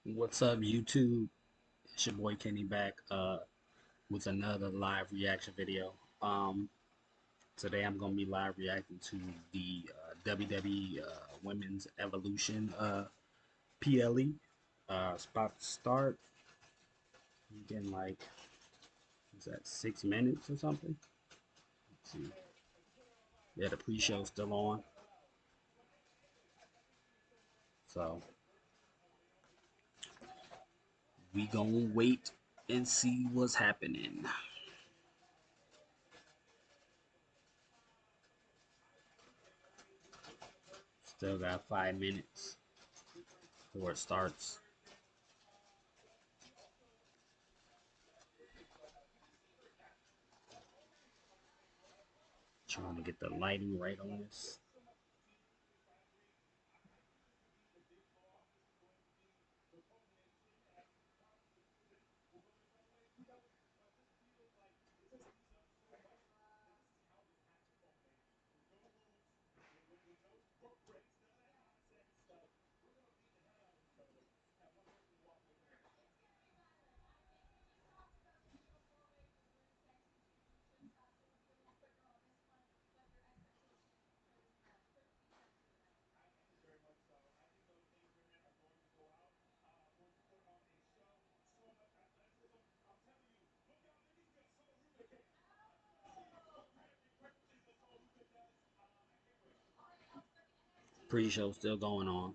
What's up, YouTube? It's your boy Kenny back with another live reaction video. Today I'm gonna be live reacting to the WWE Women's Evolution PLE. It's about to start. Getting like, is that 6 minutes or something? Let's see. Yeah, the pre-show's still on, so we gonna wait and see what's happening. Still got 5 minutes before it starts. Trying to get the lighting right on this. Pre-show still going on.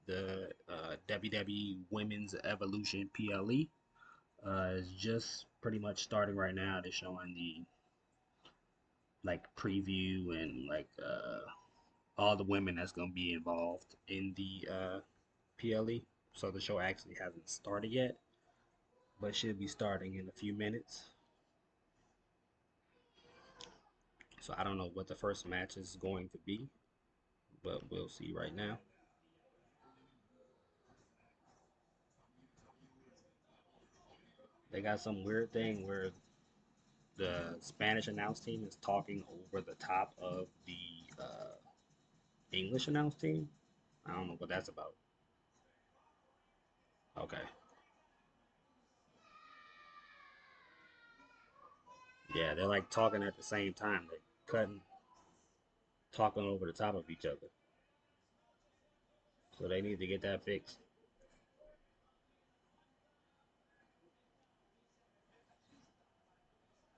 The WWE Women's Evolution PLE is just pretty much starting right now. They're showing the like preview and like all the women that's gonna be involved in the PLE. So the show actually hasn't started yet, but should be starting in a few minutes. So I don't know what the first match is going to be, but we'll see right now. They got some weird thing where the Spanish announce team is talking over the top of the English announce team. I don't know what that's about. Okay. Yeah, they're like talking at the same time. They're cutting, talking over the top of each other. So they need to get that fixed.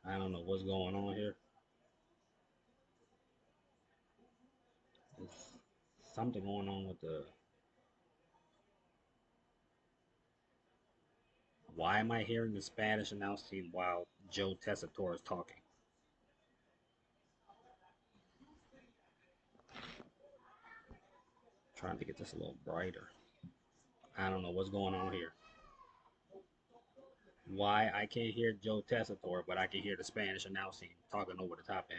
I don't know what's going on here. There's something going on with the. Why am I hearing the Spanish announce team while Joe Tessitore is talking? Trying to get this a little brighter. I don't know what's going on here. Why I can't hear Joe Tessitore, but I can hear the Spanish announce team talking over the top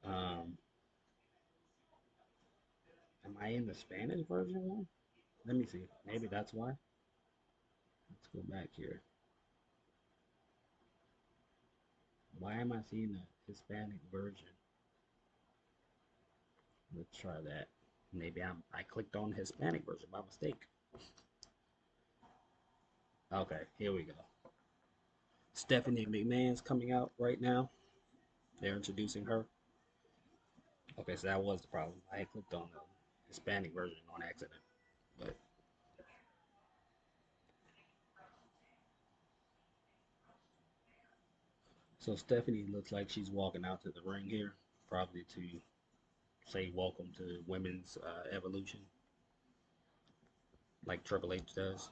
of him. Um, am I in the Spanish version one? Let me see. Maybe that's why. Let's go back here. Why am I seeing the Hispanic version? Let's try that. Maybe I clicked on the Hispanic version by mistake. Okay, here we go. Stephanie McMahon's coming out right now. They're introducing her. Okay, so that was the problem. I had clicked on the Hispanic version on accident. But so Stephanie looks like she's walking out to the ring here, probably to say welcome to women's evolution, like Triple H does.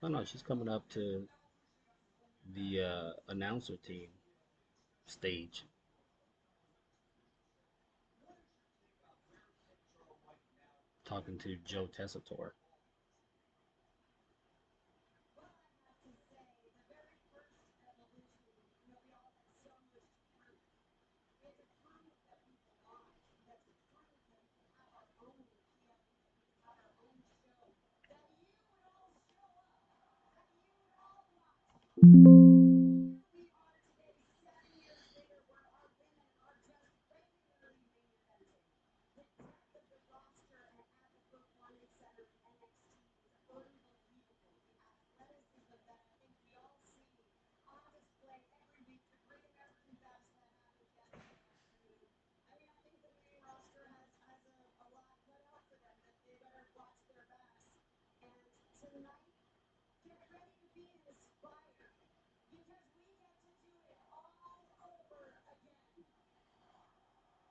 Oh no, she's coming up to the announcer team stage, talking to Joe Tessitore.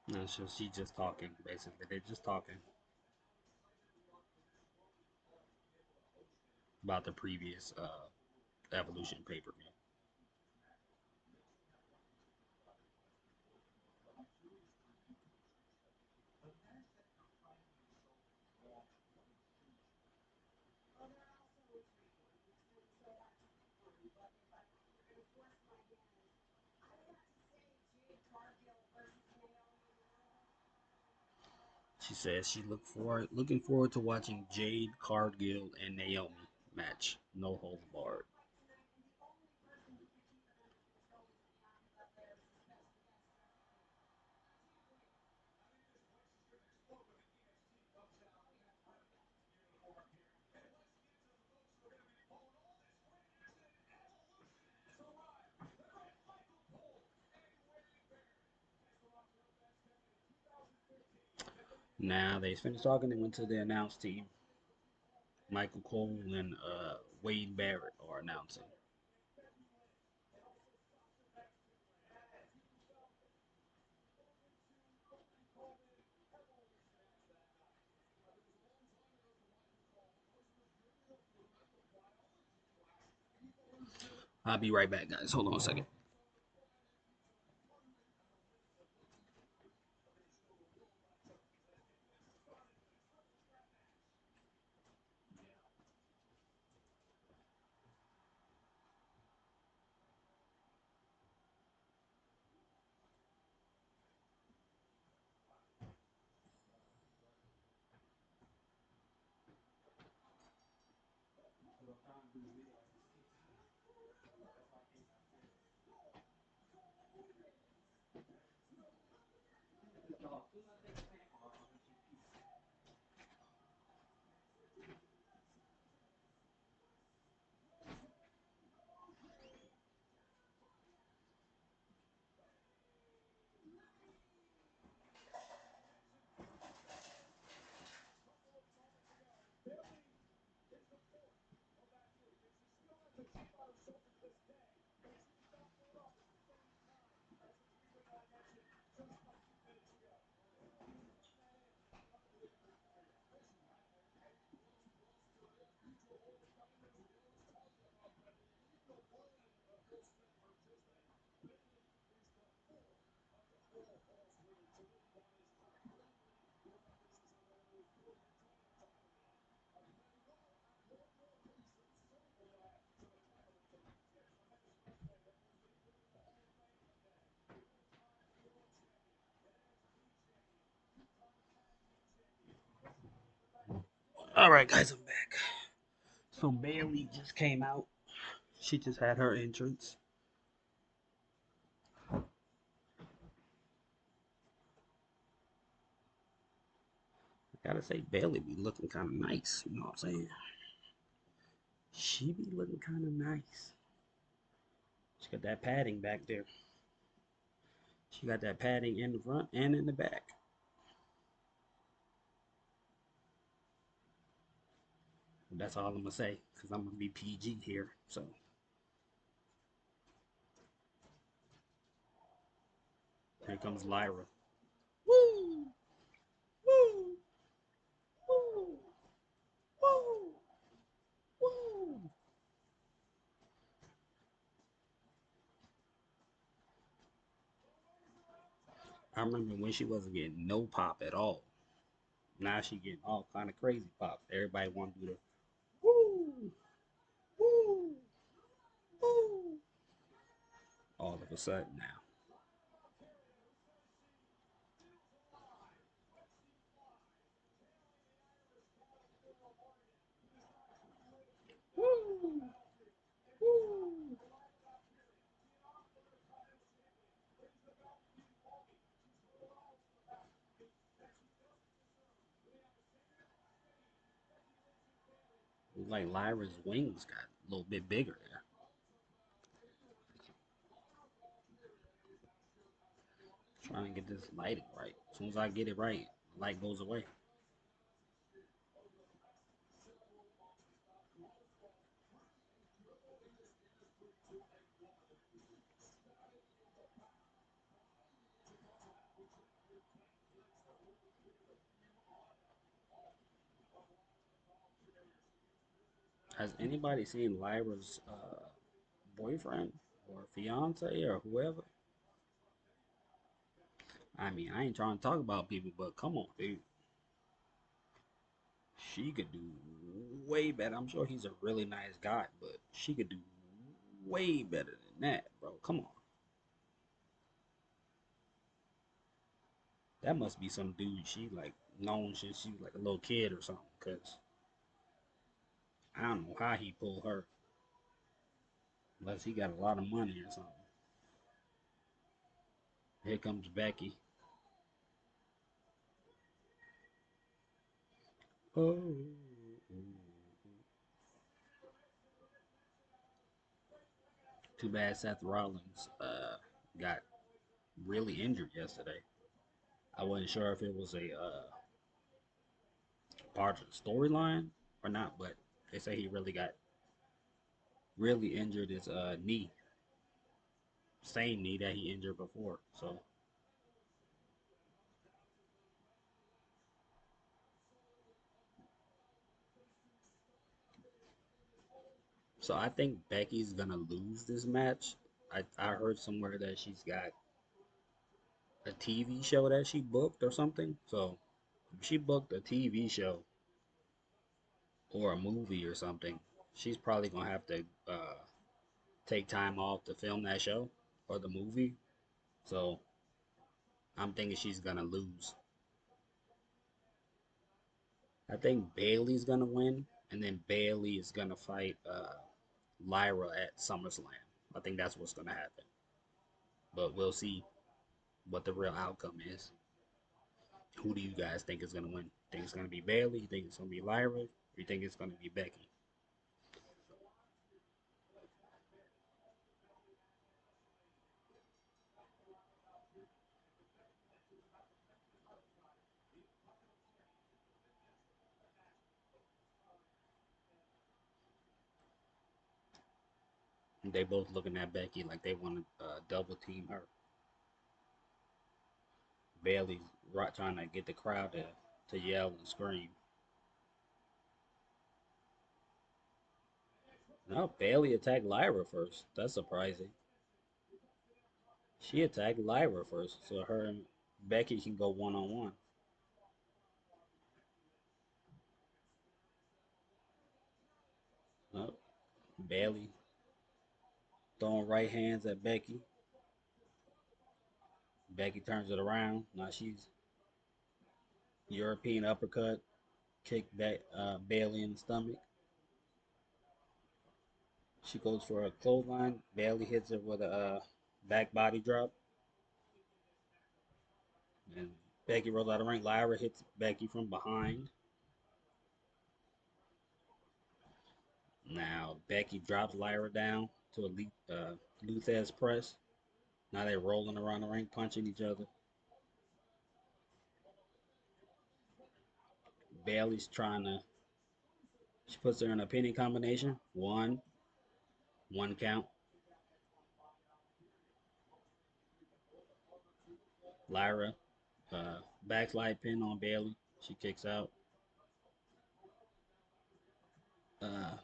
No, so she's just talking, basically. They're just talking about the previous Evolution pay-per-view. She says she looking forward to watching Jade Cargill and Naomi match. No holds barred. Now they finished talking and went to the announce team. Michael Cole and Wade Barrett are announcing. I'll be right back, guys. Hold on a second. All right, guys, I'm back. So Bailey just came out. She just had her entrance. I gotta say, Bailey be looking kind of nice. You know what I'm saying? She be looking kind of nice. She got that padding back there. She got that padding in the front and in the back. That's all I'm gonna say, because I'm gonna be PG here. So here comes Lyra. Woo! Woo! Woo! Woo! Woo! I remember when she wasn't getting no pop at all. Now she getting all kind of crazy pops. Everybody want to do the woo, woo, woo. All of a sudden now. Woo, woo. Like Lyra's wings got a little bit bigger there. Trying to get this lighting right. As soon as I get it right, the light goes away. Has anybody seen Lyra's boyfriend or fiance or whoever? I mean, I ain't trying to talk about people, but come on, dude. She could do way better. I'm sure he's a really nice guy, but she could do way better than that, bro. Come on. That must be some dude she like known since she was like a little kid or something. Cause I don't know how he pulled her, unless he got a lot of money or something. Here comes Becky. Oh, too bad Seth Rollins got really injured yesterday. I wasn't sure if it was a part of the storyline or not, but they say he really got really injured his knee, same knee that he injured before. So I think Becky's gonna lose this match. I heard somewhere that she's got a TV show that she booked or something. So if she booked a TV show or a movie or something, she's probably gonna have to take time off to film that show or the movie. So I'm thinking she's gonna lose. I think Bailey's gonna win, and then Bailey is gonna fight Lyra at SummerSlam. I think that's what's gonna happen. But we'll see what the real outcome is. Who do you guys think is gonna win? Think it's gonna be Bailey? You think it's gonna be Lyra? Or you think it's gonna be Becky? They both looking at Becky like they want to double team her. Bailey's right trying to get the crowd to yell and scream. No, Bailey attacked Lyra first. That's surprising. She attacked Lyra first, so her and Becky can go one on one. No, Bailey throwing right hands at Becky. Becky turns it around. Now she's European uppercut, kick back Bailey in the stomach. She goes for a clothesline. Bailey hits her with a back body drop. And Becky rolls out of the ring. Lyra hits Becky from behind. Now Becky drops Lyra down to a Luthez press. Now they're rolling around the ring, punching each other. Bailey's trying to. She puts her in a pinning combination. One count. Lyra, backslide pin on Bailey. She kicks out. Uh,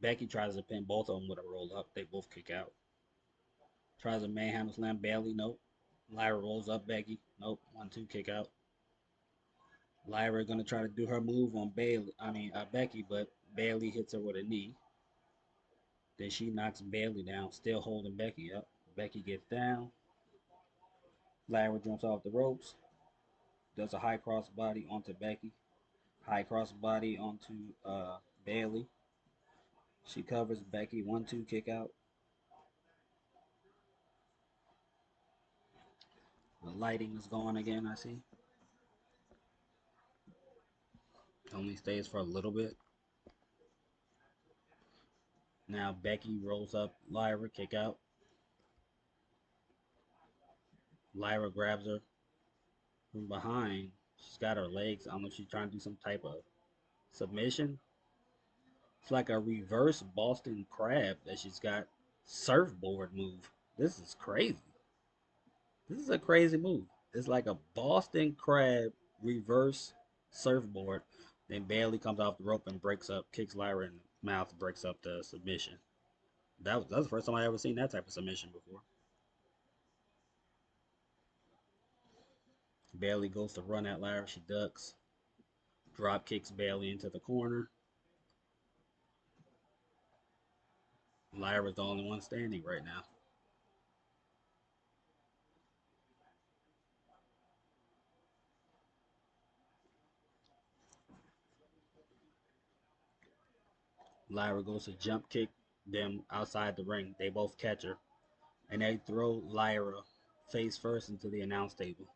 Becky tries to pin both of them with a roll up. They both kick out. Tries a manhandle slam. Bailey, nope. Lyra rolls up Becky. Nope. 1-2 kick out. Lyra gonna try to do her move on Becky, but Bailey hits her with a knee. Then she knocks Bailey down, still holding Becky up. Becky gets down. Lyra jumps off the ropes, does a high cross body onto Becky, high cross body onto Bailey. She covers Becky. 1-2 kick out. The lighting is gone again, I see. Only stays for a little bit. Now Becky rolls up Lyra, kick out. Lyra grabs her from behind. She's got her legs. I don't know if she's trying to do some type of submission. It's like a reverse Boston Crab that she's got. Surfboard move. This is crazy. This is a crazy move. It's like a Boston Crab reverse surfboard. Then Bailey comes off the rope and breaks up, kicks Lyra in the mouth, breaks up the submission. That's the first time I ever seen that type of submission before. Bailey goes to run at Lyra. She ducks. Drop kicks Bailey into the corner. Lyra's the only one standing right now. Lyra goes to jump kick them outside the ring. They both catch her. And they throw Lyra face first into the announce table.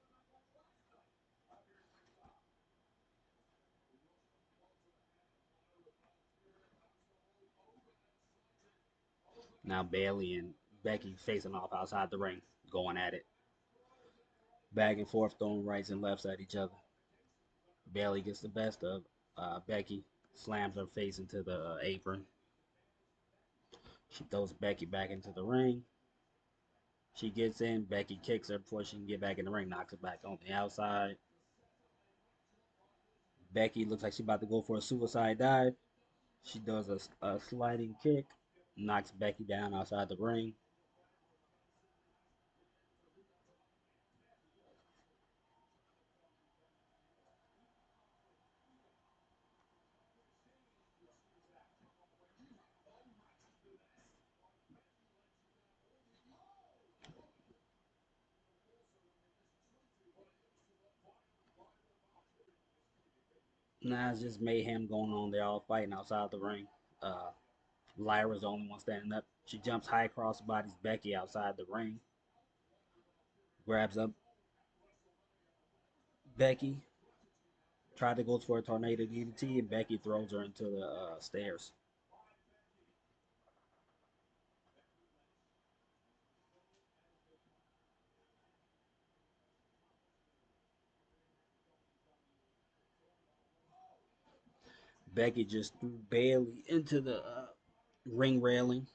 Now Bailey and Becky facing off outside the ring, going at it. Back and forth, throwing rights and lefts at each other. Bailey gets the best of Becky, slams her face into the apron. She throws Becky back into the ring. She gets in. Becky kicks her before she can get back in the ring, knocks her back on the outside. Becky looks like she's about to go for a suicide dive. She does a sliding kick, knocks Becky down outside the ring. Now it's just mayhem going on. They're all fighting outside the ring. Uh, Lyra's the only one standing up. She jumps high cross bodies Becky outside the ring. Grabs up Becky. Tried to go for a tornado DDT, and Becky throws her into the stairs. Becky just threw Bailey into the ring railing.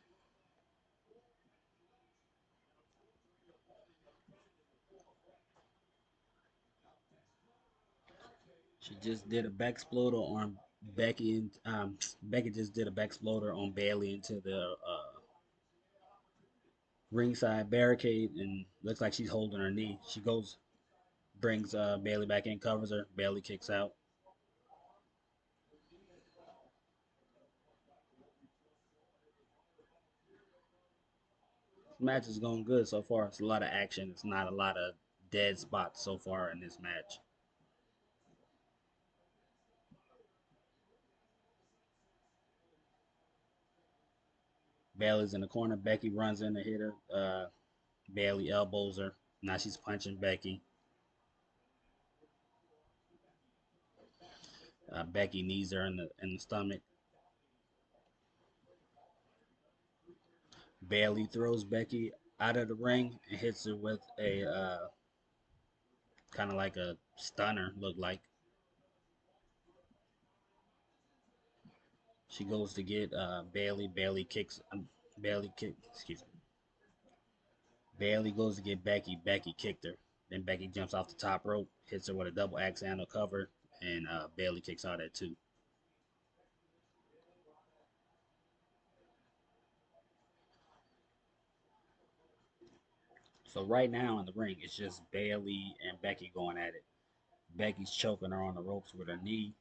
She just did a back exploder on Becky, and Becky just did a back exploder on Bailey into the ringside barricade, and looks like she's holding her knee. She goes, brings Bailey back in, covers her. Bailey kicks out. This match is going good so far. It's a lot of action. It's not a lot of dead spots so far in this match. Bailey's in the corner. Becky runs in to hit her. Bailey elbows her. Now she's punching Becky. Becky knees her in the stomach. Bailey throws Becky out of the ring and hits her with a kind of like a stunner. Look like she goes to get Bailey. Bailey kicks. Bailey kick. Excuse me. Bailey goes to get Becky. Becky kicked her. Then Becky jumps off the top rope, hits her with a double axe handle cover, and Bailey kicks out at 2. So right now in the ring, it's just Bailey and Becky going at it. Becky's choking her on the ropes with her knee.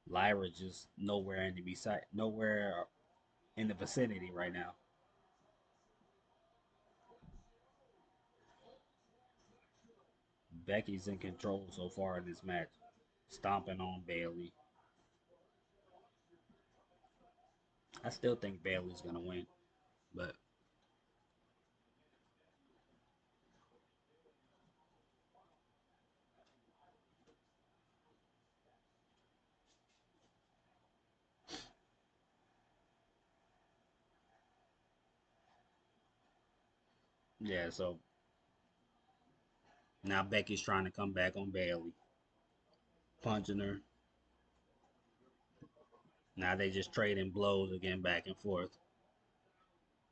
Lyra just nowhere in the vicinity right now. Becky's in control so far in this match, stomping on Bailey. I still think Bailey's gonna win, but yeah. So now Becky's trying to come back on Bailey, punching her. Now they just trading blows again back and forth.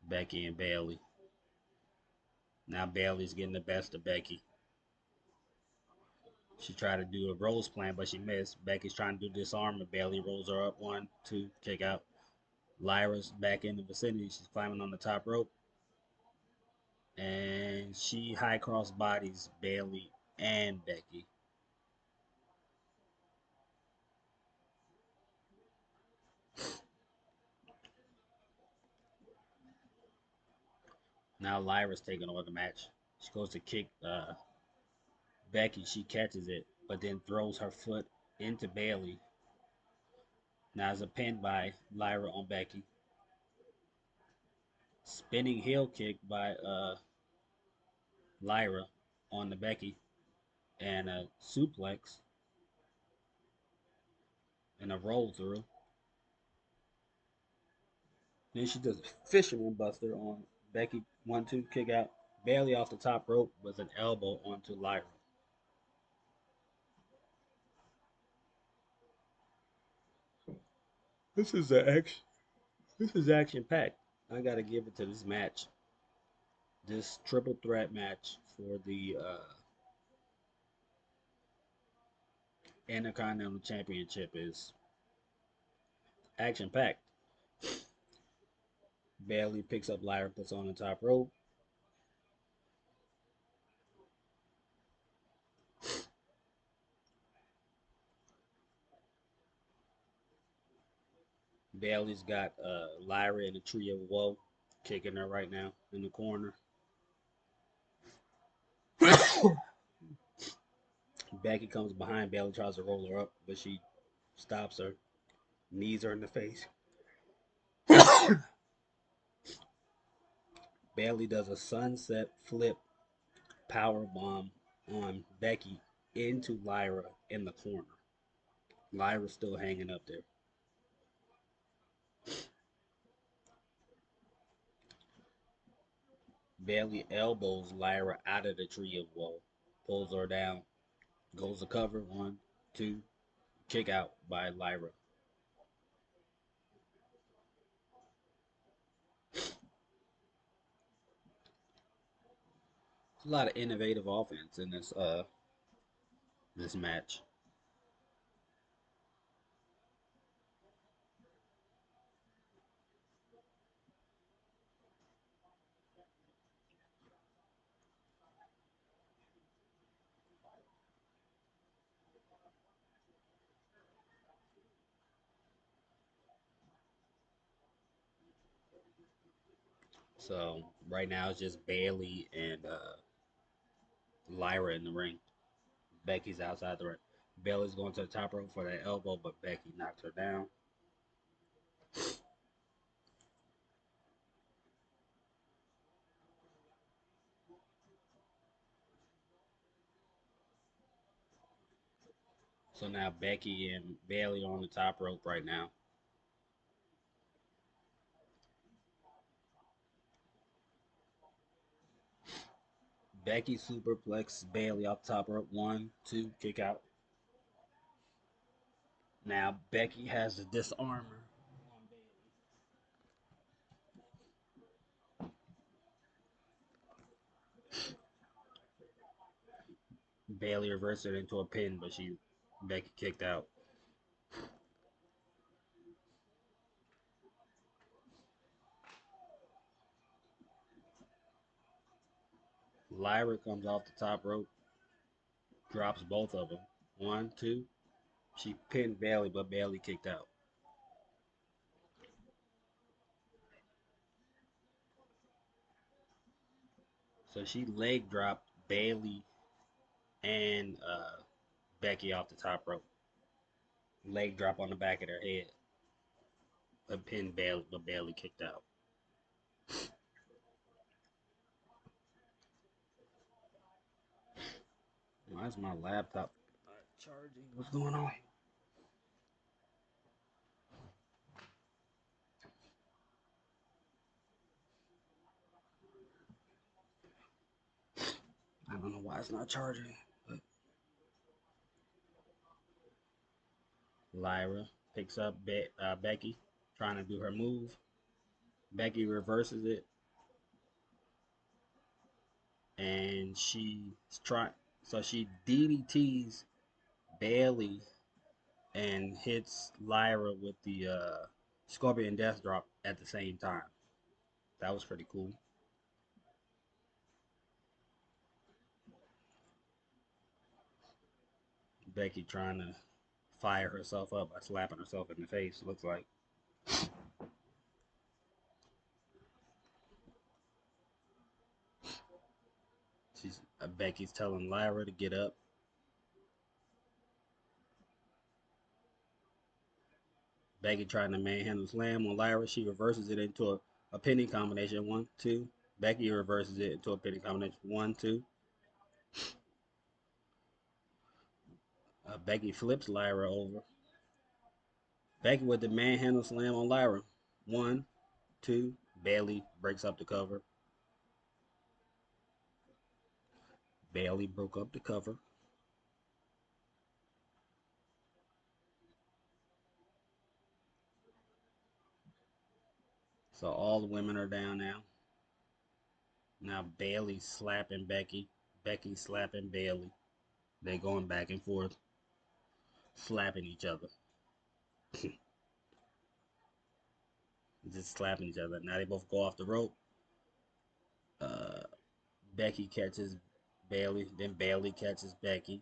Becky and Bailey. Now Bailey's getting the best of Becky. She tried to do a Rose plan, but she missed. Becky's trying to do disarm, and Bailey rolls her up. One, two, kick out. Lyra's back in the vicinity. She's climbing on the top rope. And she high cross bodies Bailey and Becky. Now Lyra's taking over the match. She goes to kick Becky. She catches it, but then throws her foot into Bailey. Now it's a pin by Lyra on Becky. Spinning heel kick by Lyra on the Becky. And a suplex and a roll through. Then she does a fisherman buster on Becky. 1-2 kick out. Bailey off the top rope with an elbow onto Lyra. This is a action. This is action packed. I gotta give it to this match. This triple threat match for the Intercontinental Championship is action packed. Bailey picks up Lyra, puts on the top rope. Bailey's got Lyra in a tree of woe, kicking her right now in the corner. Becky comes behind Bailey, tries to roll her up, but she stops her, knees her in the face. Bailey does a sunset flip power bomb on Becky into Lyra in the corner. Lyra's still hanging up there. Bailey elbows Lyra out of the tree of woe, pulls her down, goes to cover. 1, 2, kick out by Lyra. It's a lot of innovative offense in this match. So right now it's just Bailey and Lyra in the ring. Becky's outside the ring. Bailey's going to the top rope for that elbow, but Becky knocks her down. So now Becky and Bailey are on the top rope right now. Becky superplex Bailey off top rope. 1, 2, kick out. Now Becky has the disarmer on Bailey. Bailey reversed it into a pin, but Becky kicked out. Lyra comes off the top rope, drops both of them. One, two. She pinned Bailey, but Bailey kicked out. So she leg dropped Bailey and Becky off the top rope. Leg drop on the back of their head. A pin Bailey, but Bailey kicked out. Why is my laptop not charging? What's going on? I don't know why it's not charging. But Lyra picks up Becky, trying to do her move. Becky reverses it, and she's trying. So she DDTs Bailey and hits Lyra with the Scorpion Death Drop at the same time. That was pretty cool. Becky trying to fire herself up by slapping herself in the face. Looks like she's Becky's telling Lyra to get up. Becky trying to manhandle slam on Lyra. She reverses it into a pinning combination. One, two. Becky reverses it into a pinning combination. One, two. Becky flips Lyra over. Becky with the manhandle slam on Lyra. One, two. Bailey breaks up the cover. Bailey broke up the cover. So all the women are down now. Now Bailey slapping Becky. Becky slapping Bailey. They going back and forth, slapping each other. Just slapping each other. Now they both go off the rope. Uh, Becky catches Bailey. Then Bailey catches Becky.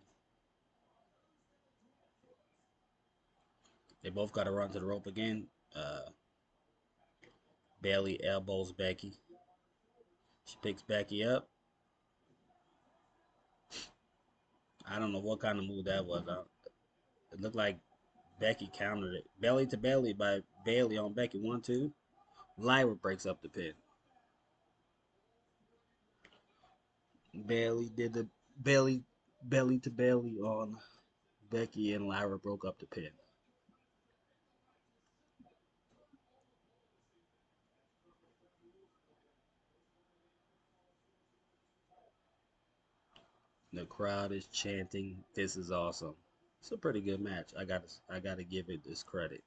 They both got to run to the rope again. Bailey elbows Becky. She picks Becky up. I don't know what kind of move that was. It looked like Becky countered it. Belly to belly by Bailey on Becky. One, two. Lyra breaks up the pin. Bailey did the belly to belly on Becky, and Lyra broke up the pin. The crowd is chanting, "This is awesome." It's a pretty good match. I gotta give it this credit.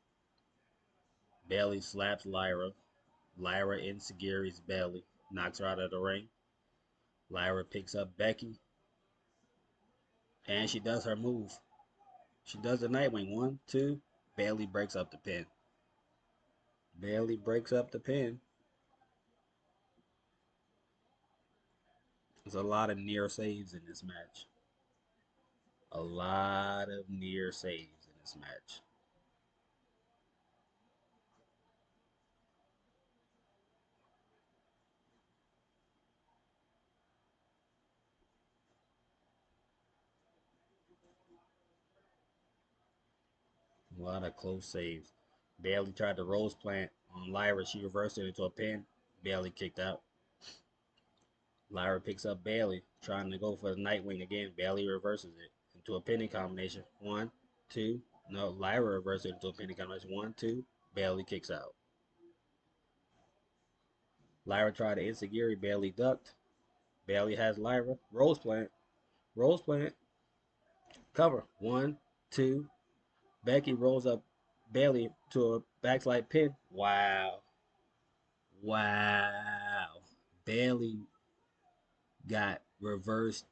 Bailey slaps Lyra. Lyra insecures Bailey, knocks her out of the ring. Lyra picks up Becky, and she does her move. She does the Nightwing. One, two. Bailey breaks up the pin. Bailey breaks up the pin. There's a lot of near saves in this match. A lot of near saves in this match. A lot of close saves. Bailey tried to rose plant on Lyra. She reversed it into a pin. Bailey kicked out. Lyra picks up Bailey, trying to go for the Nightwing again. Bailey reverses it into a pinning combination. One, two. No, Lyra reverses it into a pinning combination. One, two. Bailey kicks out. Lyra tried to insecure. Bailey ducked. Bailey has Lyra. Rose plant. Rose plant. Cover. One, two. Becky rolls up Bailey to a backslide pin. Wow. Wow. Bailey got reversed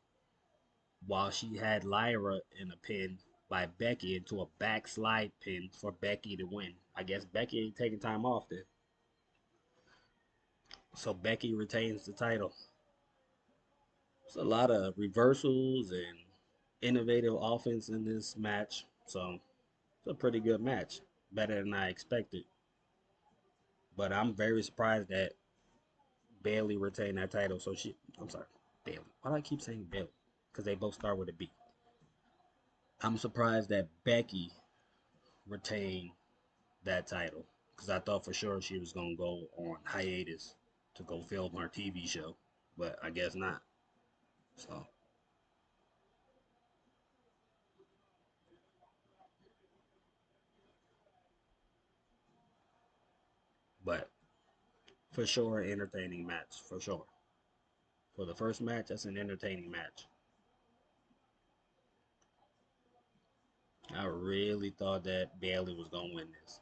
while she had Lyra in a pin by Becky into a backslide pin for Becky to win. I guess Becky ain't taking time off then. So Becky retains the title. It's a lot of reversals and innovative offense in this match. So it's a pretty good match. Better than I expected. But I'm very surprised that Bailey retained that title. I'm sorry, Bailey. Why do I keep saying Bailey? Because they both start with a B. I'm surprised that Becky retained that title because I thought for sure she was gonna go on hiatus to go film her TV show, but I guess not. So, but for sure, entertaining match for sure. For the first match, that's an entertaining match. I really thought that Bailey was gonna win this,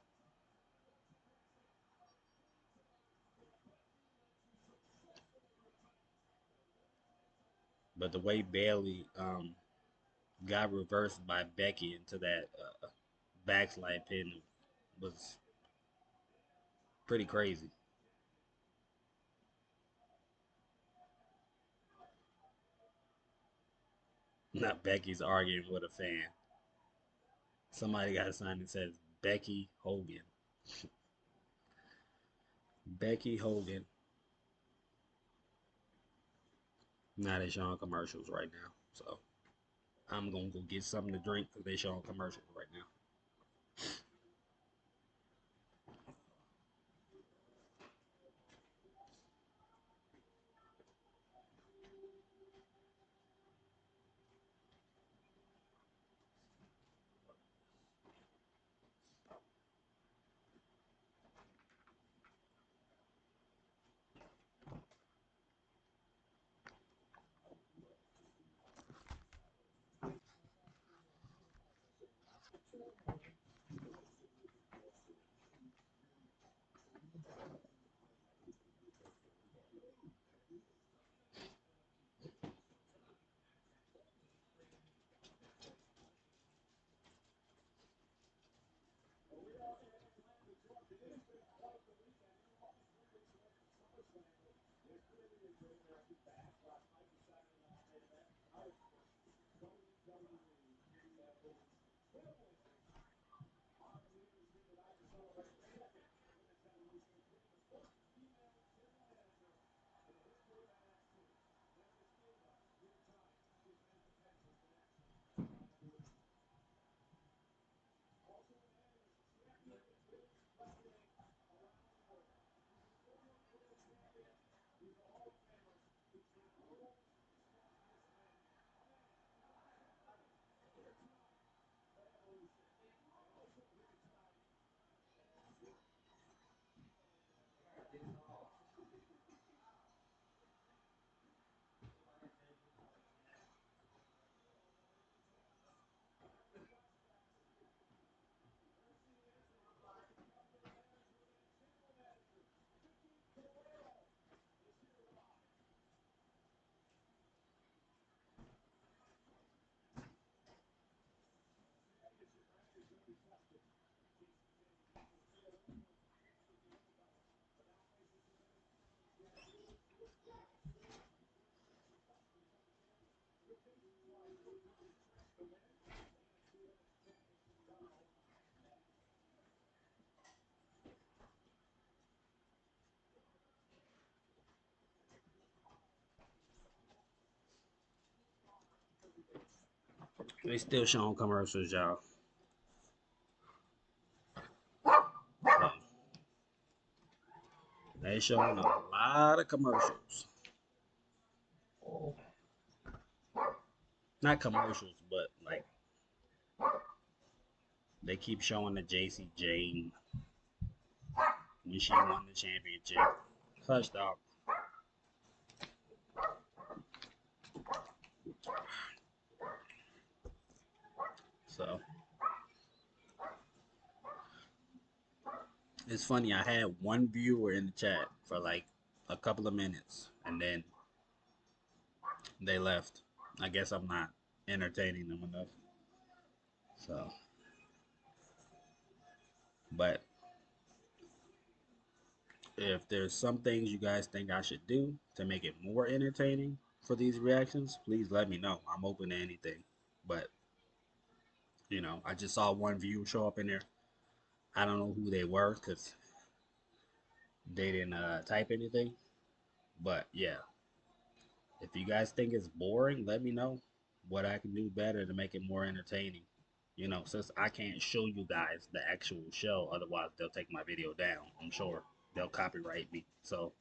but the way Bailey got reversed by Becky into that backslide pin was pretty crazy. Not Becky's arguing with a fan. Somebody got a sign that says Becky Hogan. Becky Hogan. Now they showing commercials right now. So I'm gonna go get something to drink because they showing commercials right now. They still showing commercials, y'all. So they showing a lot of commercials. Not commercials, but like they keep showing the JC Jane when she won the championship. Hush, dog. So it's funny. I had one viewer in the chat for like a couple of minutes, and then they left. I guess I'm not entertaining them enough. So, but if there's some things you guys think I should do to make it more entertaining, for these reactions, please let me know. I'm open to anything. But, I just saw one viewer show up in there. I don't know who they were because they didn't type anything. But yeah, if you guys think it's boring, let me know what I can do better to make it more entertaining. Since I can't show you guys the actual show, otherwise they'll take my video down. I'm sure they'll copyright me. So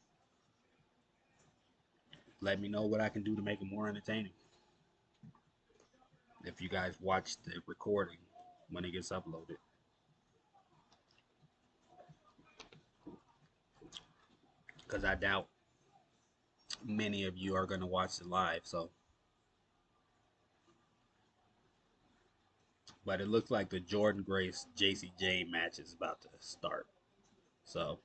let me know what I can do to make it more entertaining. If you guys watch the recording when it gets uploaded. Because I doubt many of you are going to watch it live. So, but it looks like the Jordan Grace JC Jane match is about to start. So,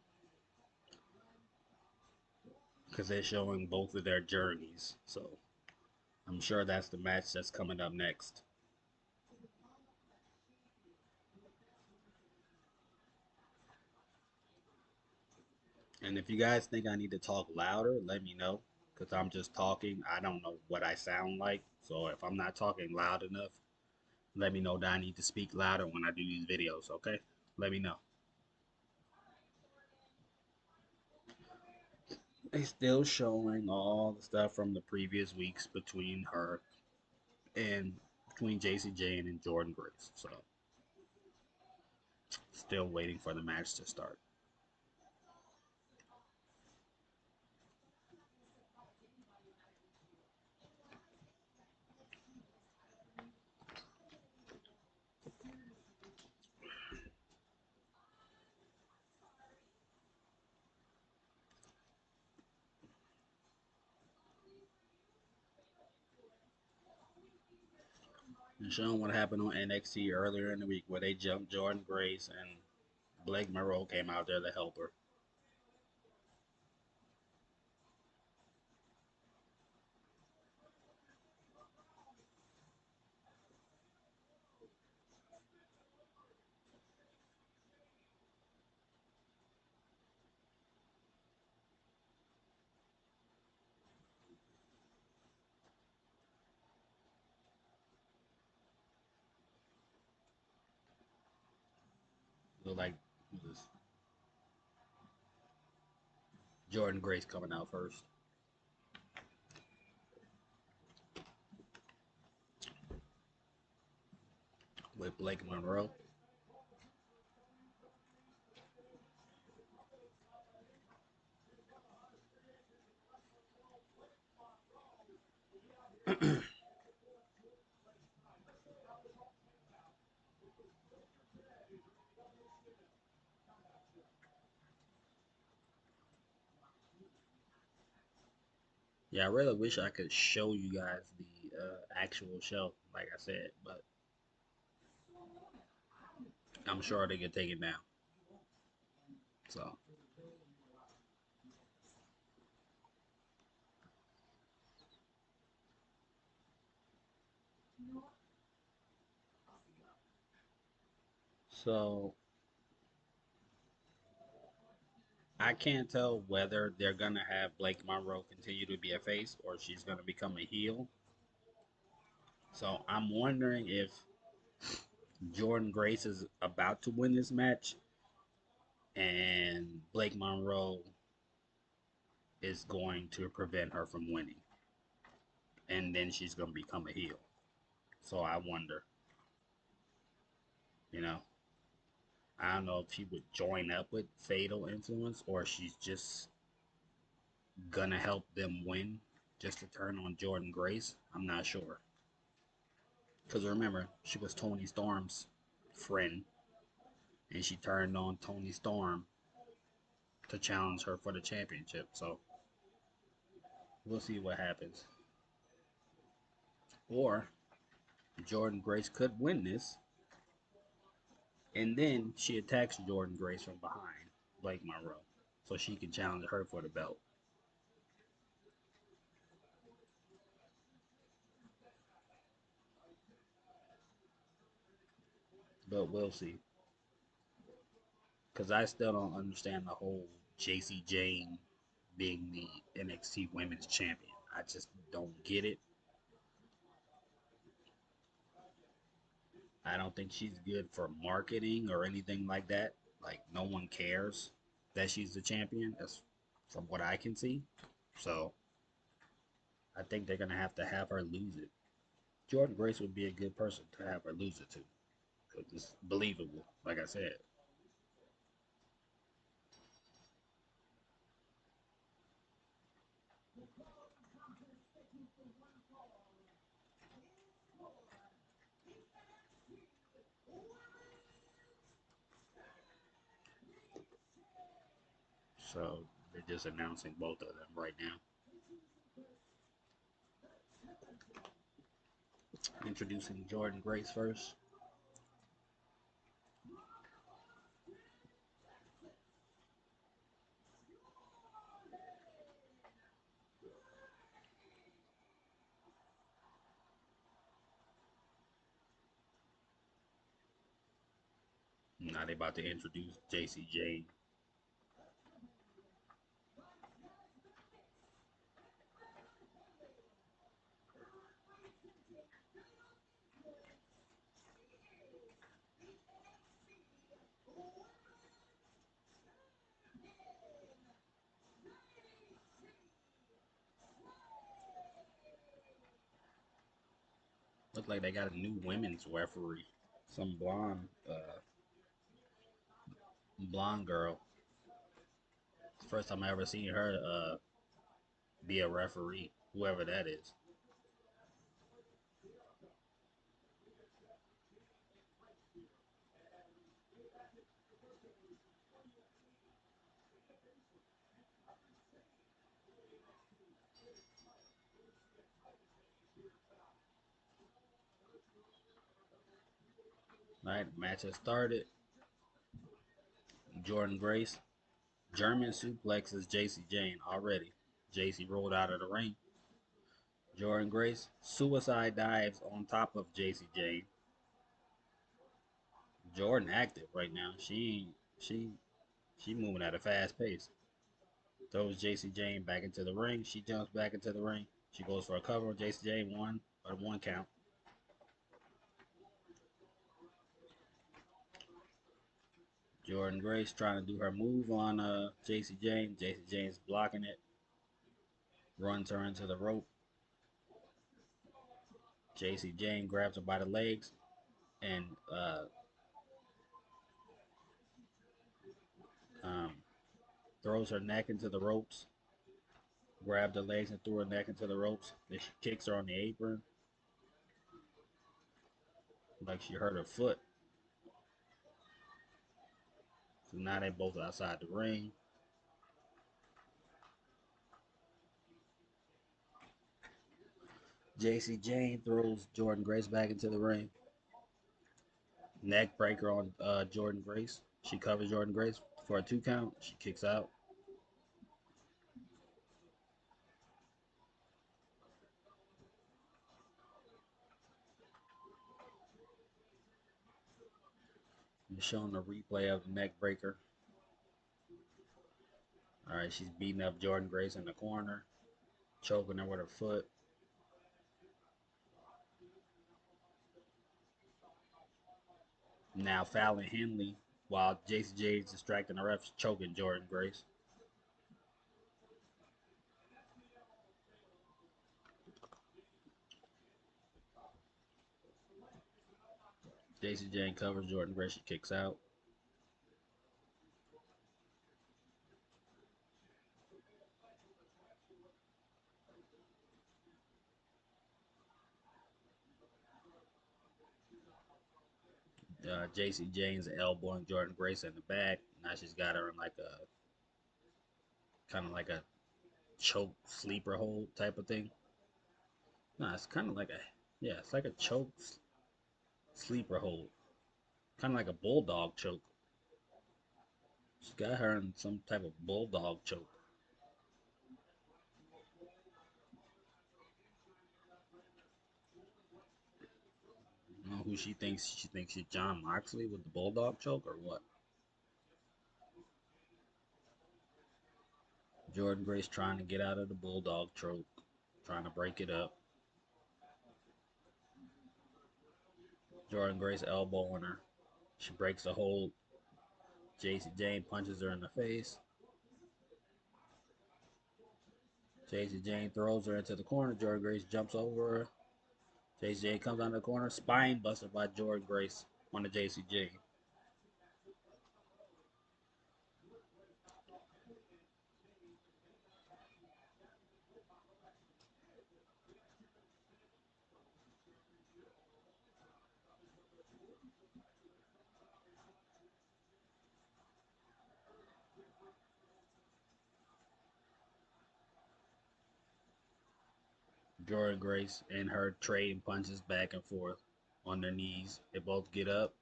because they're showing both of their journeys. So, I'm sure that's the match that's coming up next. And if you guys think I need to talk louder, let me know. Because I'm just talking. I don't know what I sound like. So if I'm not talking loud enough, let me know that I need to speak louder when I do these videos, okay? Let me know. They still showing all the stuff from the previous weeks between her and between JC Jane and Jordan Grace. So still waiting for the match to start. And showing what happened on NXT earlier in the week where they jumped Jordan Grace and Blake Monroe came out there to help her. Look like this Jordan Grace coming out first. With Blake Monroe. Yeah, I really wish I could show you guys the actual show, like I said, but I'm sure they can take it down. So, so I can't tell whether they're gonna have Blake Monroe continue to be a face or she's gonna become a heel. So I'm wondering if Jordan Grace is about to win this match and Blake Monroe is going to prevent her from winning. And then she's gonna become a heel. So I wonder, you know. I don't know if she would join up with Fatal Influence or she's just gonna help them win just to turn on Jordan Grace. I'm not sure. Because remember, she was Tony Storm's friend and she turned on Tony Storm to challenge her for the championship. So we'll see what happens. Or Jordan Grace could win this and then she attacks Jordan Grace from behind, Blake Monroe, so she can challenge her for the belt. But we'll see. Because I still don't understand the whole JC Jane being the NXT Women's Champion. I just don't get it. I don't think she's good for marketing or anything like that. Like no one cares that she's the champion. That's from what I can see. So I think they're gonna have her lose it. Jordan Grace would be a good person to have her lose it to. Cause it's believable, like I said. So they're just announcing both of them right now. Introducing Jordan Grace first. Now they about to introduce JC Jane. Look like they got a new women's referee. Some blonde girl. First time I ever seen her be a referee, whoever that is. All right, match has started. Jordan Grace, German suplexes JC Jane already. JC rolled out of the ring. Jordan Grace, suicide dives on top of JC Jane. Jordan active right now. She moving at a fast pace. Throws JC Jane back into the ring. She jumps back into the ring. She goes for a cover. JC Jane one count. Jordan Grace trying to do her move on JC Jane. JC Jane's blocking it. Runs her into the rope. JC Jane grabs her by the legs and um, throws her neck into the ropes. Grabbed her legs and threw her neck into the ropes. Then she kicks her on the apron like she hurt her foot. So now they both outside the ring. JC Jane throws Jordan Grace back into the ring. Neck breaker on Jordan Grace. She covers Jordan Grace for a 2 count. She kicks out. And showing a replay of the neck breaker. All right, she's beating up Jordan Grace in the corner, choking her with her foot. Now Fallon Henley, while JCJ is distracting the refs, choking Jordan Grace. JCJ covers Jordan Grace. She kicks out. JC Jane's elbowing Jordan Grace in the back. Now she's got her in like a kind of like a choke sleeper hold type of thing. No, it's kind of like a yeah, it's like a choke sleeper hold, kind of like a bulldog choke. She's got her in some type of bulldog choke. I don't know who she thinks. She thinks she's John Moxley with the bulldog choke or what? Jordan Grace trying to get out of the bulldog choke. trying to break it up. Jordan Grace elbow on her. She breaks the hold. Jacy Jane punches her in the face. Jacy Jane throws her into the corner. Jordan Grace jumps over her. Jacy Jane comes out of the corner. Spine buster by Jordan Grace on the Jacy Jane. Jordan Grace and her trading punches back and forth on their knees. They both get up.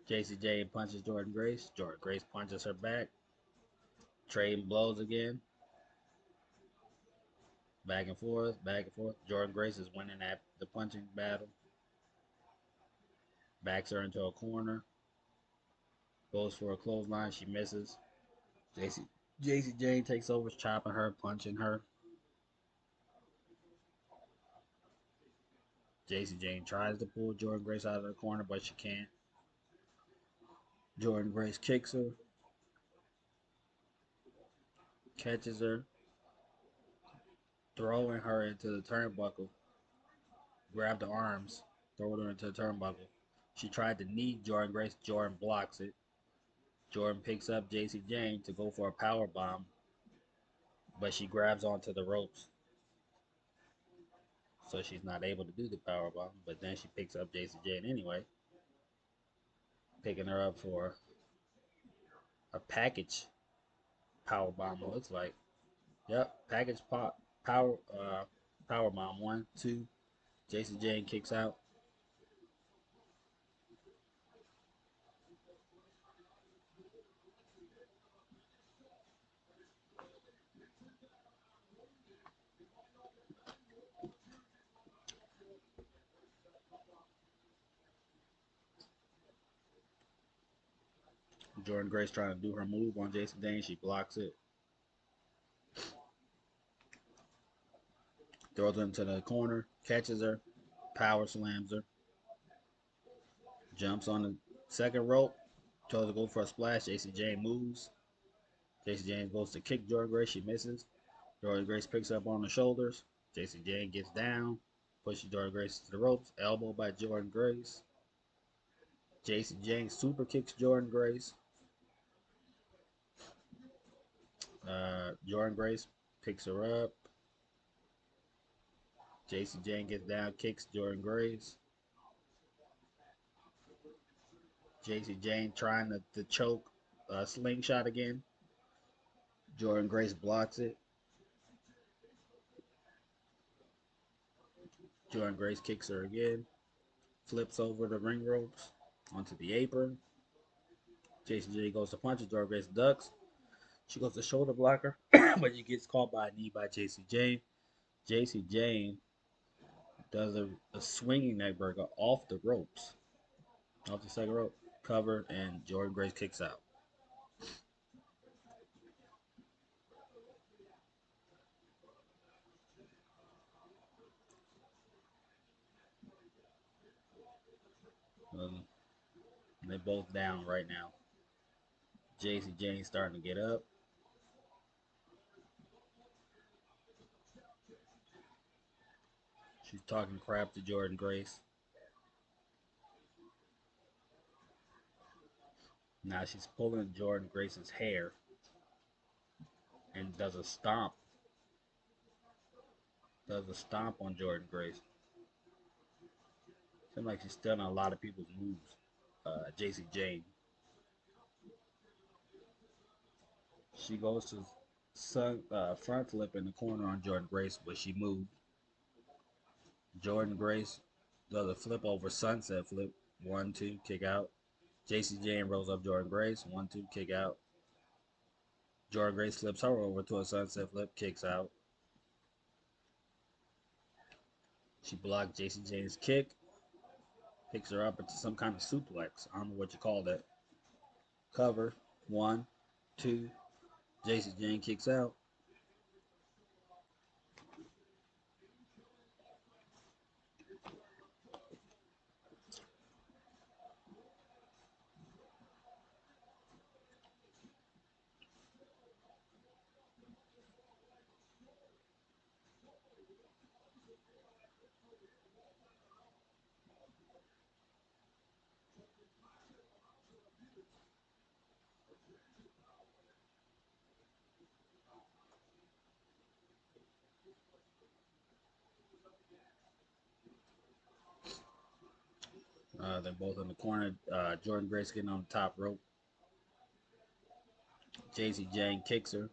Jacy Jane punches Jordan Grace. Jordan Grace punches her back. Trading blows again. Back and forth, back and forth. Jordan Grace is winning at the punching battle. Backs her into a corner. Goes for a clothesline. She misses. Jacy Jane takes over, chopping her, punching her. Jacy Jane tries to pull Jordan Grace out of the corner, but she can't. Jordan Grace kicks her, catches her, throwing her into the turnbuckle. Grab the arms, throw her into the turnbuckle. She tried to knee Jordan Grace. Jordan blocks it. Jordan picks up Jacy Jane to go for a power bomb, but she grabs onto the ropes, so she's not able to do the power bomb. But then she picks up Jacy Jane anyway, picking her up for a package power bomb. It looks like, yep, package pop power bomb. 1, 2. Jacy Jane kicks out. Jordan Grace trying to do her move on Jacy Jane. She blocks it. Throws her into the corner, catches her, power slams her, jumps on the second rope, tries to go for a splash. Jacy Jane moves. Jacy Jane goes to kick Jordan Grace. She misses. Jordan Grace picks her up on the shoulders. Jacy Jane gets down, pushes Jordan Grace to the ropes. Elbow by Jordan Grace. Jacy Jane super kicks Jordan Grace. Jordan Grace picks her up. Jacy Jane gets down, kicks Jordan Grace. Jacy Jane trying to choke slingshot again. Jordan Grace blocks it. Jordan Grace kicks her again. Flips over the ring ropes onto the apron. Jacy Jane goes to punch her. Jordan Grace ducks. She goes to shoulder blocker, but she gets caught by a knee by Jacy Jane. Jacy Jane does a swinging neckbreaker off the ropes, off the second rope, covered, and Jordan Grace kicks out. Um, they're both down right now. Jacy Jane starting to get up. She's talking crap to Jordan Grace. Now she's pulling Jordan Grace's hair and does a stomp. Does a stomp on Jordan Grace. Seems like she's stealing a lot of people's moves. Jacy Jane. She goes to front flip in the corner on Jordan Grace, but she moved. Jordan Grace does a flip over sunset flip. 1, 2, kick out. Jacy Jane rolls up Jordan Grace. 1, 2, kick out. Jordan Grace flips her over to a sunset flip, kicks out. She blocked Jacy Jane's kick, picks her up into some kind of suplex. I don't know what you call that. Cover. 1, 2. Jacy Jane kicks out. They're both in the corner. Jordan Grace getting on the top rope. Jacy Jane kicks her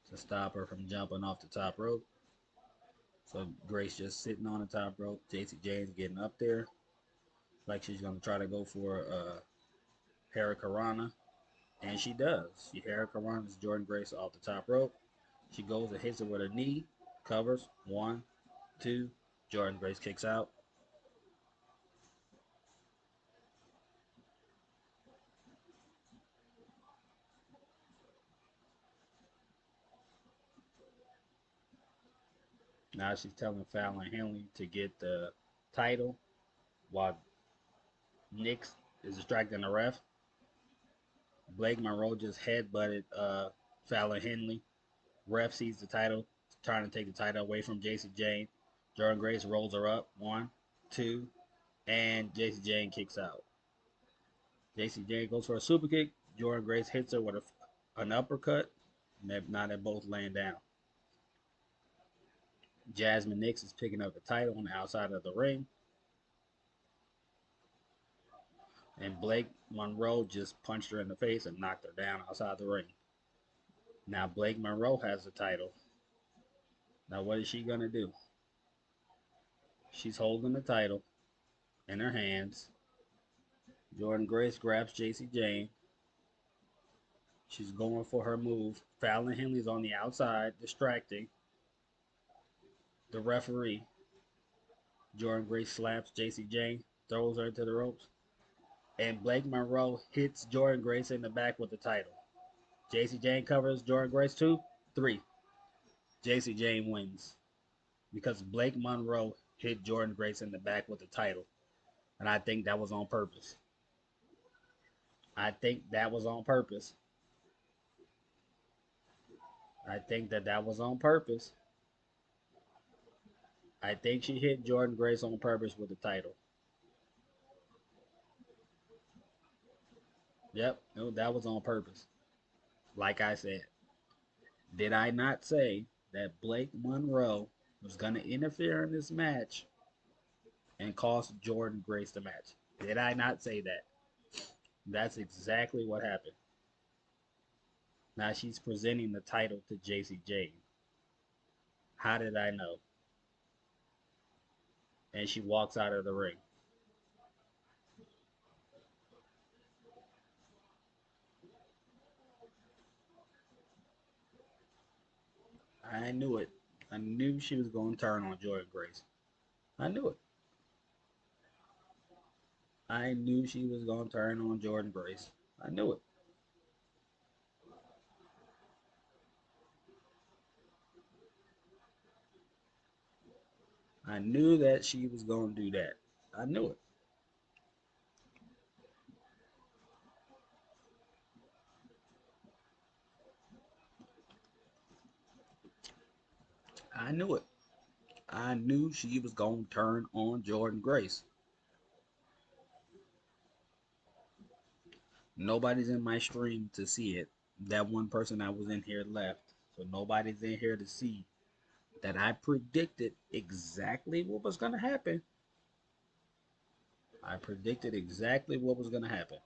to stop her from jumping off the top rope. So Grace just sitting on the top rope. Jacy Jane's getting up there. Like she's going to try to go for Hurricanrana. And she does. She Hurricanranas Jordan Grace off the top rope. She goes and hits her with her knee. Covers. 1, 2. Jordan Grace kicks out. Now she's telling Fallon Henley to get the title while Nix is distracting the ref. Blake Monroe just headbutted Fallon Henley. Ref sees the title, trying to take the title away from Jacy Jane. Jordan Grace rolls her up. 1, 2, and Jacy Jane kicks out. Jacy Jane goes for a super kick. Jordan Grace hits her with an uppercut. Now they're both laying down. Jasmine Nix is picking up the title on the outside of the ring. And Blake Monroe just punched her in the face and knocked her down outside the ring. Now Blake Monroe has the title. Now what is she going to do? She's holding the title in her hands. Jordan Grace grabs Jacy Jane. She's going for her move. Fallon Henley's on the outside, distracting the referee. Jordan Grace slaps Jacy Jane, throws her into the ropes. And Blake Monroe hits Jordan Grace in the back with the title. Jacy Jane covers Jordan Grace 2, 3. Jacy Jane wins because Blake Monroe hit Jordan Grace in the back with the title. And I think that was on purpose. I think that was on purpose. I think that was on purpose. I think she hit Jordan Grace on purpose with the title. Yep, no, that was on purpose. Like I said, did I not say that Blake Monroe was going to interfere in this match and cost Jordan Grace the match? Did I not say that? That's exactly what happened. Now she's presenting the title to Jacy Jane. How did I know? And she walks out of the ring. I knew it. I knew she was going to turn on Jordan Grace. I knew it. I knew she was going to turn on Jordan Grace. I knew it. I knew that she was going to do that. I knew it. I knew it. I knew she was going to turn on Jordan Grace. Nobody's in my stream to see it. That one person that was in here left. So nobody's in here to see that I predicted exactly what was going to happen. I predicted exactly what was going to happen.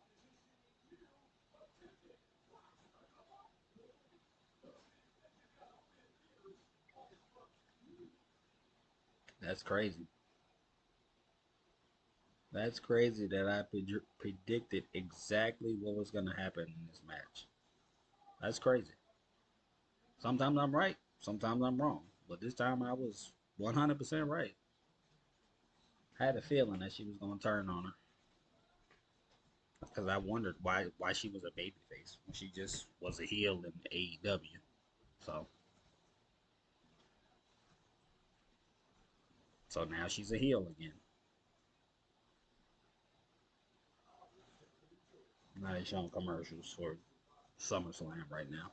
That's crazy. That's crazy that I predicted exactly what was going to happen in this match. That's crazy. Sometimes I'm right, sometimes I'm wrong. But this time I was 100% right. I had a feeling that she was going to turn on her. Because I wondered why she was a babyface when she just was a heel in AEW. So now she's a heel again. Now they're showing commercials for SummerSlam right now.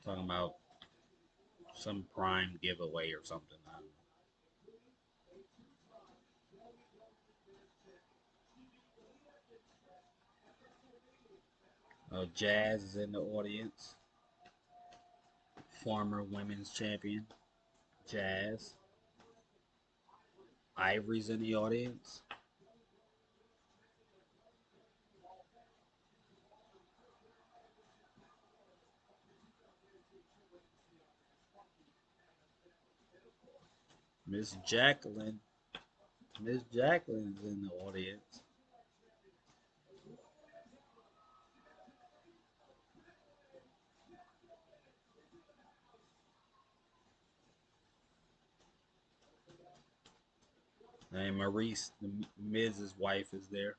Talking about some prime giveaway or something. I don't know. Jazz is in the audience. Former women's champion. Jazz. Ivory's in the audience. Miss Jacqueline. Miss Jacqueline's in the audience. And Maurice, the Miz's wife, is there.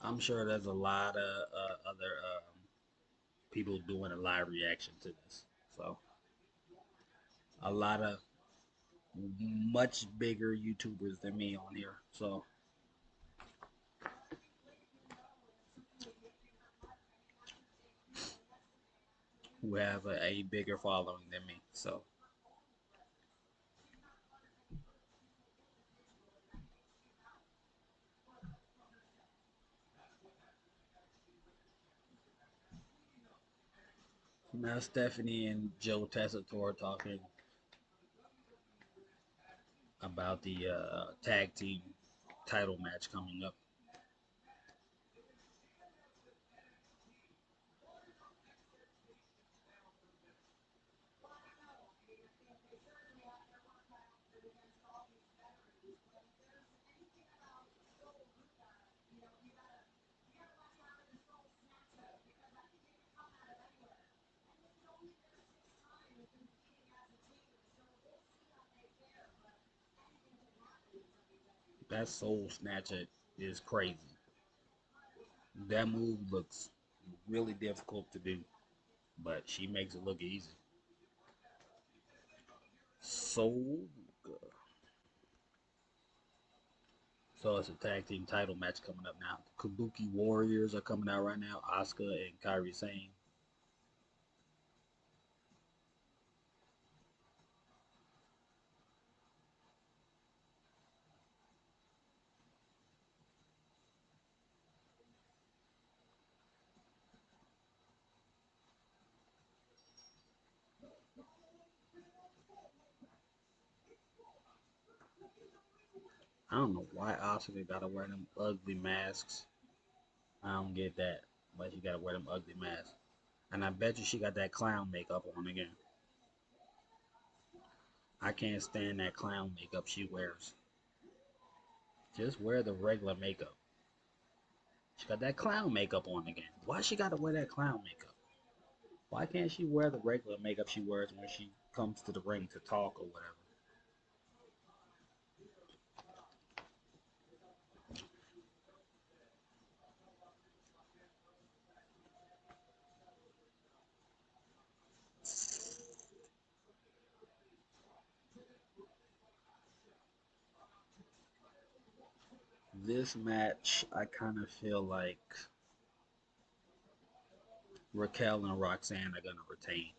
I'm sure there's a lot of other people doing a live reaction to this. So a lot of much bigger YouTubers than me on here. So who have a bigger following than me. So now Stephanie and Joe Tessitore talking about the tag team title match coming up. That soul snatcher is crazy. That move looks really difficult to do, but she makes it look easy. So So it's a tag team title match coming up now. The Kabuki Warriors are coming out right now. Asuka and Kairi Sane. I don't know why Asuka gotta wear them ugly masks. I don't get that. But she gotta wear them ugly masks. And I bet you she got that clown makeup on again. I can't stand that clown makeup she wears. Just wear the regular makeup. She got that clown makeup on again. Why she gotta wear that clown makeup? Why can't she wear the regular makeup she wears when she comes to the ring to talk or whatever? This match, I kind of feel like Raquel and Roxanne are gonna retain,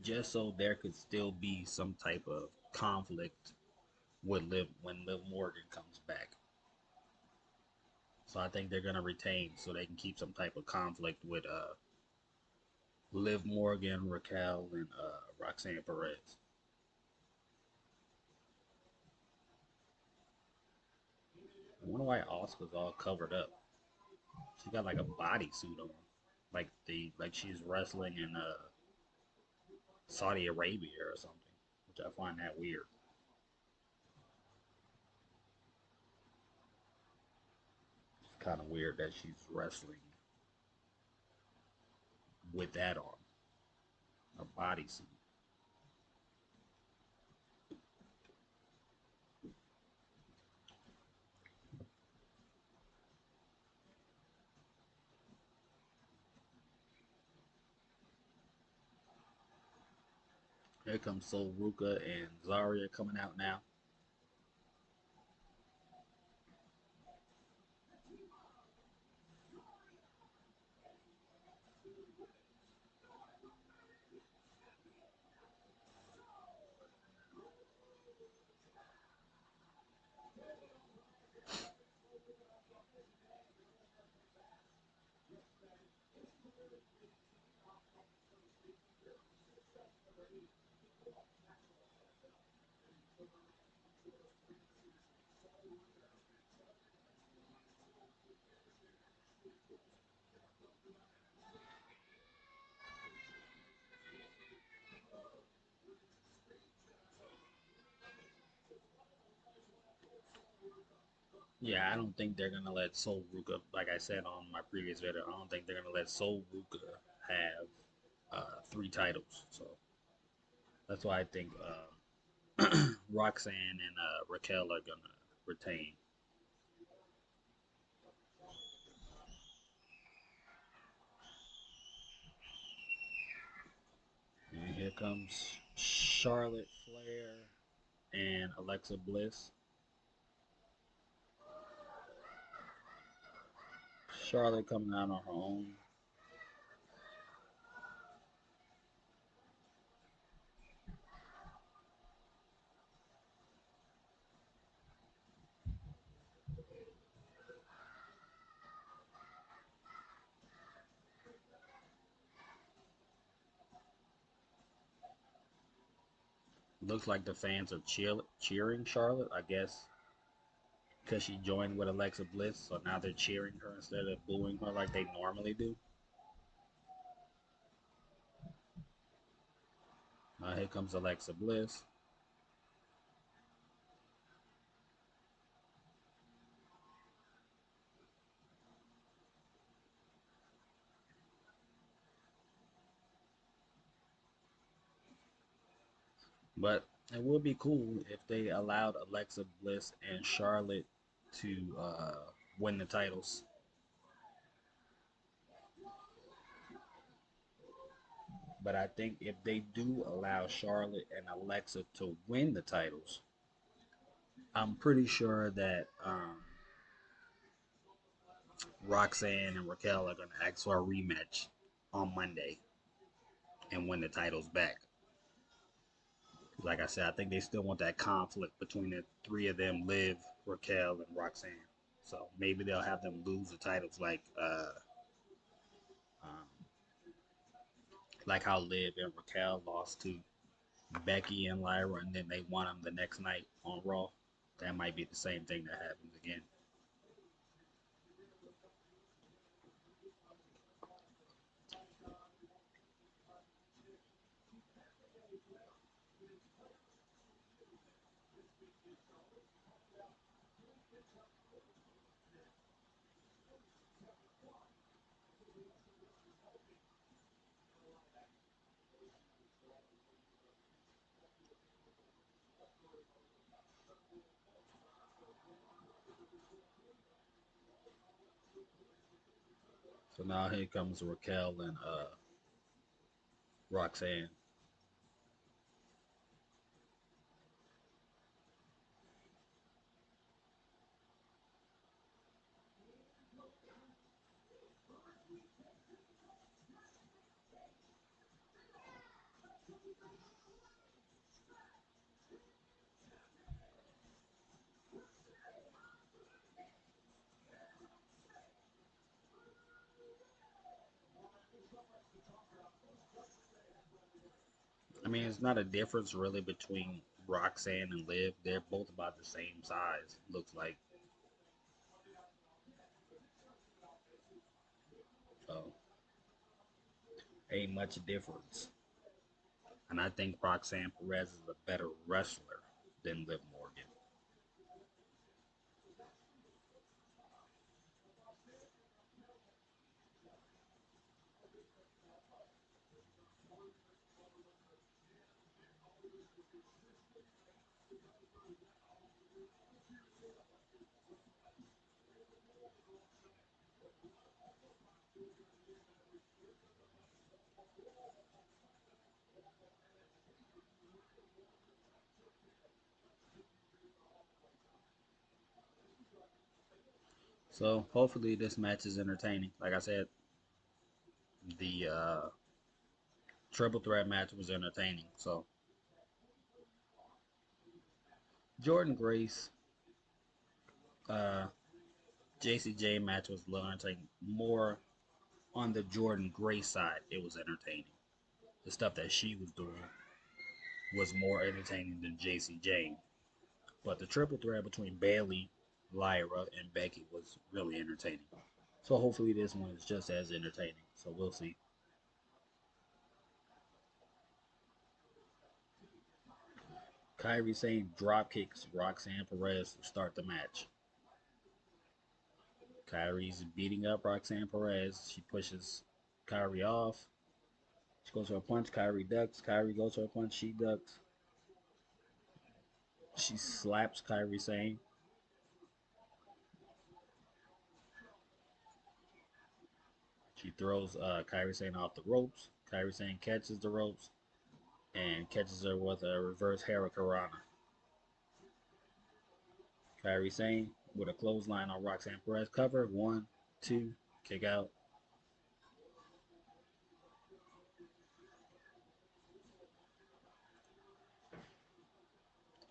just so there could still be some type of conflict with Liv when Liv Morgan comes back. So I think they're gonna retain so they can keep some type of conflict with Liv Morgan, Raquel, and Roxanne Perez. I wonder why Oscar's all covered up. She got like a bodysuit on, like she's wrestling in Saudi Arabia or something, which I find that weird. It's kind of weird that she's wrestling with that on, a bodysuit. Here comes Sol Ruka and Zarya coming out now. Yeah, I don't think they're gonna let Sol Ruka, like I said on my previous video, I don't think they're gonna let Sol Ruka have three titles. So that's why I think Roxanne and Raquel are gonna retain. And here comes Charlotte Flair and Alexa Bliss. Charlotte coming out on her own. Looks like the fans are cheering Charlotte, I guess, because she joined with Alexa Bliss. So now they're cheering her instead of booing her like they normally do. Here comes Alexa Bliss. But it would be cool if they allowed Alexa Bliss and Charlotte to win the titles. But I think if they do allow Charlotte and Alexa to win the titles, I'm pretty sure that Roxanne and Raquel are going to ask for a rematch on Monday and win the titles back. Like I said, I think they still want that conflict between the three of them, Liv, Raquel, and Roxanne. So maybe they'll have them lose the titles um, like how Liv and Raquel lost to Becky and Lyra, and then they won them the next night on Raw. That might be the same thing that happens again. So now here comes Raquel and Roxanne. I mean, it's not a difference really between Roxanne and Liv. They're both about the same size. Looks like so. Ain't much difference. And I think Roxanne Perez is a better wrestler than Liv Morgan. So hopefully this match is entertaining. Like I said, the triple threat match was entertaining. So Jordan Grace, uh, JCJ match was a little entertaining. More on the Jordan Grace side, it was entertaining. The stuff that she was doing was more entertaining than JCJ. But the triple threat between Bailey, Lyra, and Becky was really entertaining. So hopefully this one is just as entertaining. So we'll see. Kyrie Sane drop kicks Roxanne Perez to start the match. Kyrie's beating up Roxanne Perez. She pushes Kyrie off. She goes for a punch. Kyrie ducks. Kyrie goes for a punch. She ducks. She slaps Kyrie Sane. She throws Kyrie Sane off the ropes. Kyrie Sane catches the ropes and catches her with a reverse Hurricanrana. Kyrie Sane with a clothesline on Roxanne Perez. Cover. 1, 2, kick out.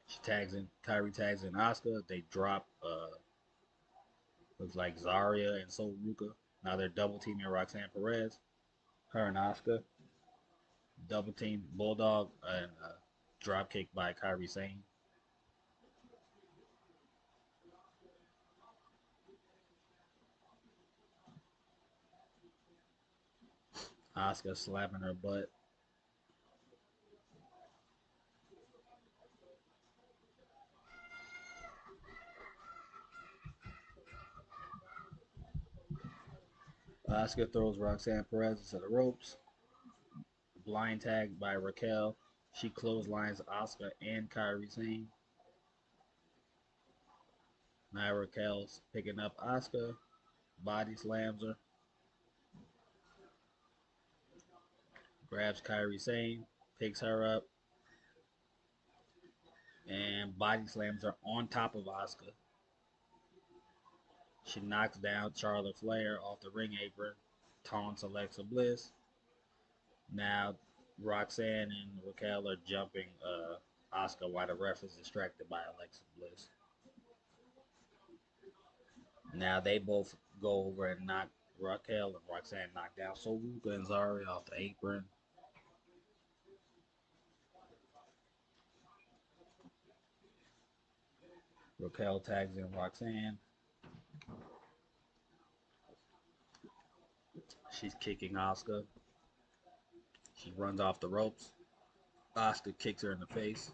She tags in. Kyrie tags in Asuka. They drop. Looks like Zarya and Sol Ruka. Now they're double teaming Roxanne Perez. Her and Asuka. Double team Bulldog and drop kick by Kyrie Sane. Asuka slapping her butt. Asuka throws Roxanne Perez into the ropes. Blind tag by Raquel. She clotheslines Asuka and Kyrie Sane. Now Raquel's picking up Asuka. Body slams her. Grabs Kyrie Sane. Picks her up. And body slams her on top of Asuka. She knocks down Charlotte Flair off the ring apron. Taunts Alexa Bliss. Now Roxanne and Raquel are jumping Asuka while the ref is distracted by Alexa Bliss. Now they both go over and knock Raquel and Roxanne knock down Soruka and Zarya off the apron. Raquel tags in Roxanne. She's kicking Asuka. She runs off the ropes. Asuka kicks her in the face.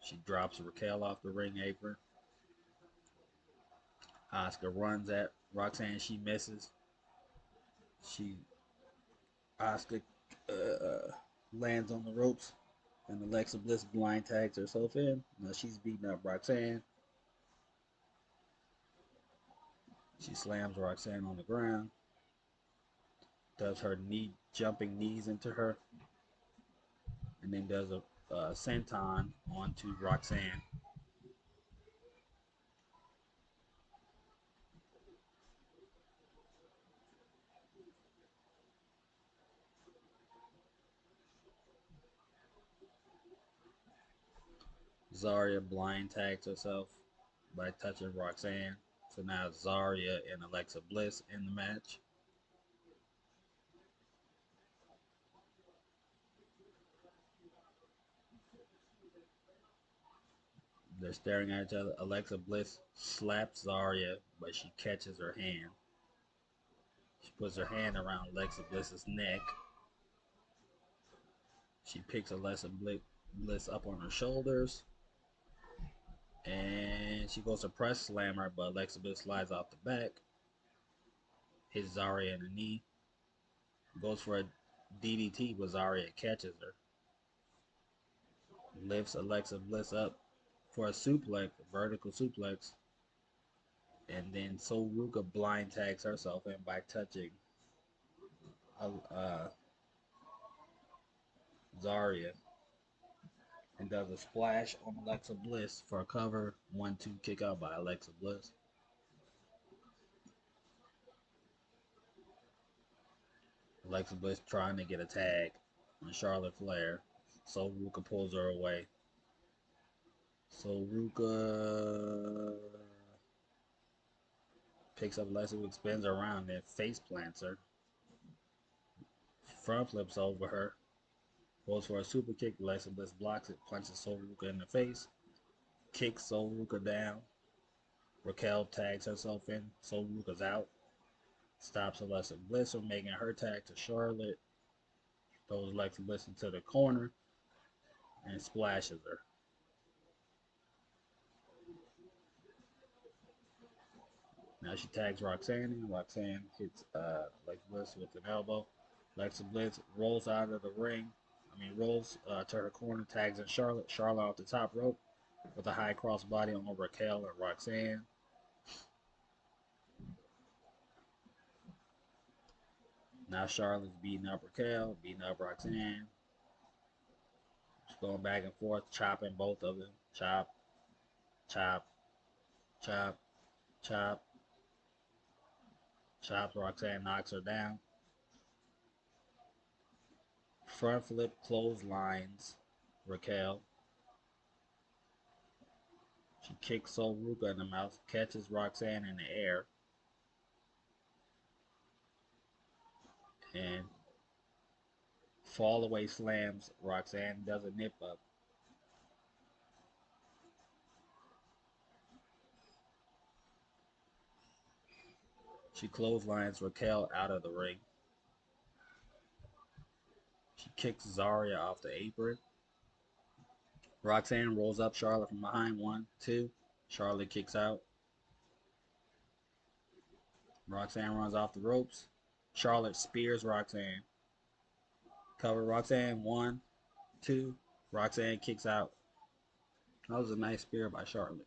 She drops Raquel off the ring apron. Asuka runs at Roxanne. She misses. She Asuka lands on the ropes, and Alexa Bliss blind tags herself in. Now she's beating up Roxanne. She slams Roxanne on the ground. Does her jumping knees into her, and then does a senton onto Roxanne. Zarya blind tags herself by touching Roxanne. So now Zarya and Alexa Bliss in the match. They're staring at each other. Alexa Bliss slaps Zarya, but she catches her hand. She puts her hand around Alexa Bliss's neck. She picks Alexa Bliss up on her shoulders. And she goes to press slam her, but Alexa Bliss slides off the back. Hits Zarya in the knee. Goes for a DDT, but Zarya catches her. Lifts Alexa Bliss up for a suplex, a vertical suplex. And then Soruka blind tags herself in by touching Zarya. And does a splash on Alexa Bliss for a cover. 1-2 kick out by Alexa Bliss. Alexa Bliss trying to get a tag on Charlotte Flair. Soruka pulls her away. Soruka picks up Alexa Bliss, spins her around, then face plants her. Front flips over her. Goes for a super kick. Alexa Bliss blocks it, punches Soruka in the face. Kicks Soruka down. Raquel tags herself in. Soruka's out. Stops Alexa Bliss from making her tag to Charlotte. Throws Alexa Bliss into the corner and splashes her. Now she tags Roxanne in. Roxanne hits Alexa Bliss with an elbow. Alexa Bliss rolls out of the ring. Rolls to her corner, tags in Charlotte. Charlotte off the top rope with a high crossbody on Raquel and Roxanne. Now Charlotte's beating up Raquel, beating up Roxanne. Just going back and forth, chopping both of them. Chop, chop, chop, chop. Chops Roxanne, knocks her down. Front flip clotheslines Raquel. She kicks Soruka in the mouth, catches Roxanne in the air, and fall away slams Roxanne, does a nip up. She clotheslines Raquel out of the ring. She kicks Zarya off the apron. Roxanne rolls up Charlotte from behind. 1, 2. Charlotte kicks out. Roxanne runs off the ropes. Charlotte spears Roxanne. Cover Roxanne. 1, 2. Roxanne kicks out. That was a nice spear by Charlotte.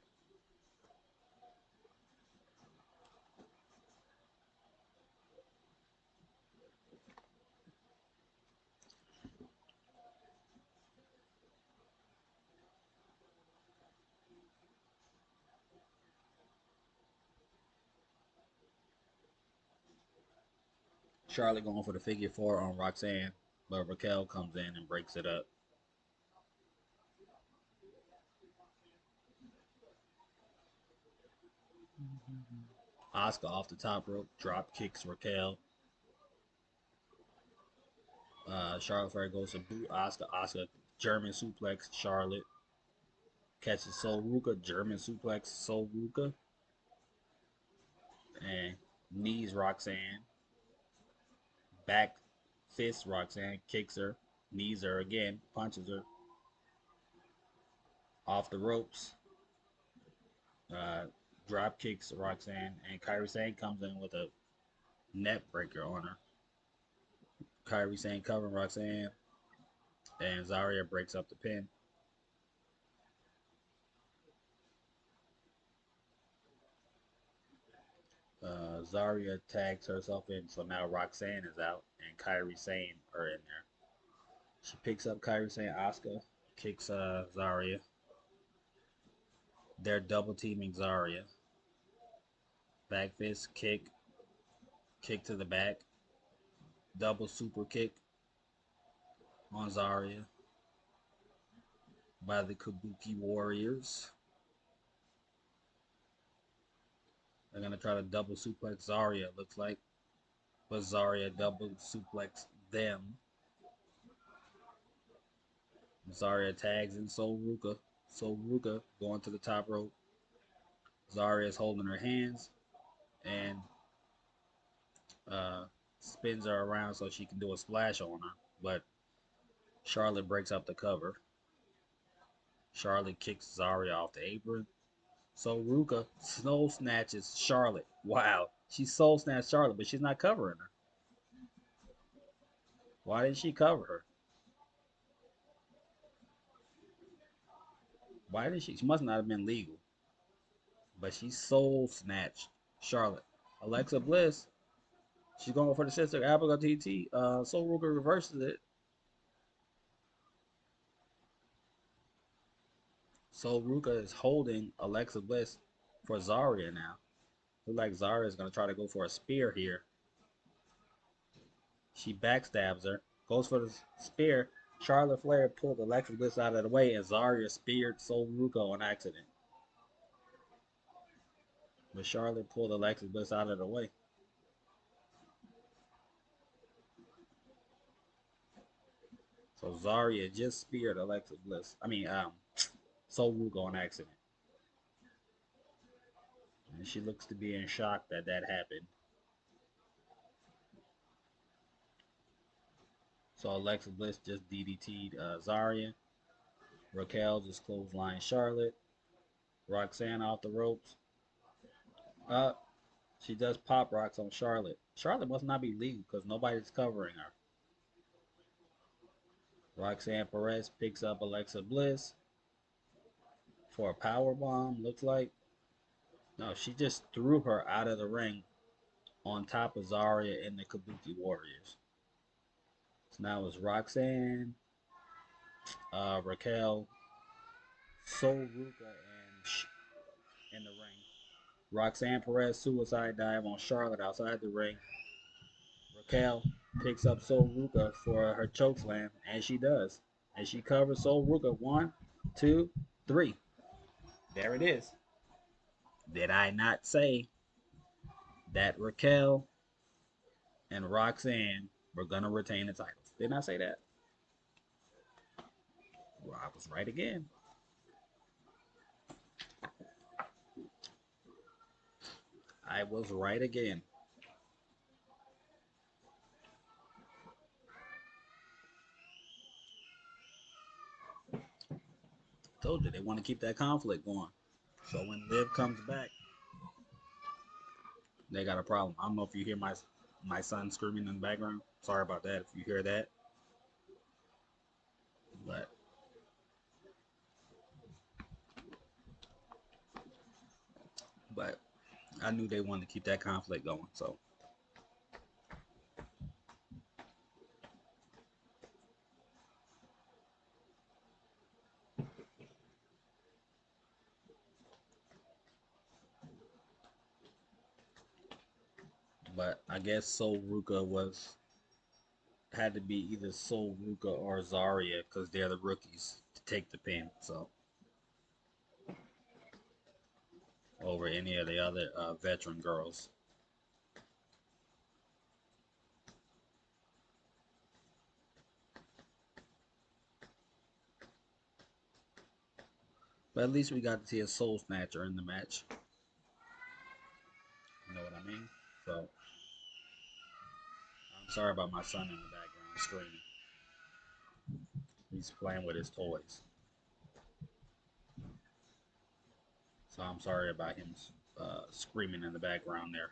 Charlotte going for the figure 4 on Roxanne, but Raquel comes in and breaks it up. Asuka off the top rope, drop kicks Raquel. Charlotte Flair goes to boot Asuka. Asuka German suplex Charlotte. Catches Soruka, German suplex Soruka. And knees Roxanne. Back fist Roxanne, kicks her, knees her again, punches her. Off the ropes. Drop kicks Roxanne, and Kairi Sane comes in with a net breaker on her. Kairi Sane covering Roxanne, and Zarya breaks up the pin. Zarya tags herself in, so now Roxanne is out, and Kairi Sane are in there. She picks up Kairi Sane. Asuka kicks Zarya. They're double teaming Zarya. Back fist kick, kick to the back, double super kick on Zarya by the Kabuki Warriors. They're going to try to double suplex Zarya, looks like. But Zarya double suplex them. Zarya tags in Soruka. So Ruka going to the top rope. Zarya is holding her hands and uh, spins her around so she can do a splash on her. But Charlotte breaks up the cover. Charlotte kicks Zarya off the apron. So Ruka snow snatches Charlotte. Wow. She soul snatched Charlotte, but she's not covering her. Why didn't she cover her? Why didn't she? She must not have been legal. But she soul snatched Charlotte. Alexa Bliss, she's going for the sister Abigail TT. So Ruka reverses it. So Ruka is holding Alexa Bliss for Zarya now. Looks like Zarya is going to try to go for a spear here. She backstabs her, goes for the spear. Charlotte Flair pulled Alexa Bliss out of the way, and Zarya speared Sol Ruka on accident. But Charlotte pulled Alexa Bliss out of the way. So Zarya just speared Alexa Bliss. Sol Ruka on accident. And she looks to be in shock that that happened. So Alexa Bliss just DDT'd Zarya. Raquel just clotheslined Charlotte. Roxanne off the ropes. Uh, she does pop rocks on Charlotte. Charlotte must not be legal because nobody's covering her. Roxanne Perez picks up Alexa Bliss for a power bomb. Looks like no, she just threw her out of the ring on top of Zarya and the Kabuki Warriors. So now it's Roxanne, Raquel, Sol Ruka, in the ring. Roxanne Perez suicide dive on Charlotte outside the ring. Raquel picks up Sol Ruka for her chokeslam, and she does. And she covers Sol Ruka. 1, 2, 3. There it is. Did I not say that Raquel and Roxanne were going to retain the titles? Didn't I say that? Well, I was right again. I was right again. Told you they want to keep that conflict going. So when Liv comes back, they got a problem. I don't know if you hear my son screaming in the background. Sorry about that if you hear that. But but I knew they wanted to keep that conflict going. So but I guess Sol Ruka had to be either Sol Ruka or Zarya because they're the rookies to take the pin. So over any of the other veteran girls. But at least we got to see a soul snatcher in the match. You know what I mean? So I'm sorry about my son in the background screaming. He's playing with his toys. So I'm sorry about him screaming in the background there.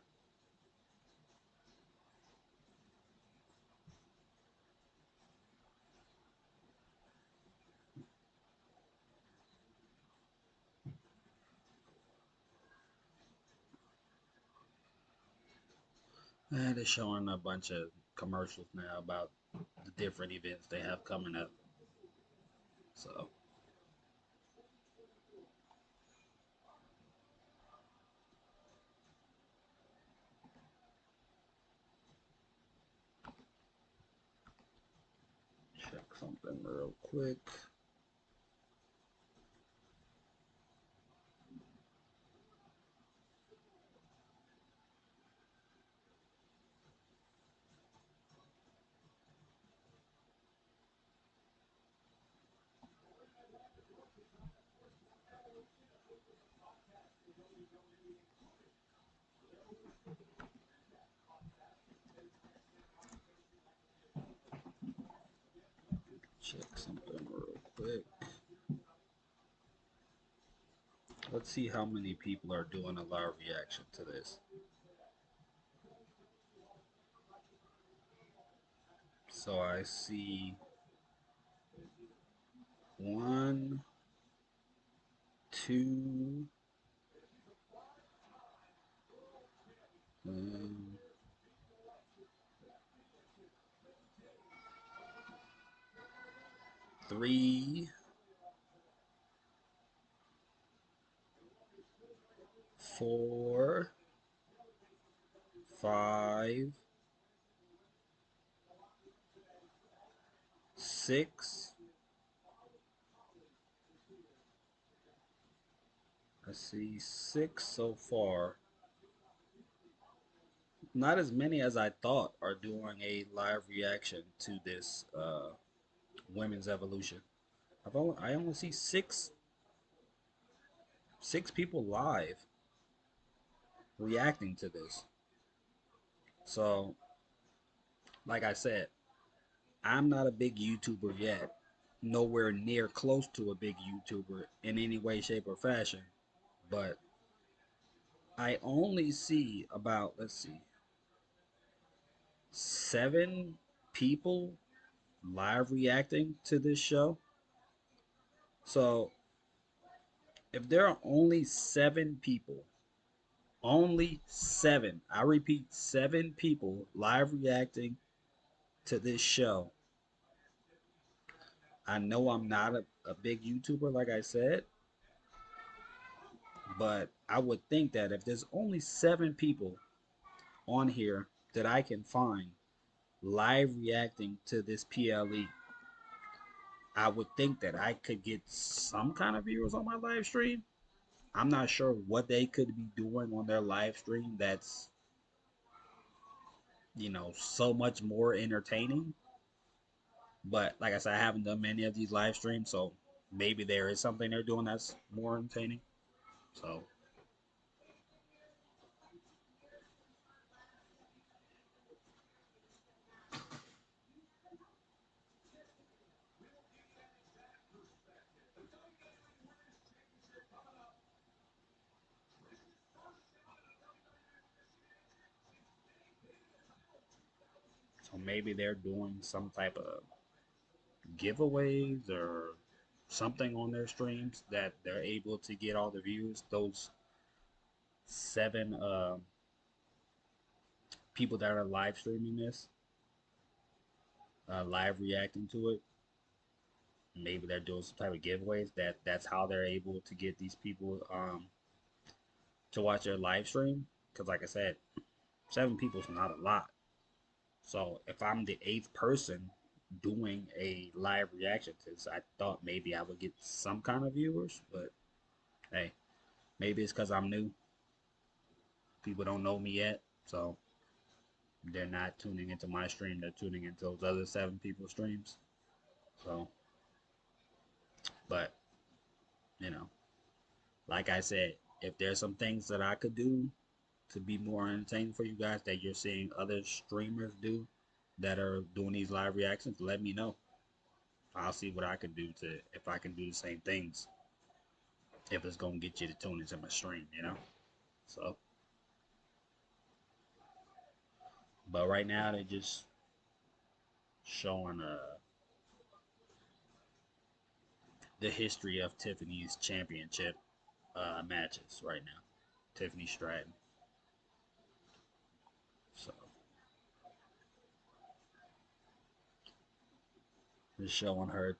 And they're showing a bunch of commercials now about the different events they have coming up. So check something real quick. check something real quick. Let's see how many people are doing a live reaction to this. So I see one, two, um, three, four, five, six. I see six so far. Not as many as I thought are doing a live reaction to this women's evolution. I only see six people live reacting to this. So, like I said, I'm not a big YouTuber yet. Nowhere near close to a big YouTuber in any way, shape, or fashion. But I only see about, let's see, 7 people live reacting to this show. So if there are only 7 people, only 7, I repeat, 7 people live reacting to this show, I know I'm not a big YouTuber, like I said, but I would think that if there's only 7 people on here that I can find live reacting to this PLE, I would think that I could get some kind of viewers on my live stream. I'm not sure what they could be doing on their live stream that's, so much more entertaining. But like I said, I haven't done many of these live streams, so maybe there is something they're doing that's more entertaining. So maybe they're doing some type of giveaways or something on their streams that they're able to get all the views. Those 7 people that are live streaming this, live reacting to it. Maybe they're doing some type of giveaways. That's how they're able to get these people to watch their live stream. Because like I said, 7 people is not a lot. So if I'm the 8th person doing a live reaction to this, I thought maybe I would get some kind of viewers. But hey, maybe it's because I'm new. People don't know me yet, so they're not tuning into my stream. They're tuning into those other 7 people streams. So, but you know, like I said, if there's some things that I could do to be more entertaining for you guys that you're seeing other streamers do that are doing these live reactions, let me know. I'll see what I can do to, if I can do the same things, if it's gonna get you to tune into my stream. So, but right now they're just showing the history of Tiffany's championship matches right now. Tiffany Stratton. So they're showing her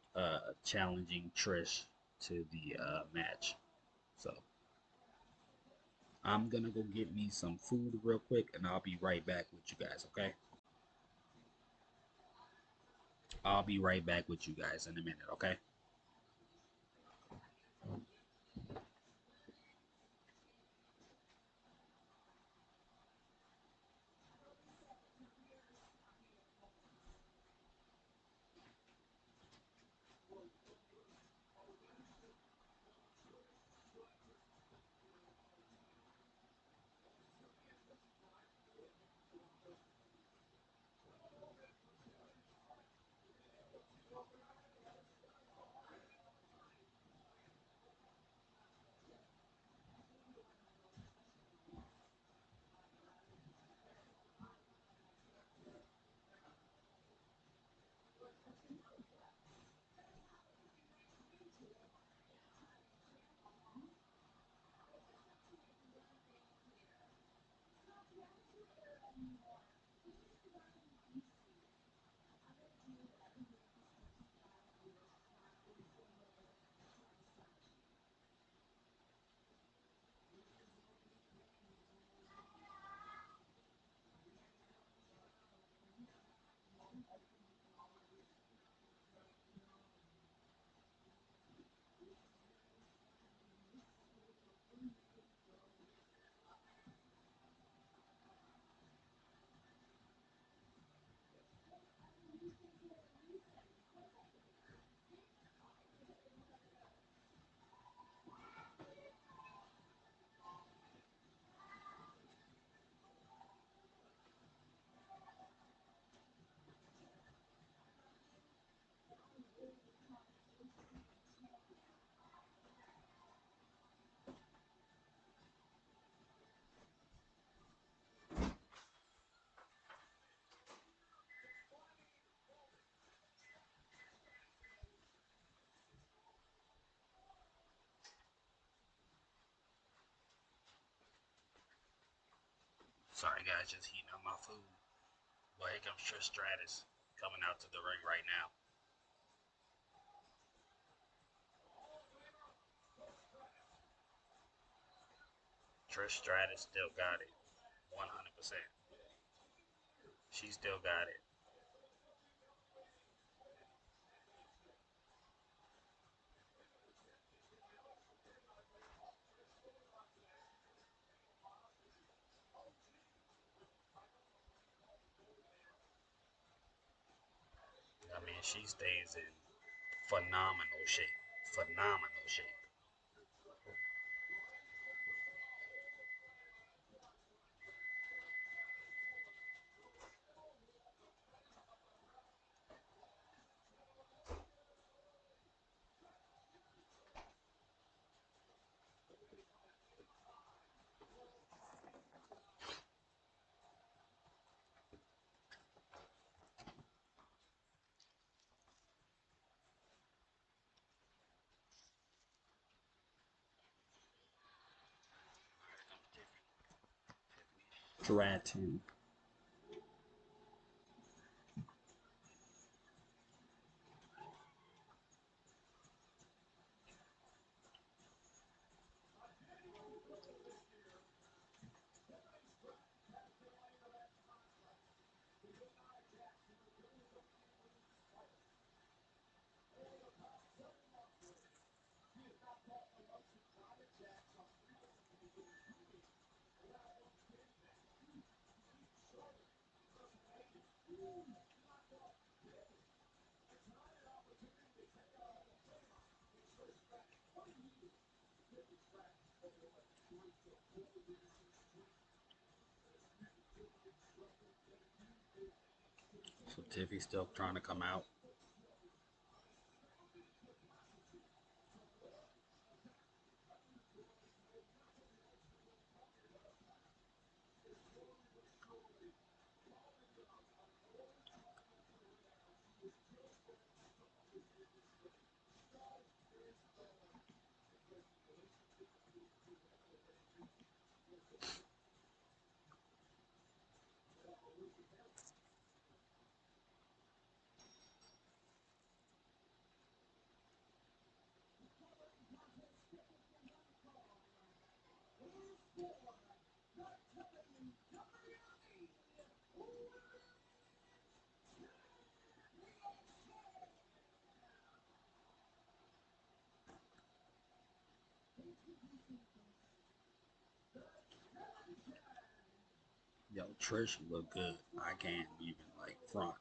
challenging Trish to the match. So I'm gonna go get me some food real quick, and I'll be right back with you guys. Okay? I'll be right back with you guys in a minute. Okay? Sorry guys, just heating up my food. But here comes Trish Stratus coming out to the ring right now. Trish Stratus still got it. 100%. She still got it. I mean, she stays in phenomenal shape. Phenomenal shape. Stratton. So Tiffy's still trying to come out. Yo, Trish look good. I can't even like front.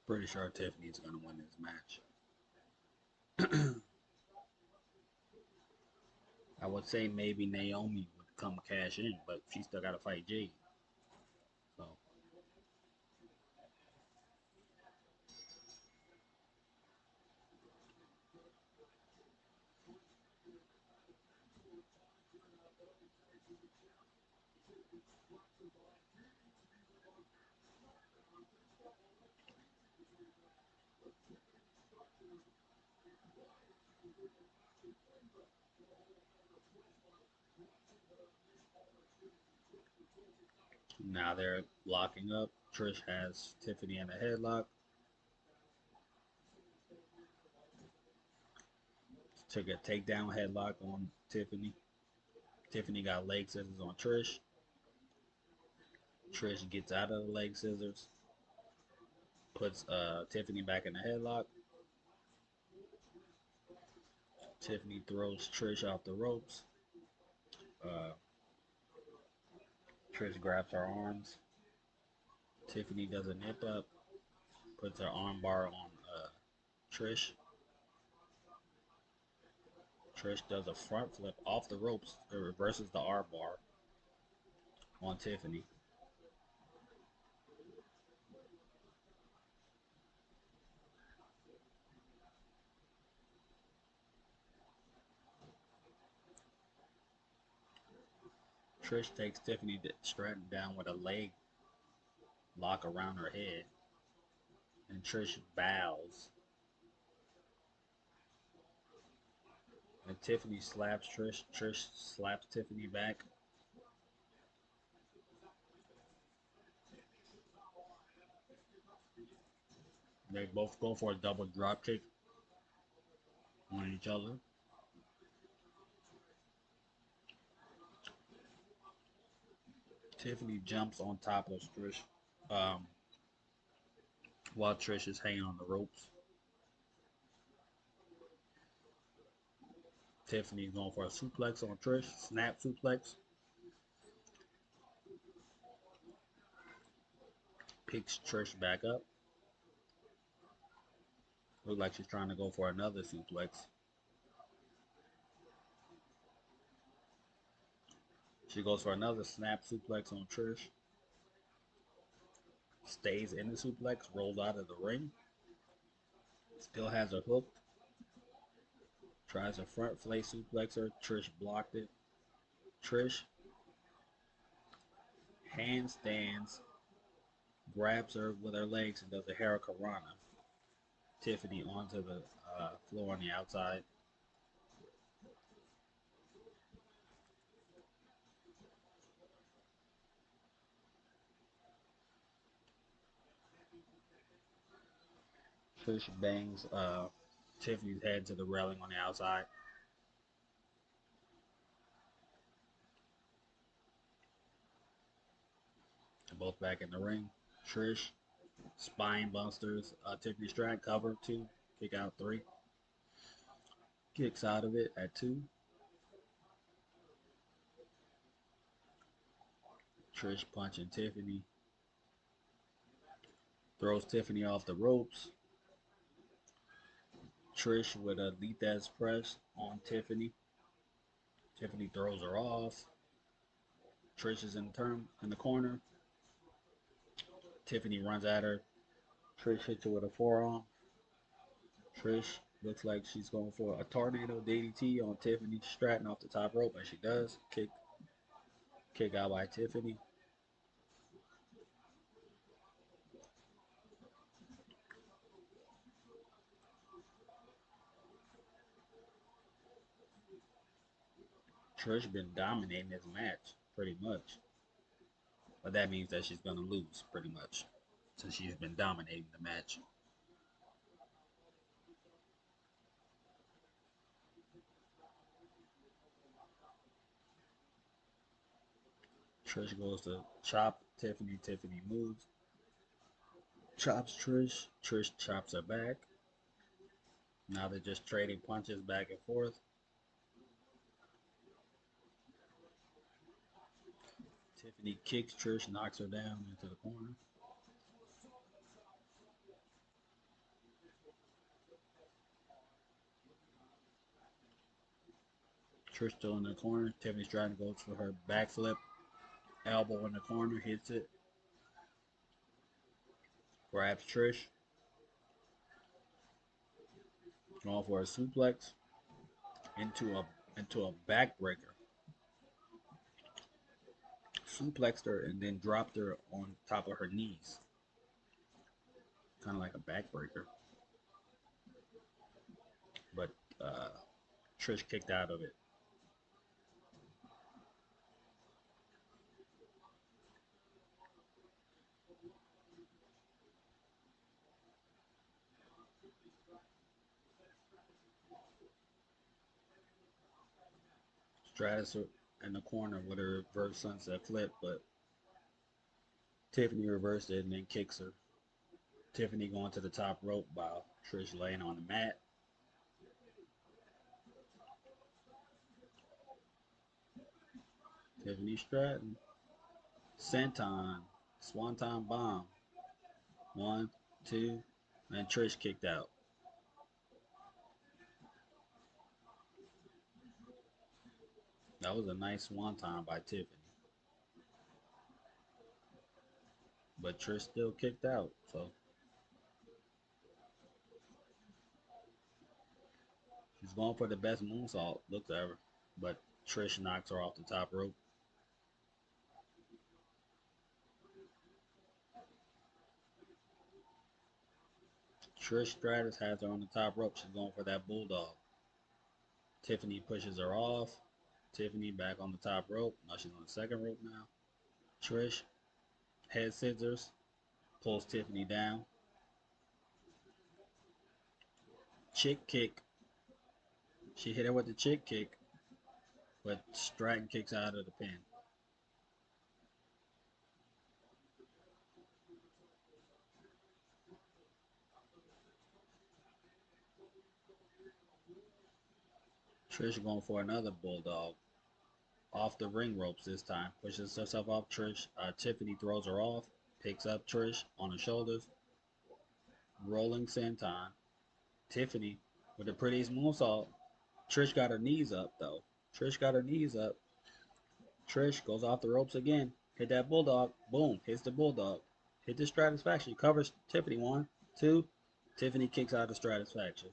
Pretty sure Tiffany's gonna win this match. I would say maybe Naomi would come cash in, but she still gotta fight Jade. So now they're locking up. Trish has Tiffany in a headlock. Took a takedown headlock on Tiffany. Tiffany got leg scissors on Trish. Trish gets out of the leg scissors, puts Tiffany back in the headlock. Tiffany throws Trish off the ropes. Uh, Trish grabs her arms. Tiffany does a nip up, puts her arm bar on Trish. Trish does a front flip off the ropes. It reverses the arm bar on Tiffany. Trish takes Tiffany Stratton down with a leg lock around her head, and Trish bows. And Tiffany slaps Trish. Trish slaps Tiffany back. They both go for a double drop kick on each other. Tiffany jumps on top of Trish um, while Trish is hanging on the ropes. Tiffany's going for a suplex on Trish, snap suplex. Picks Trish back up. Looks like she's trying to go for another suplex. She goes for another snap suplex on Trish. Stays in the suplex, rolls out of the ring. Still has her hooked. Tries a front face suplexer. Trish blocked it. Trish handstands, grabs her with her legs, and does a Hurricanrana. Tiffany onto the floor on the outside. Trish bangs Tiffany's head to the railing on the outside. They're both back in the ring. Trish spine busters. Tiffany Stratton cover 2. Kick out 3. Kicks out of it at 2. Trish punching Tiffany. Throws Tiffany off the ropes. Trish with a Lita's press on Tiffany. Tiffany throws her off. Trish is in the corner. Tiffany runs at her. Trish hits her with a forearm. Trish looks like she's going for a tornado DDT on Tiffany Stratton off the top rope, and she does. Kick out by Tiffany. Trish been dominating this match pretty much, but that means that she's gonna lose pretty much, since she's been dominating the match. Trish goes to chop Tiffany. Tiffany moves, chops Trish. Trish chops her back. Now they're just trading punches back and forth. Tiffany kicks Trish, knocks her down into the corner. Trish still in the corner. Tiffany's trying to go for her backflip. Elbow in the corner, hits it. Grabs Trish. Going for a suplex into a backbreaker. Suplexed her and then dropped her on top of her knees. Kind of like a backbreaker. But Trish kicked out of it. Stratus in the corner with a reverse sunset flip, but Tiffany reversed it and then kicks her. Tiffany going to the top rope while Trish laying on the mat. Tiffany Stratton. Senton. Swanton bomb. 1, 2, and Trish kicked out. That was a nice swanton by Tiffany. But Trish still kicked out, so she's going for the best moonsault looks ever. But Trish knocks her off the top rope. Trish Stratus has her on the top rope. She's going for that bulldog. Tiffany pushes her off. Tiffany back on the top rope. Now she's on the second rope now. Trish head scissors. Pulls Tiffany down. Chick kick. She hit her with the chick kick. But Stratton kicks out of the pin. Trish going for another bulldog. Off the ring ropes this time. Pushes herself off Trish. Tiffany throws her off. Picks up Trish on her shoulders. Rolling senton. Tiffany with the prettiest moonsault. Trish got her knees up though. Trish got her knees up. Trish goes off the ropes again. Hit that bulldog. Boom. Hits the bulldog. Hit the Stratusfaction. Covers Tiffany. 1, 2. Tiffany kicks out of Stratusfaction.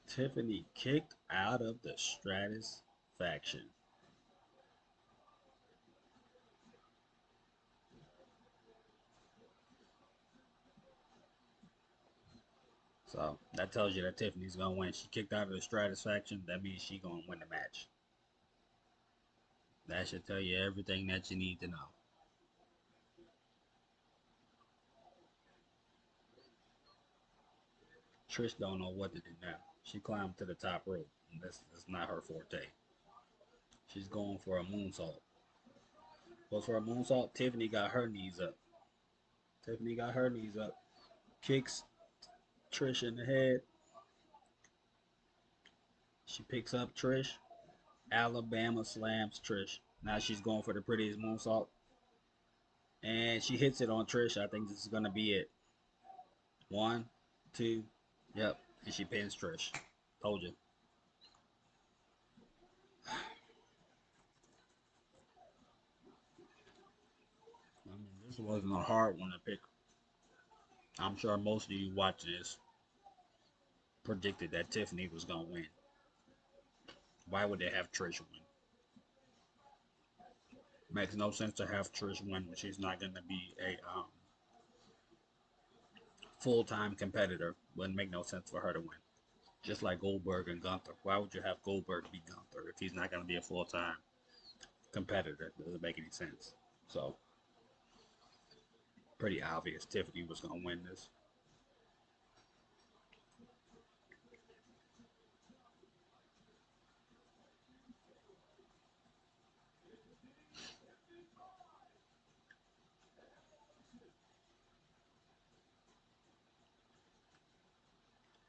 Tiffany kicked out of the Stratusfaction. So that tells you that Tiffany's gonna win. She kicked out of the Stratusfaction. That means she's gonna win the match. That should tell you everything that you need to know. Trish don't know what to do now. She climbed to the top rope. That's not her forte. She's going for a moonsault. Goes for a moonsault. Tiffany got her knees up. Tiffany got her knees up. Kicks Trish in the head. She picks up Trish. Alabama slams Trish. Now she's going for the prettiest moonsault. And she hits it on Trish. I think this is going to be it. 1, 2. Yep. And she pins Trish. Told you. I mean, this wasn't a hard one to pick. I'm sure most of you watching this predicted that Tiffany was going to win. Why would they have Trish win? Makes no sense to have Trish win when she's not going to be a full-time competitor. Wouldn't make no sense for her to win. Just like Goldberg and Gunther. Why would you have Goldberg beat Gunther if he's not going to be a full-time competitor? Doesn't make any sense. So, pretty obvious Tiffany was going to win this.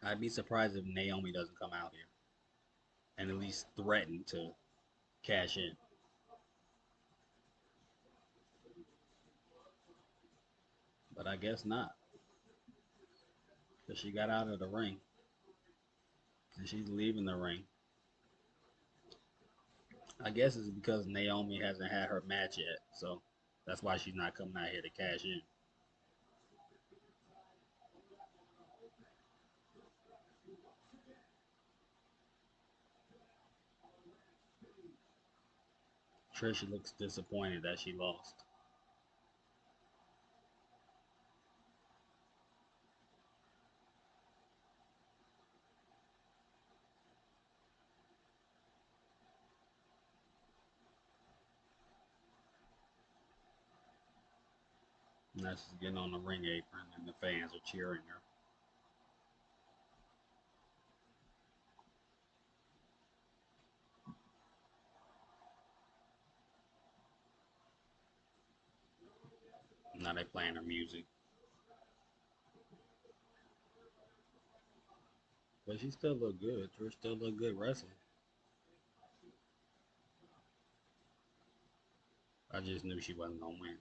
I'd be surprised if Naomi doesn't come out here. and at least threaten to cash in. But I guess not, because she got out of the ring and she's leaving the ring. I guess it's because Naomi hasn't had her match yet, so that's why she's not coming out here to cash in. Trish looks disappointed that she lost. Now she's getting on the ring apron and the fans are cheering her. Now they playing her music. But she still look good. Trish still look good wrestling. I just knew she wasn't gonna win.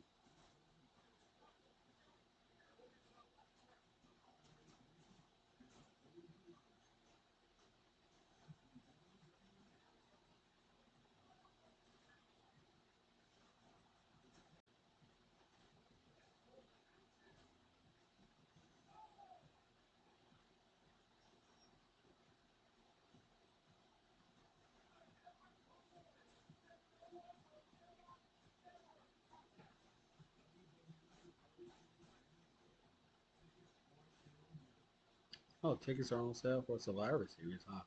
Oh, tickets are on sale for Survivor Series, huh?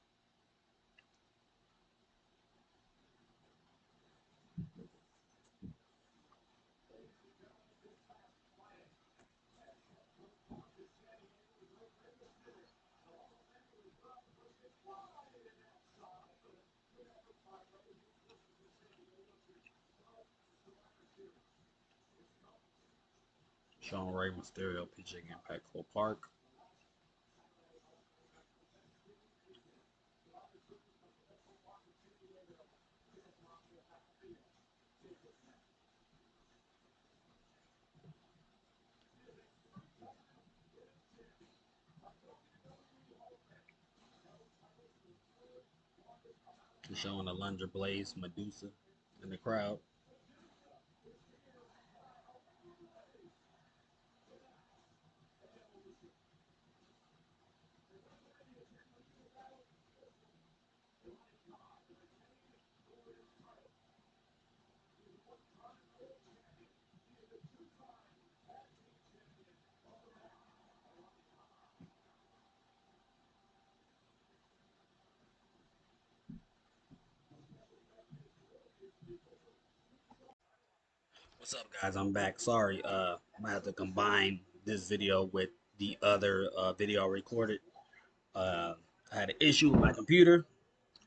Sean Ray Mysterio pitching Impactful Park. Showing the Lunger Blaze Medusa in the crowd. What's up, guys? I'm back. Sorry, I'm gonna have to combine this video with the other video I recorded. Uh, I had an issue with my computer,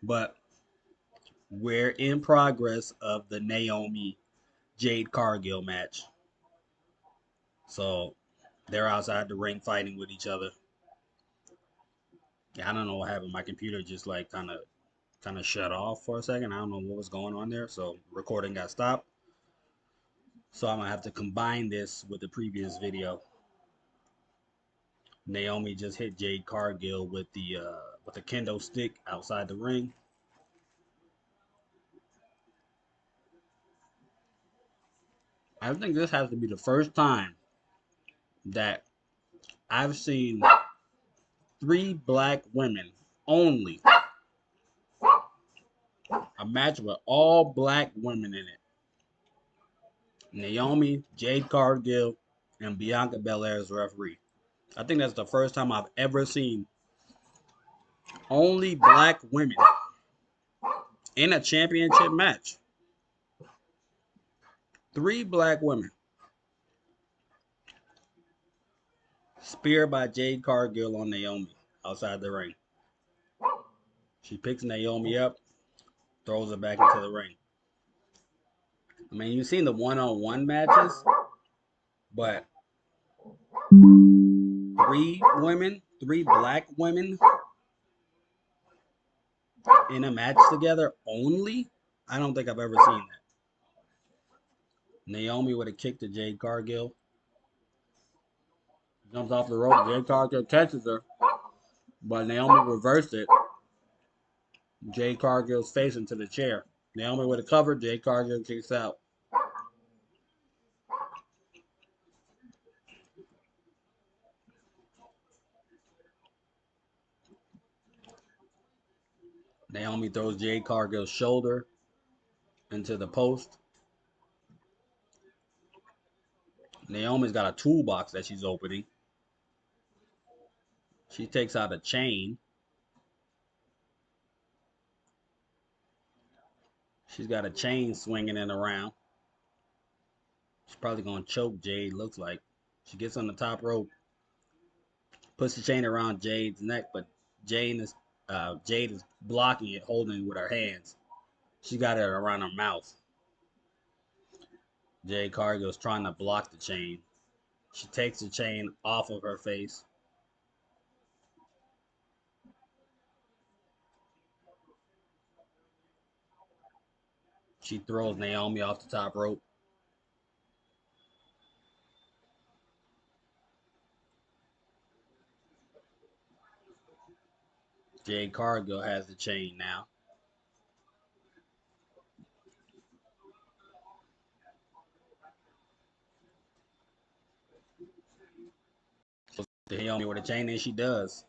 but we're in progress of the Naomi Jade Cargill match. So they're outside the ring fighting with each other. Yeah, I don't know what happened. My computer just like kind of shut off for a second. I don't know what was going on there. So recording got stopped. So I'm gonna have to combine this with the previous video. Naomi just hit Jade Cargill with the kendo stick outside the ring. I think this has to be the first time that I've seen three black women only, a match with all black women in it. Naomi, Jade Cargill, and Bianca Belair as referee. I think that's the first time I've ever seen only black women in a championship match. Three black women. Spear by Jade Cargill on Naomi outside the ring. She picks Naomi up, throws her back into the ring. I mean, you've seen the one-on-one matches, but three women, three black women in a match together only. I don't think I've ever seen that. Naomi with a kick to Jade Cargill. Jumps off the rope. Jade Cargill catches her, but Naomi reversed it. Jade Cargill's face into the chair. Naomi with a cover. Jade Cargill kicks out. Naomi throws Jade Cargill's shoulder into the post. Naomi's got a toolbox that she's opening. She takes out a chain. She's got a chain swinging it around. She's probably going to choke Jade, looks like. She gets on the top rope, puts the chain around Jade's neck, but Jade is blocking it, holding it with her hands. She got it around her mouth. Jade Cargill's trying to block the chain. She takes the chain off of her face. She throws Naomi off the top rope. Jade Cargill has the chain now. Naomi with a chain, and she does.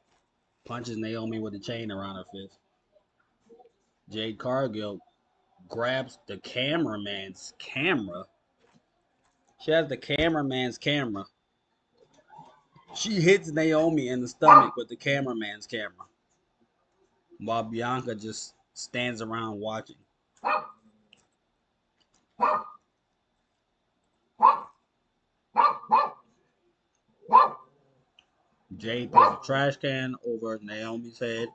Punches Naomi with a chain around her fist. Jade Cargill grabs the cameraman's camera. She has the cameraman's camera. She hits Naomi in the stomach with the cameraman's camera, while Bianca just stands around watching. Jade puts a trash can over Naomi's head.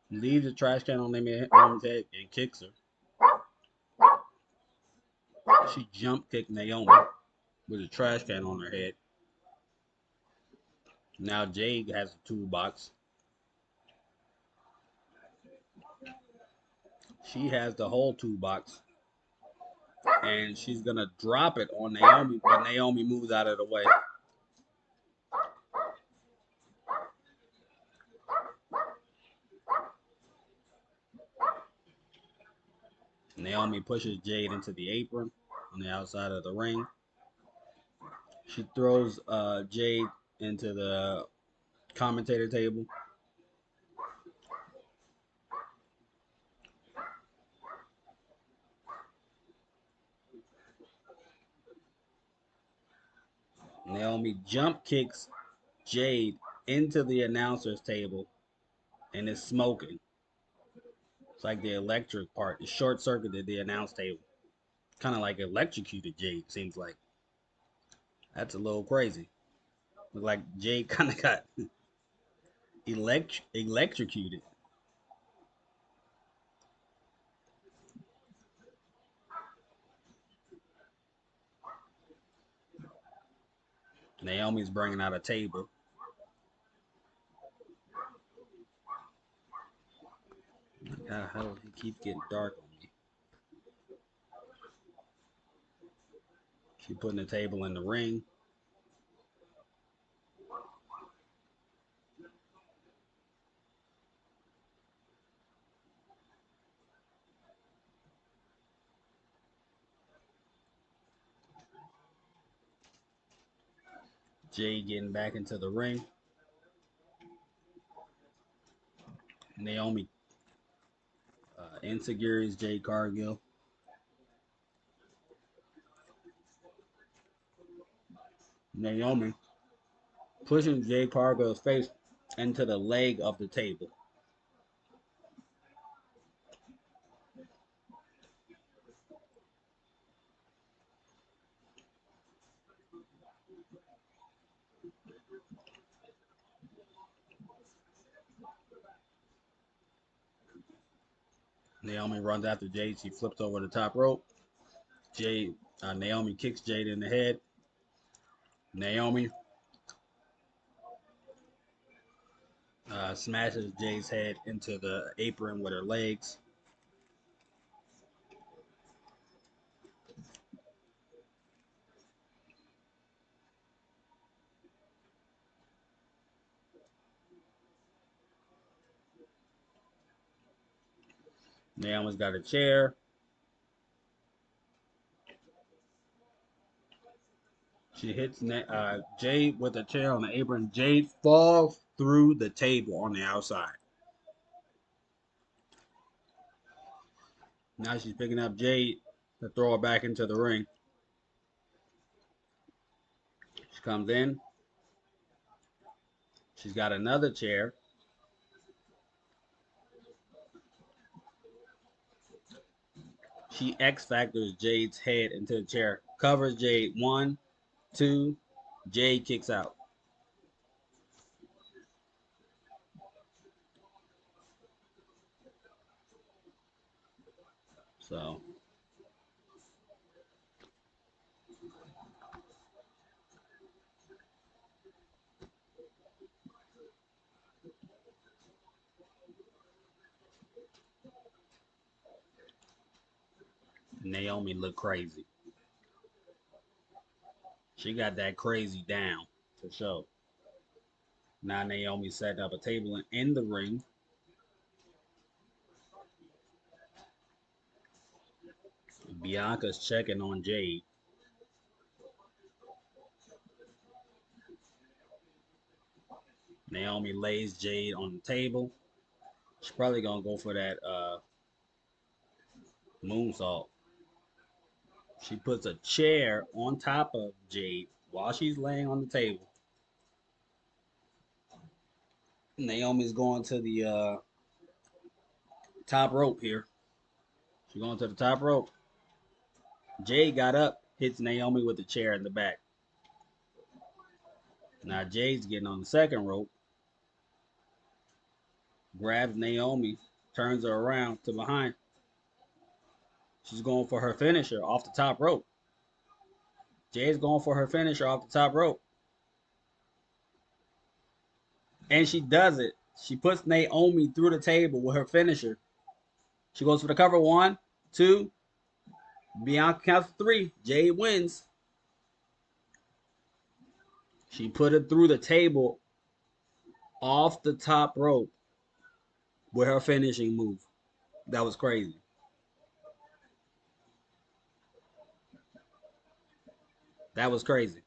Leaves the trash can on Naomi's head and kicks her. She jump kicked Naomi with a trash can on her head. Now Jade has a toolbox. She has the whole toolbox. And she's going to drop it on Naomi, but Naomi moves out of the way. Naomi pushes Jade into the apron on the outside of the ring. She throws Jade into the commentator table. Naomi jump kicks Jade into the announcer's table and is smoking. It's like the electric part. It short circuited the announce table. Kind of like electrocuted Jade, seems like. That's a little crazy. Look like Jade kind of got electrocuted. Naomi's bringing out a table. God, how does he keep getting dark on me? She putting the table in the ring. Jade getting back into the ring. Naomi insecures Jade Cargill. Naomi pushing Jade Cargill's face into the leg of the table. Naomi runs after Jade. She flips over the top rope. Naomi kicks Jade in the head. Naomi Smashes Jay's head into the apron with her legs. Naomi's got a chair. She hits Jade with a chair on the apron. Jade falls through the table on the outside. Now she's picking up Jade to throw her back into the ring. She comes in. She's got another chair. She X Factors Jade's head into the chair. Covers Jade. 1, 2. Jade kicks out. So Naomi looked crazy. She got that crazy down for sure. Now Naomi setting up a table in the ring. Bianca's checking on Jade. Naomi lays Jade on the table. She's probably gonna go for that moonsault. She puts a chair on top of Jade while she's laying on the table. Naomi's going to the top rope here. She's going to the top rope. Jade got up, hits Naomi with the chair in the back. Now Jade's getting on the second rope, grabs Naomi, turns her around to behind. She's going for her finisher off the top rope. Jade's going for her finisher off the top rope. And she does it. She puts Naomi through the table with her finisher. She goes for the cover. 1, 2. Bianca counts 3. Jade wins. She put it through the table off the top rope with her finishing move. That was crazy. That was crazy.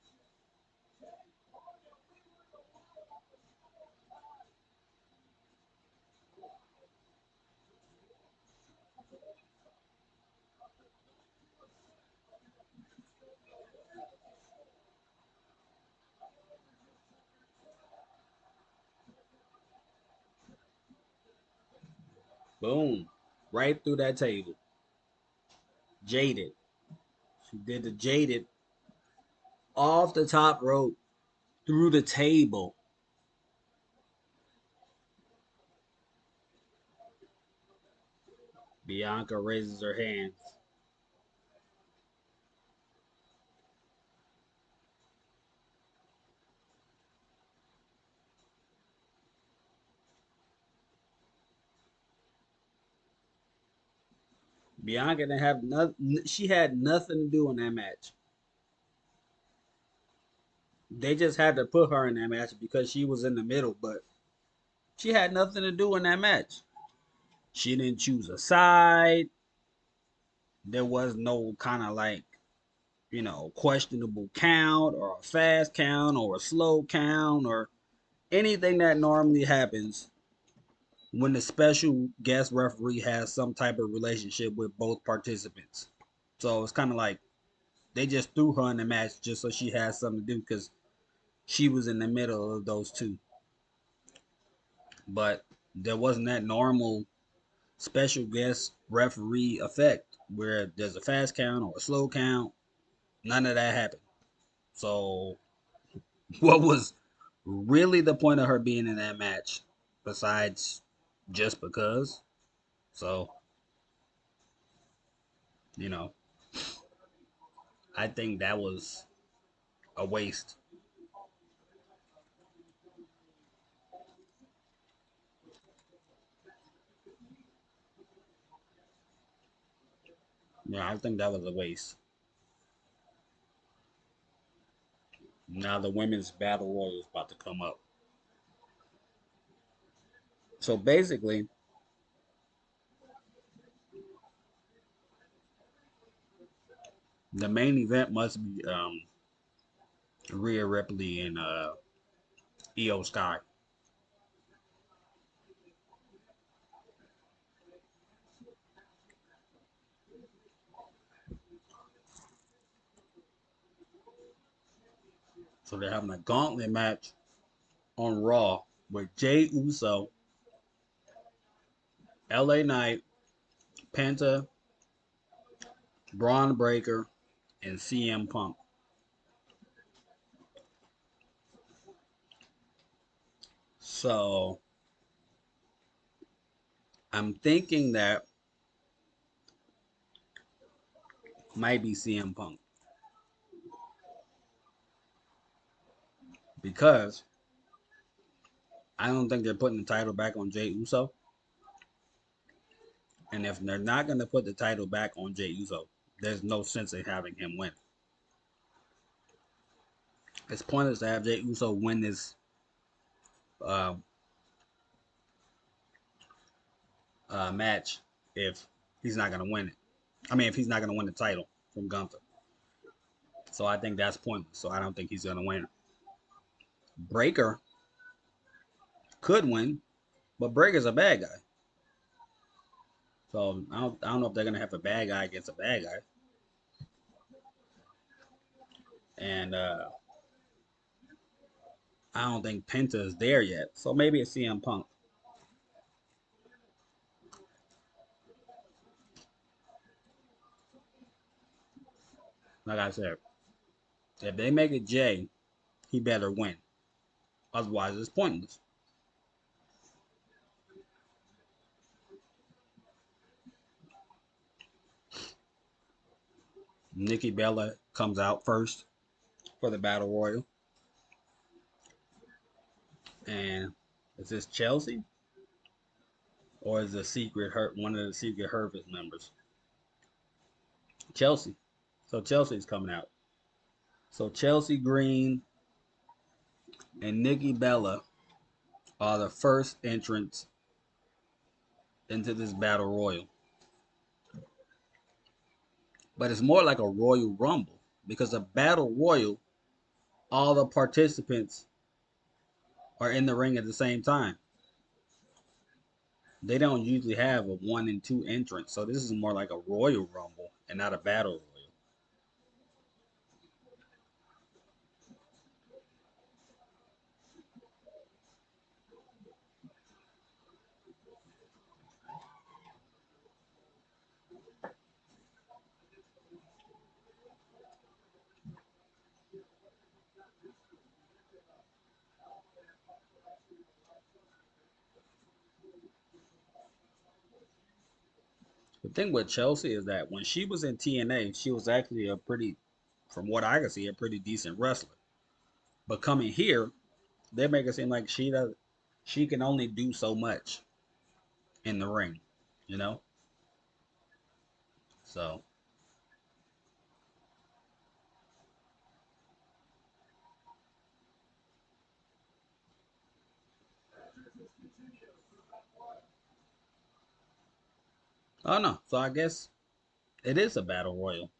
Boom. Right through that table. Jaded. She did the jaded off the top rope through the table. Bianca raises her hands. Bianca didn't have nothing. She had nothing to do in that match. They just had to put her in that match because she was in the middle, but she had nothing to do in that match. She didn't choose a side. There was no kind of like, questionable count or a fast count or a slow count or anything that normally happens when the special guest referee has some type of relationship with both participants. So it's kind of like they just threw her in the match just so she had something to do because she was in the middle of those two. But there wasn't that normal special guest referee effect where there's a fast count or a slow count. None of that happened. So, what was really the point of her being in that match besides just because? So, you know, I think that was a waste. Yeah, I think that was a waste. Now the women's battle royal is about to come up. So basically, the main event must be Rhea Ripley and Io Sky. So they're having a gauntlet match on Raw with Jay Uso, LA Knight, Penta, Braun Breaker, and CM Punk. So I'm thinking that might be CM Punk because I don't think they're putting the title back on Jay Uso. And if they're not going to put the title back on Jay Uso, there's no sense in having him win. It's pointless to have Jay Uso win this uh, match if he's not going to win it. I mean, if he's not going to win the title from Gunther. So I think that's pointless. So I don't think he's going to win. Breaker could win, but Breaker's a bad guy. So I don't know if they're going to have a bad guy against a bad guy. And I don't think Penta is there yet. So maybe it's CM Punk. Like I said, if they make it Jay, he better win. Otherwise, it's pointless. Nikki Bella comes out first for the Battle Royal. And is this Chelsea? Or is the secret one of the secret Hervet members? Chelsea. So Chelsea's coming out. So Chelsea Green and Nikki Bella are the first entrants into this Battle Royal. But it's more like a Royal Rumble because a Battle Royal, all the participants are in the ring at the same time. They don't usually have a 1 and 2 entrance, so this is more like a Royal Rumble and not a Battle Royal. The thing with Chelsea is that when she was in TNA, she was actually a pretty, from what I can see, a pretty decent wrestler. But coming here, they make it seem like she can only do so much in the ring, you know. So oh no, so I guess it is a battle royal.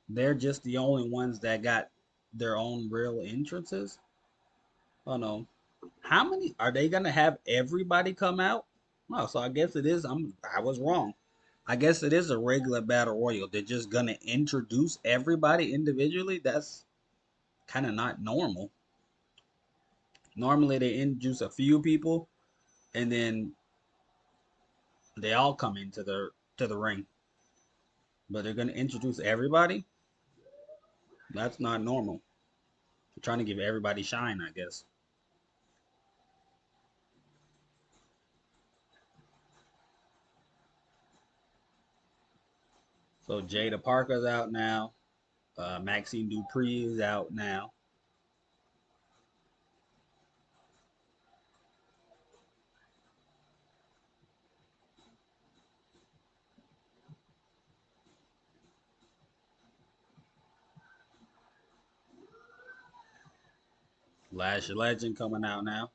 They're just the only ones that got their own real entrances. Oh no, how many are they gonna have? Everybody come out? No, so I guess it is. I was wrong. I guess it is a regular battle royal. They're just gonna introduce everybody individually. That's kind of not normal. Normally they introduce a few people and then they all come into the ring. But they're gonna introduce everybody. That's not normal. They're trying to give everybody shine, I guess. So Jada Parker's out now. Maxine Dupree is out now. Lash Legend coming out now.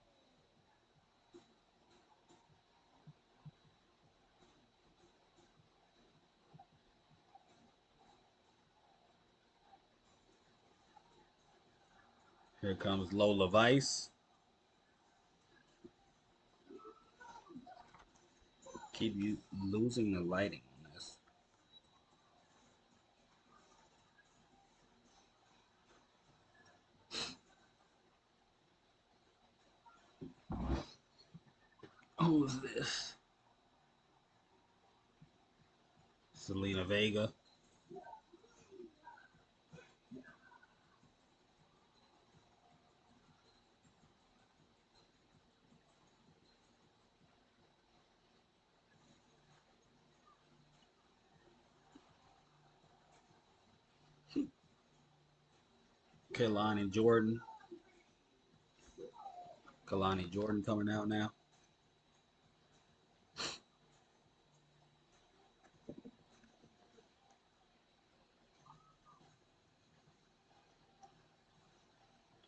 Here comes Lola Vice. Keep you losing the lighting on this. Who's this? Selena Vega. Kelani Jordan. Kalani Jordan coming out now.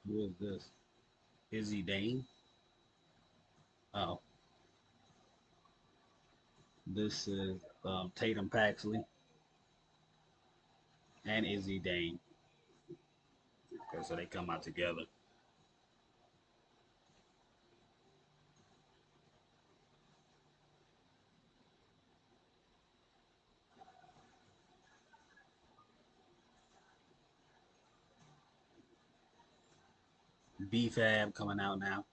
Who is this? Izzy Dane. Oh, this is Tatum Paxley and Izzy Dane. Okay, so they come out together. B-Fab coming out now.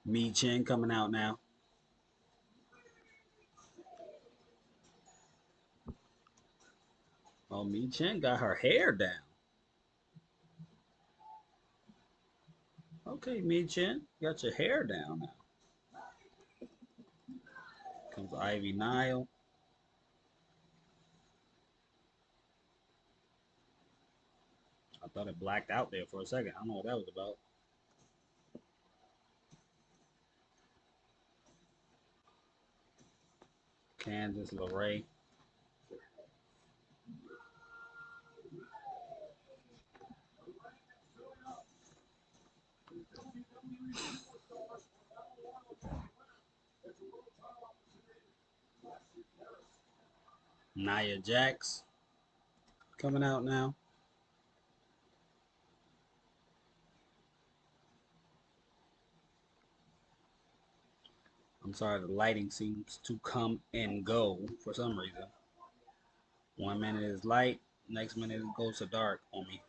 Mi Chen coming out now. Oh, Mi Chen got her hair down. Okay, Mi Chen, got your hair down now. Comes Ivy Nile. I thought it blacked out there for a second. I don't know what that was about. Candice LeRae. Nia Jax coming out now. I'm sorry, the lighting seems to come and go for some reason. 1 minute is light, next minute it goes to dark on me.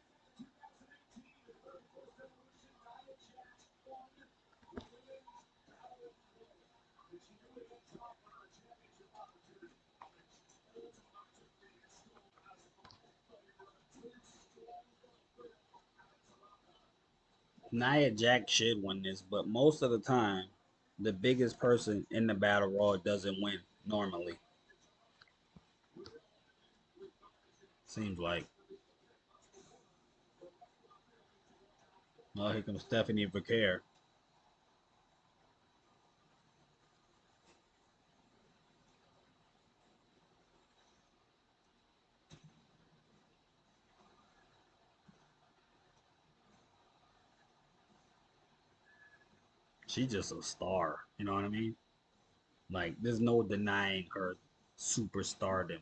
Nia Jax should win this, but most of the time, the biggest person in the battle royal doesn't win normally. Seems like. Oh, here comes Stephanie Vaquer. She's just a star. You know what I mean? Like, there's no denying her superstardom.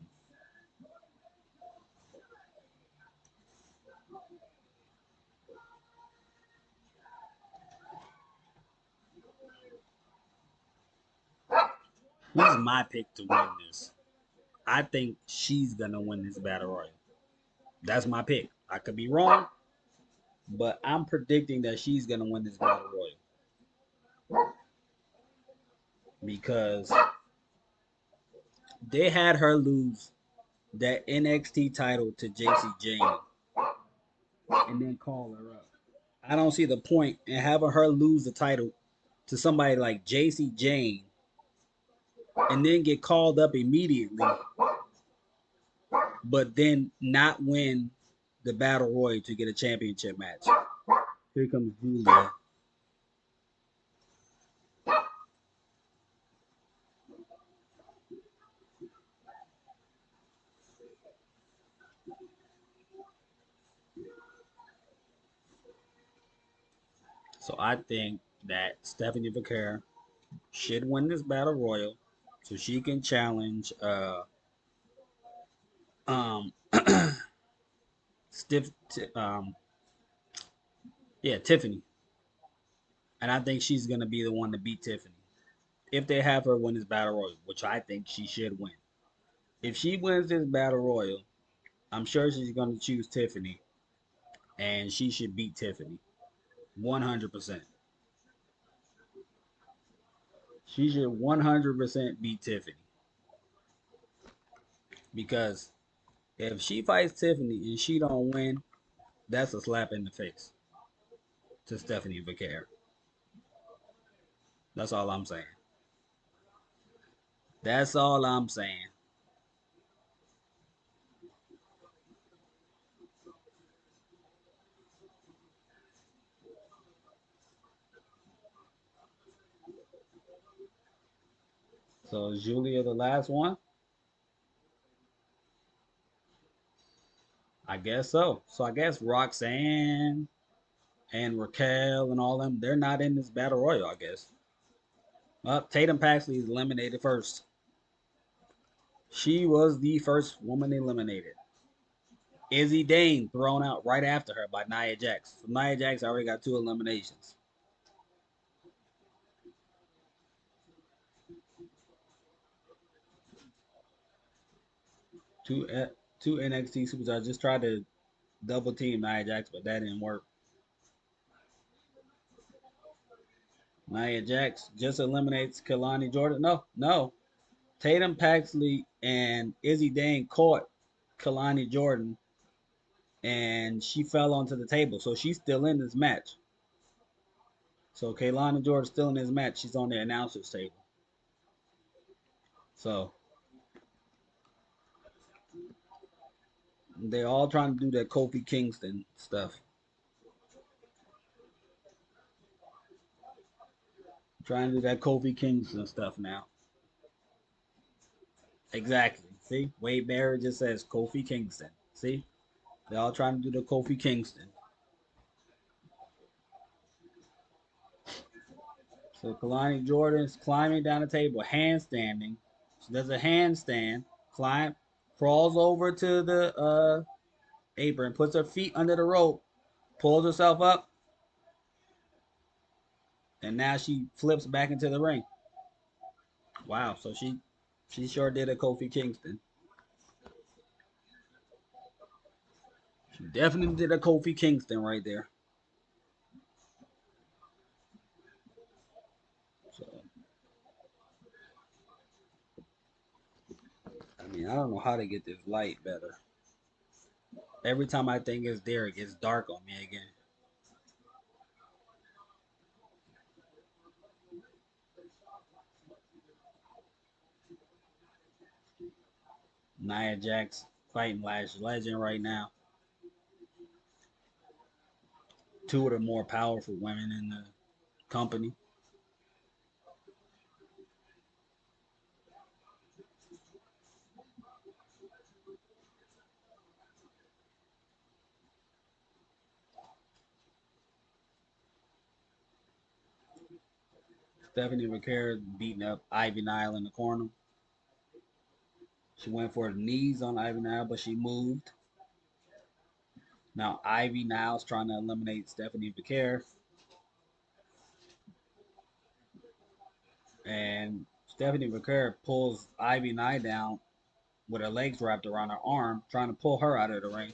Who's my pick to win this? I think she's gonna win this battle royal. That's my pick. I could be wrong, but I'm predicting that she's gonna win this battle royal because they had her lose that NXT title to JC Jane and then call her up. I don't see the point in having her lose the title to somebody like JC Jane and then get called up immediately, but then not win the battle royal to get a championship match. Here comes Julia. So I think that Stephanie Vaquer should win this battle royal, so she can challenge um stiff yeah, Tiffany. And I think she's gonna be the one to beat Tiffany. If they have her win this battle royal, which I think she should win. If she wins this battle royal, I'm sure she's gonna choose Tiffany, and she should beat Tiffany. 100%. She should 100% beat Tiffany. Because if she fights Tiffany and she don't win, that's a slap in the face to Stephanie Vaquer. That's all I'm saying. That's all I'm saying. So is Julia the last one? I guess so. So I guess Roxanne and Raquel and all them, they're not in this battle royal, I guess. Well, Tatum Paxley is eliminated first. She was the first woman eliminated. Izzy Dane thrown out right after her by Nia Jax. So Nia Jax already got 2 eliminations. Two two NXT superstars just tried to double team Nia Jax, but that didn't work. Nia Jax just eliminates Kalani Jordan. No, no. Tatum Paxley and Izzy Dane caught Kalani Jordan, and she fell onto the table, so she's still in this match. So Kalani Jordan's still in this match. She's on the announcer's table. So they're all trying to do that Kofi Kingston stuff. Trying to do that Kofi Kingston stuff now. Exactly. See, Wade Barrett just says Kofi Kingston. See, they're all trying to do the Kofi Kingston. So Kalani Jordan's climbing down the table, handstanding. She does a handstand, crawls over to the apron, puts her feet under the rope, pulls herself up, and now she flips back into the ring. Wow, so she sure did a Kofi Kingston. She definitely did a Kofi Kingston right there. So I mean, I don't know how to get this light better. Every time I think it's there, it gets dark on me again. Nia Jax fighting Lash Legend right now. Two of the more powerful women in the company. Stephanie Vaquer beating up Ivy Nile in the corner. She went for the knees on Ivy Nile, but she moved. Now Ivy Nile's trying to eliminate Stephanie Vaquer. And Stephanie Vaquer pulls Ivy Nile down with her legs wrapped around her arm, trying to pull her out of the ring.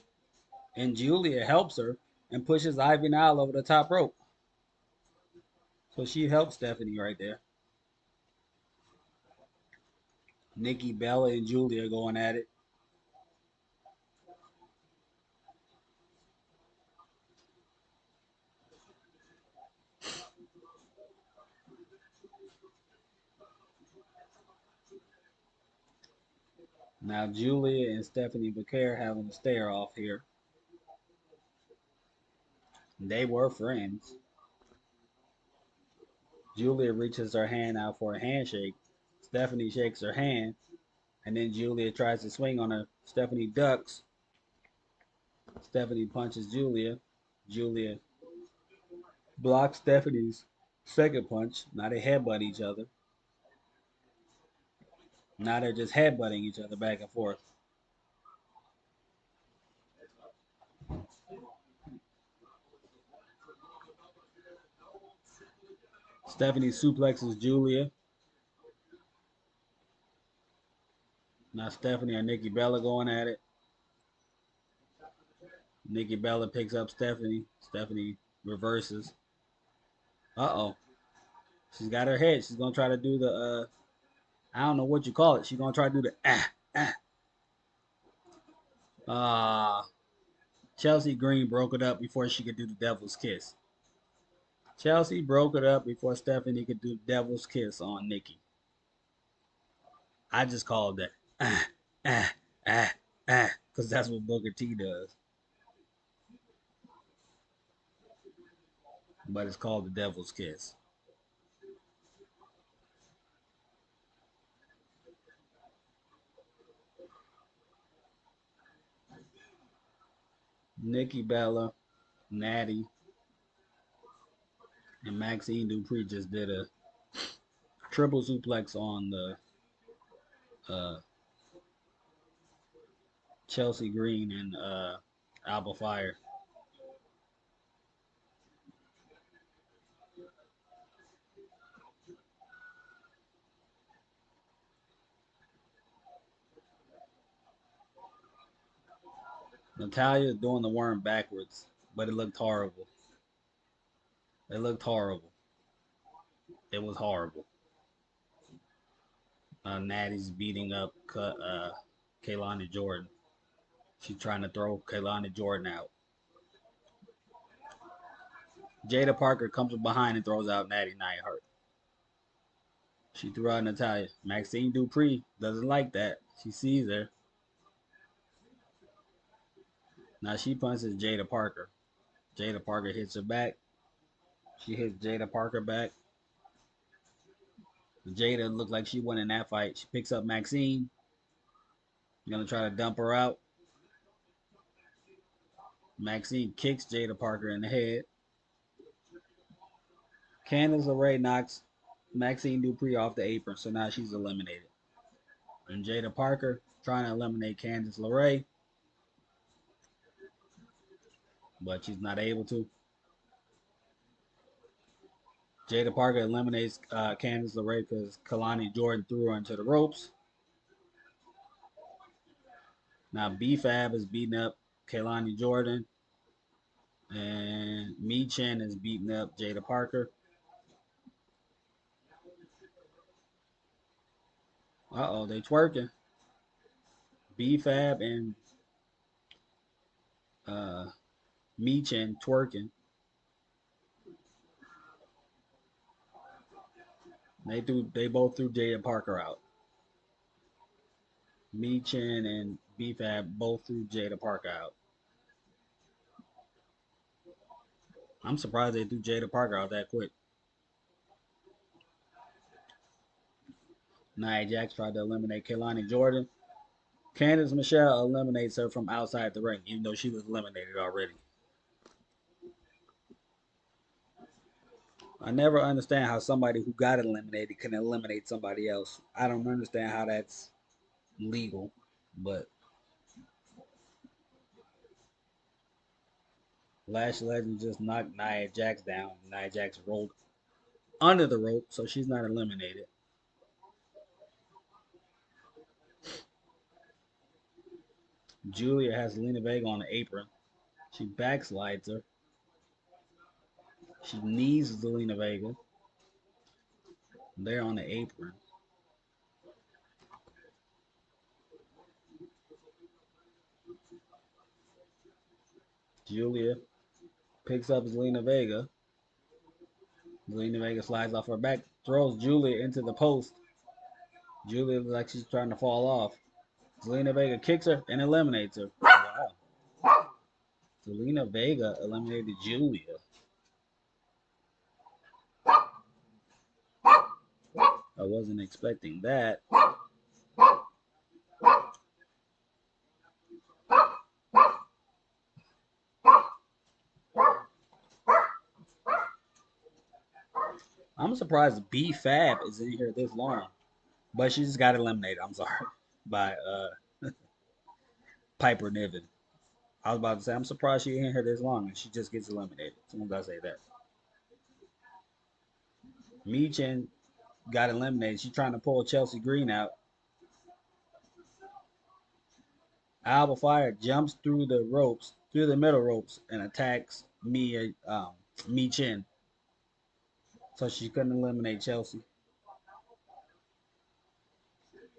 And Julia helps her and pushes Ivy Nile over the top rope. So she helps Stephanie right there. Nikki Bella and Julia going at it. Now Julia and Stephanie Vaquer having a stare off here. They were friends. Julia reaches her hand out for a handshake. Stephanie shakes her hand, and then Julia tries to swing on her. Stephanie ducks. Stephanie punches Julia. Julia blocks Stephanie's second punch. Now they headbutt each other. Now they're just headbutting each other back and forth. Stephanie suplexes Julia. Now Stephanie and Nikki Bella going at it. Nikki Bella picks up Stephanie. Stephanie reverses. Uh-oh. She's got her head. She's going to try to do the, I don't know what you call it. She's going to try to do the, Chelsea Green broke it up before she could do the devil's kiss. Chelsea broke it up before Stephanie could do the devil's kiss on Nikki. I just called that, because that's what Booker T does. But it's called the devil's kiss. Nikki Bella, Natty, and Maxine Dupree just did a triple suplex on the Chelsea Green and Alba Fire. Natalia is doing the worm backwards, but it looked horrible. It looked horrible. It was horrible. Natty's beating up Kaylani Jordan. She's trying to throw Kaylani Jordan out. Jada Parker comes from behind and throws out Natty Neidhart. She threw out Natalia. Maxine Dupree doesn't like that. She sees her. Now she punches Jada Parker. Jada Parker hits her back. She hits Jada Parker back. Jada looked like she won in that fight. She picks up Maxine. Gonna try to dump her out. Maxine kicks Jada Parker in the head. Candice LeRae knocks Maxine Dupree off the apron, so now she's eliminated. And Jada Parker trying to eliminate Candice LeRae, but she's not able to. Jada Parker eliminates Candice LeRae because Kalani Jordan threw her into the ropes. Now B-Fab is beating up Kalani Jordan, and Mi Chen is beating up Jada Parker. Uh-oh, they twerking. B-Fab and Mi Chen twerking. They both threw Jada Parker out. Mi Chen and B-Fab both threw Jada Parker out. I'm surprised they threw Jada Parker out that quick. Nia Jax tried to eliminate Kaylani Jordan. Candice Michelle eliminates her from outside the ring, even though she was eliminated already. I never understand how somebody who got eliminated can eliminate somebody else. I don't understand how that's legal, but Lash Legend just knocked Nia Jax down. Nia Jax rolled under the rope, so she's not eliminated. Julia has Lena Vega on the apron. She backslides her. She knees Zelina Vega. They're on the apron. Julia picks up Zelina Vega. Zelina Vega slides off her back, throws Julia into the post. Julia looks like she's trying to fall off. Zelina Vega kicks her and eliminates her. Wow. Zelina Vega eliminated Julia. I wasn't expecting that. I'm surprised B Fab is in here this long, but she just got eliminated. I'm sorry, by Piper Niven. I was about to say I'm surprised she in here this long and she just gets eliminated. Someone gotta say that. Michin got eliminated. She's trying to pull Chelsea Green out. Alba Fire jumps through the ropes, through the middle ropes, and attacks Michin. So she couldn't eliminate Chelsea.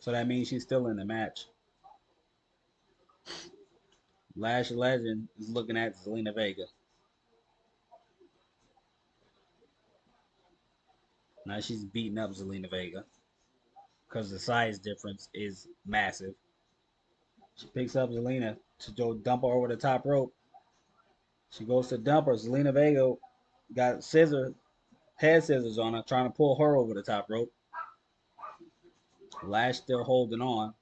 So that means she's still in the match. Lash Legend is looking at Zelina Vega. Now she's beating up Zelina Vega because the size difference is massive. She picks up Zelina to go dump her over the top rope. She goes to dump her. Zelina Vega got head scissors on her, trying to pull her over the top rope. Lash still holding on.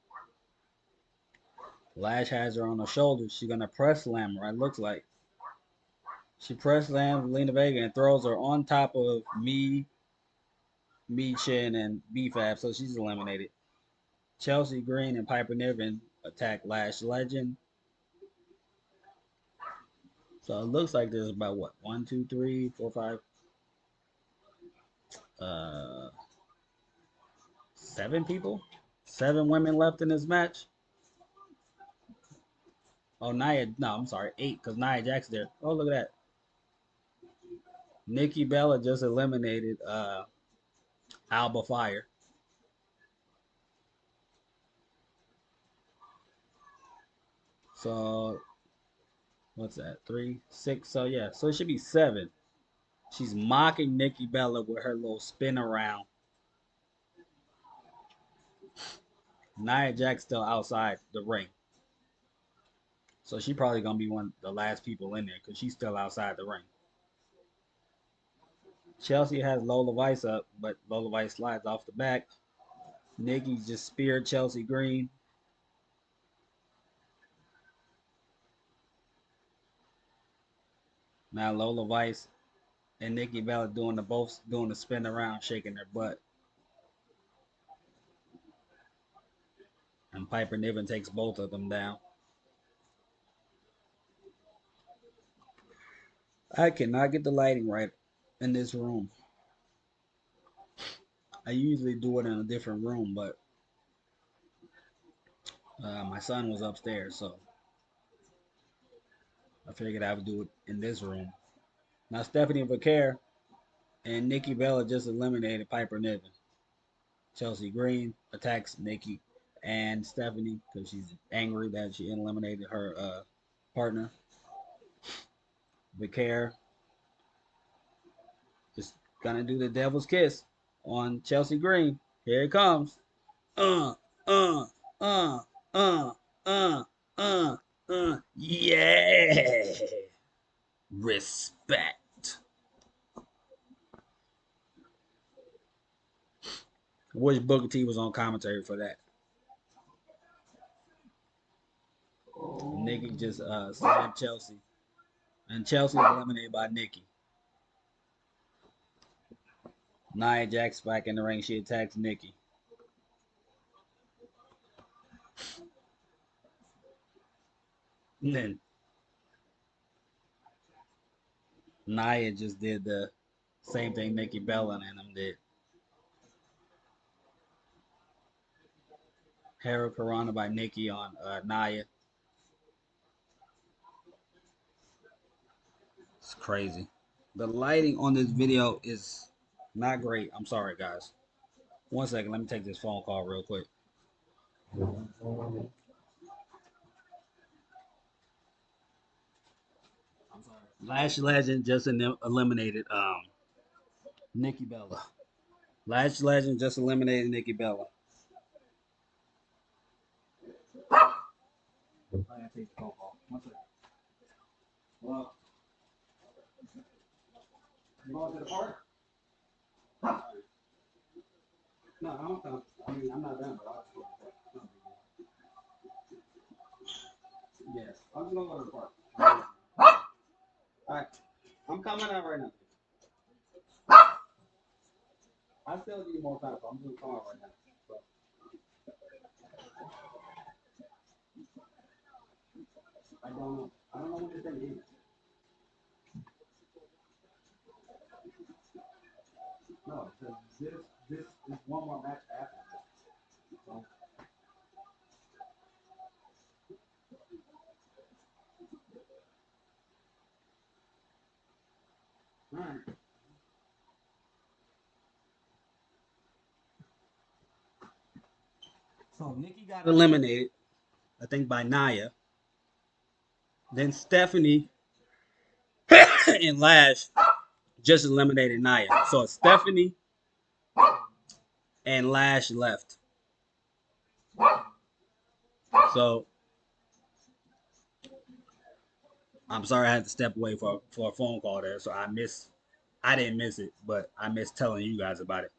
Lash has her on her shoulders. She's gonna press slam her. It looks like she press slams Zelina Vega and throws her on top of Chin, and B-Fab, so she's eliminated. Chelsea Green and Piper Niven attack Lash Legend. So it looks like there's about what? 1, 2, 3, 4, 5, 7 people? 7 women left in this match. Oh, I'm sorry, 8, because Nia Jax's there. Oh, look at that. Nikki Bella just eliminated Alba Fire. So what's that? 3, 6. So yeah, so it should be 7. She's mocking Nikki Bella with her little spin around. Nia Jax still outside the ring. So she probably gonna be one of the last people in there because she's still outside the ring. Chelsea has Lola Vice up, but Lola Vice slides off the back. Nikki just speared Chelsea Green. Now Lola Vice and Nikki Bella both doing the spin around, shaking their butt. And Piper Niven takes both of them down. I cannot get the lighting right in this room. I usually do it in a different room, but my son was upstairs, so I figured I would do it in this room. Now Stephanie Vaquer and Nikki Bella just eliminated Piper Niven. Chelsea Green attacks Nikki and Stephanie because she's angry that she eliminated her partner. Vaquer is gonna do the devil's kiss on Chelsea Green. Here it comes. Uh, uh, uh, uh, uh, Yeah. Respect. I wish Booker T was on commentary for that. Nikki just slammed Chelsea. And Chelsea is eliminated by Nikki. Nia Jax back in the ring. She attacks Nikki. And then Nia just did the same thing Nikki Bella and them did. Hera Karana by Nikki on Nia. It's crazy. The lighting on this video is not great. I'm sorry, guys. One second. Let me take this phone call real quick. Lash Legend just eliminated Nikki Bella. Lash Legend just eliminated Nikki Bella. I gotta take the phone call. One second. Well, you going to the park? No, I don't know. I mean, I'm not done, but I'll just go. Yes, I'm just gonna go to the park. All right, I'm coming out right now. I still need more time, so I'm just coming out right now. So, I don't know. I don't know what this thing is. No, because this is one more match after this. So, all right. So Nikki got eliminated, I think, by Nia. Then Stephanie and Lash just eliminated Nia. So Stephanie and Lash left. So I'm sorry I had to step away for a phone call there. So I didn't miss it, but I missed telling you guys about it.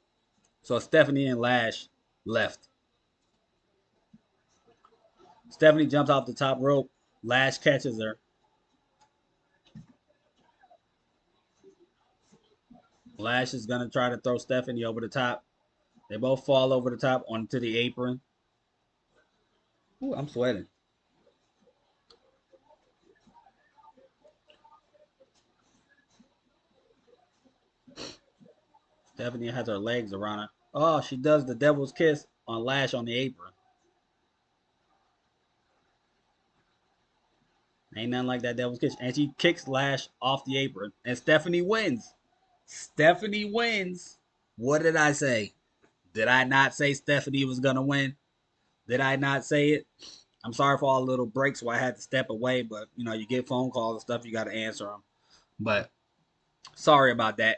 So Stephanie and Lash left. Stephanie jumps off the top rope. Lash catches her. Lash is gonna try to throw Stephanie over the top. They both fall over the top onto the apron. Ooh, I'm sweating. Stephanie has her legs around her. Oh, she does the devil's kiss on Lash on the apron. Ain't nothing like that devil's kiss. And she kicks Lash off the apron. And Stephanie wins. Stephanie wins. What did I say? Did I not say Stephanie was going to win? Did I not say it? I'm sorry for all the little breaks where I had to step away, but you know, you get phone calls and stuff, you got to answer them. But sorry about that.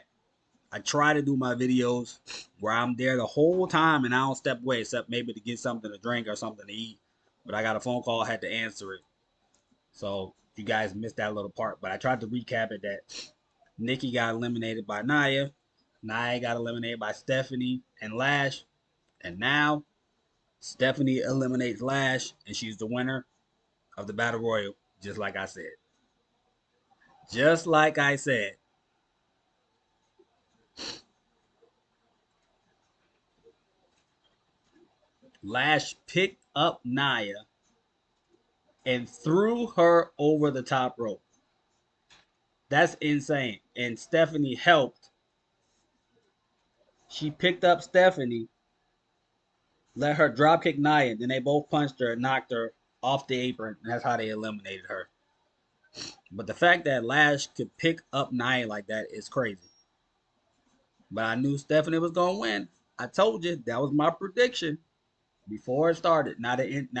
I try to do my videos where I'm there the whole time and I don't step away except maybe to get something to drink or something to eat. But I got a phone call, I had to answer it. So you guys missed that little part. But I tried to recap it that Nikki got eliminated by Nia. Nia got eliminated by Stephanie and Lash. And now Stephanie eliminates Lash and she's the winner of the Battle Royal, just like I said. Just like I said. Lash picked up Nia and threw her over the top rope. That's insane. And Stephanie helped. She picked up Stephanie, let her drop kick Nia, then they both punched her and knocked her off the apron, and that's how they eliminated her. But the fact that Lash could pick up Nia like that is crazy. But I knew Stephanie was gonna win. I told you that was my prediction before it started. Now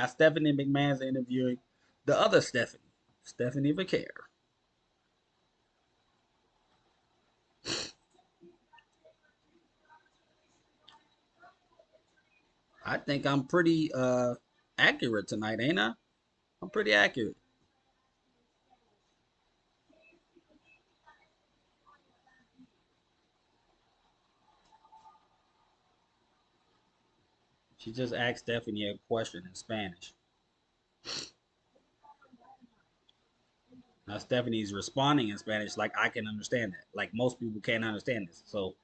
Stephanie McMahon's interviewing the other Stephanie, Stephanie Vaquer. I think I'm pretty accurate tonight, ain't I? I'm pretty accurate. She just asked Stephanie a question in Spanish. Now Stephanie's responding in Spanish like I can understand that. Like most people can't understand this. So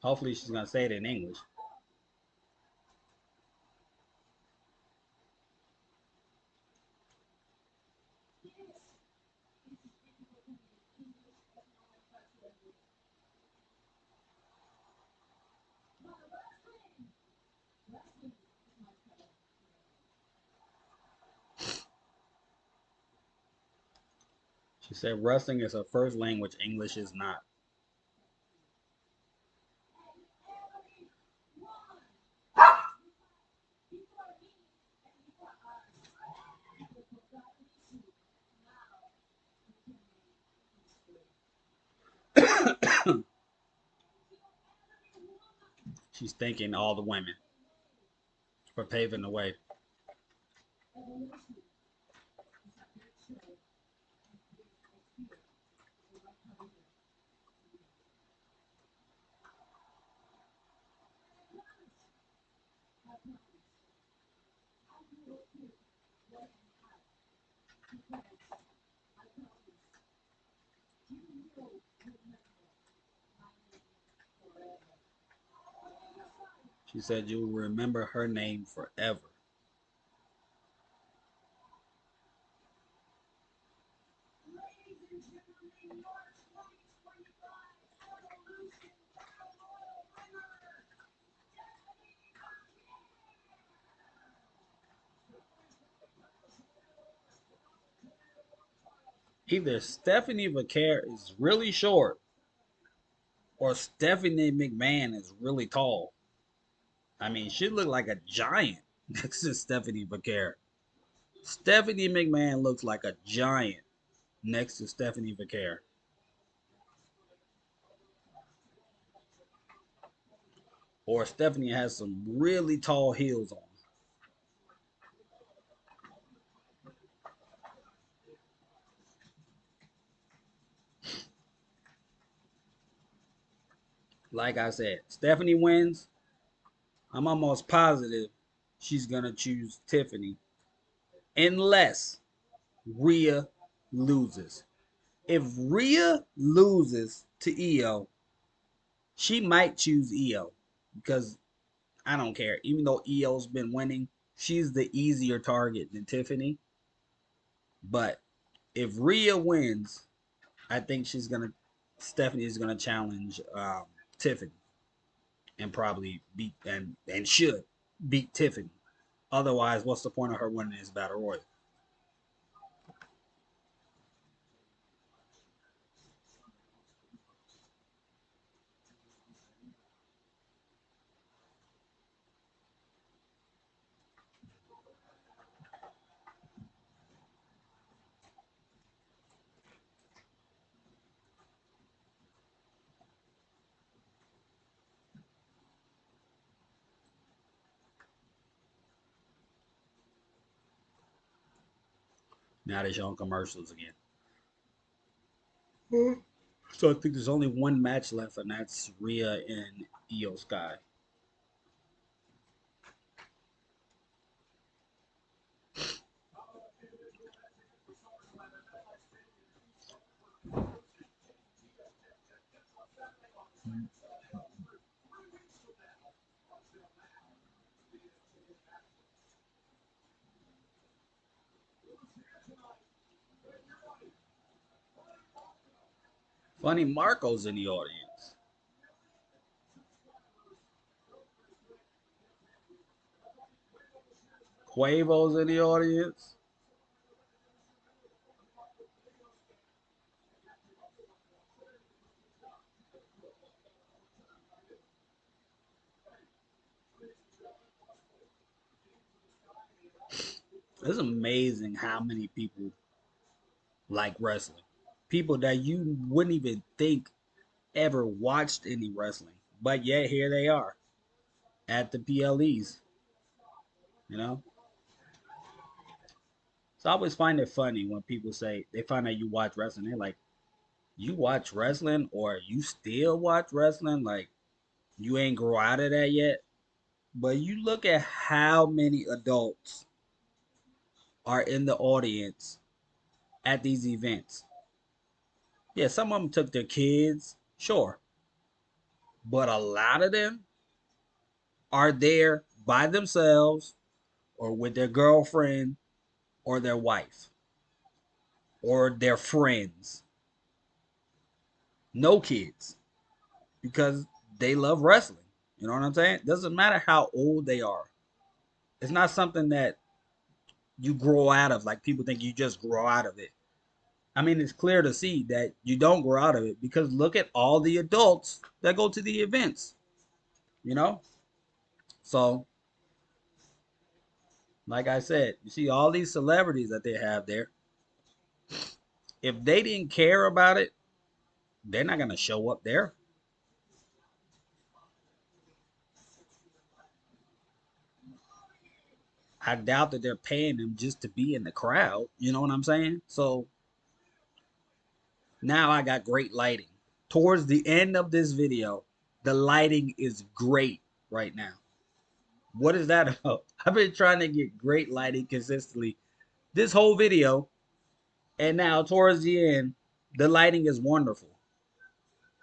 hopefully she's gonna say it in English. She said wrestling is her first language, English is not. She's thanking all the women for paving the way. She said you will remember her name forever. Either Stephanie Vaquer is really short or Stephanie McMahon is really tall. I mean, she looked like a giant next to Stephanie Vaquer. Stephanie McMahon looks like a giant next to Stephanie Vaquer. Or Stephanie has some really tall heels on. Like I said, Stephanie wins. I'm almost positive she's going to choose Tiffany unless Rhea loses. If Rhea loses to Io, she might choose Io because I don't care. Even though Io's been winning, she's the easier target than Tiffany. But if Rhea wins, I think Stephanie is gonna challenge Tiffany and probably beat and should beat Tiffany. Otherwise, what's the point of her winning this battle royal? Now they're showing commercials again. So I think there's only one match left, and that's Rhea and Io Sky. Funny Marco's in the audience. Quavo's in the audience. It's amazing how many people like wrestling. People that you wouldn't even think ever watched any wrestling. But yet here they are at the PLEs, you know? So I always find it funny when people say they find out you watch wrestling. They're like, you watch wrestling or you still watch wrestling? Like, you ain't grow out of that yet? But you look at how many adults are in the audience at these events. Yeah, some of them took their kids, sure. But a lot of them are there by themselves or with their girlfriend or their wife or their friends. No kids because they love wrestling. You know what I'm saying? Doesn't matter how old they are. It's not something that you grow out of like people think you just grow out of it. I mean, it's clear to see that you don't grow out of it because look at all the adults that go to the events, you know? So, like I said, you see all these celebrities that they have there. If they didn't care about it, they're not going to show up there. I doubt that they're paying them just to be in the crowd. You know what I'm saying? So now I got great lighting. Towards the end of this video, the lighting is great right now. What is that about? I've been trying to get great lighting consistently this whole video, And now towards the end, the lighting is wonderful.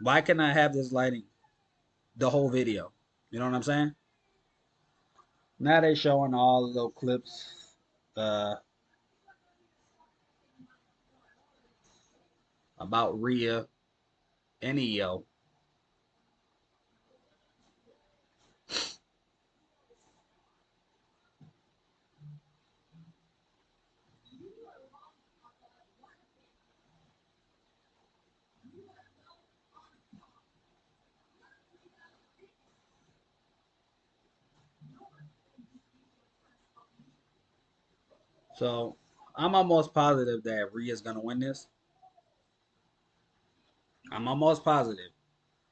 Why can I have this lighting the whole video? You know what I'm saying? Now they showing all the little clips uh, about Rhea and EO. So I'm almost positive that Rhea's gonna win this. I'm almost positive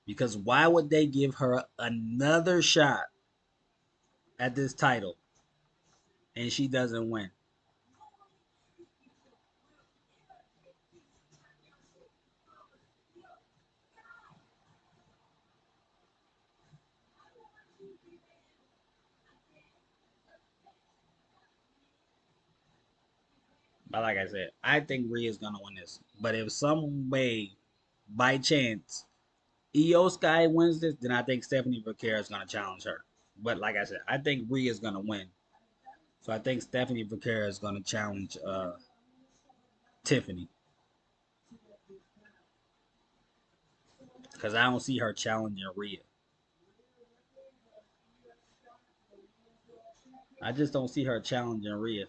because why would they give her another shot at this title and she doesn't win? But like I said, I think Rhea's gonna win this. But if some way, by chance, Io Sky wins this, then I think Stephanie Vaquera is gonna challenge her. But like I said, I think Rhea's gonna win. So I think Stephanie Vaquera is gonna challenge Tiffany because I don't see her challenging Rhea. I just don't see her challenging Rhea.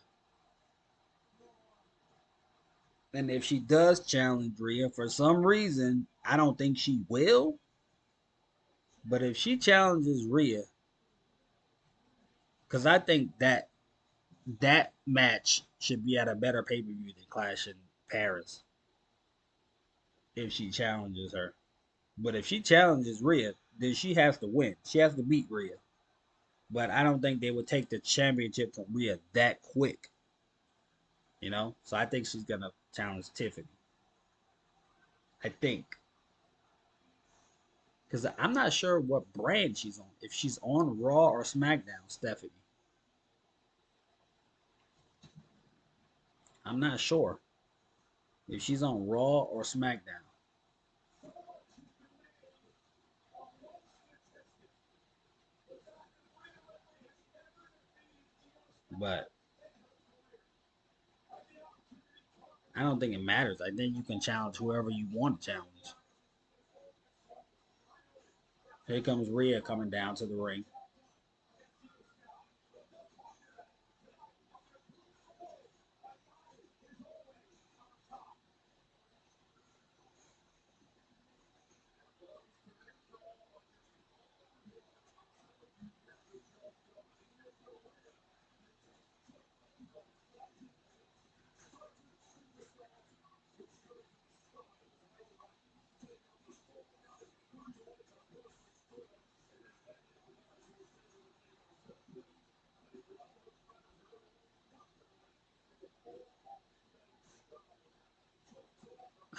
And if she does challenge Rhea, for some reason, I don't think she will. But if she challenges Rhea, because I think that match should be at a better pay per view than Clash in Paris. If she challenges her, but if she challenges Rhea, then she has to win. She has to beat Rhea. But I don't think they would take the championship from Rhea that quick. You know, so I think she's gonna challenge Tiffany. I think because I'm not sure what brand she's on. If she's on Raw or SmackDown, Stephanie. I'm not sure if she's on Raw or SmackDown. But I don't think it matters. I think you can challenge whoever you want to challenge. Here comes Rhea coming down to the ring.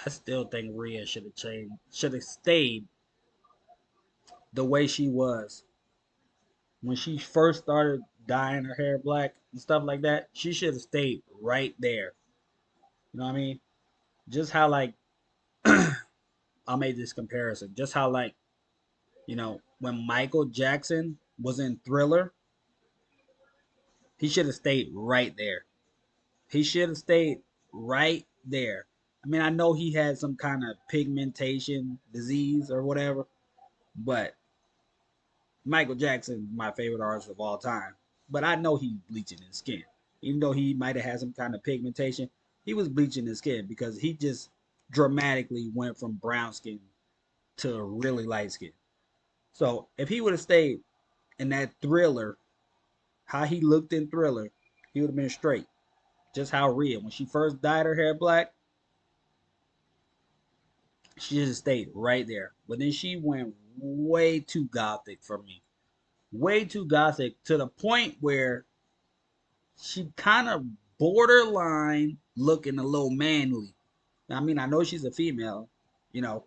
I still think Rhea should have stayed the way she was when she first started dyeing her hair black and stuff like that. She should have stayed right there. You know what I mean? Just how like I made this comparison. Just how like when Michael Jackson was in Thriller, he should have stayed right there. He should have stayed right there. I mean, I know he had some kind of pigmentation disease or whatever, but Michael Jackson, my favorite artist of all time. But I know he's bleaching his skin. Even though he might have had some kind of pigmentation, he was bleaching his skin because he just dramatically went from brown skin to really light skin. So if he would have stayed in that Thriller, how he looked in Thriller, he would have been straight. Just how Rhea, when she first dyed her hair black, she just stayed right there. But then she went way too gothic for me. Way too gothic to the point where she kind of borderline looking a little manly. I mean, I know she's a female, you know,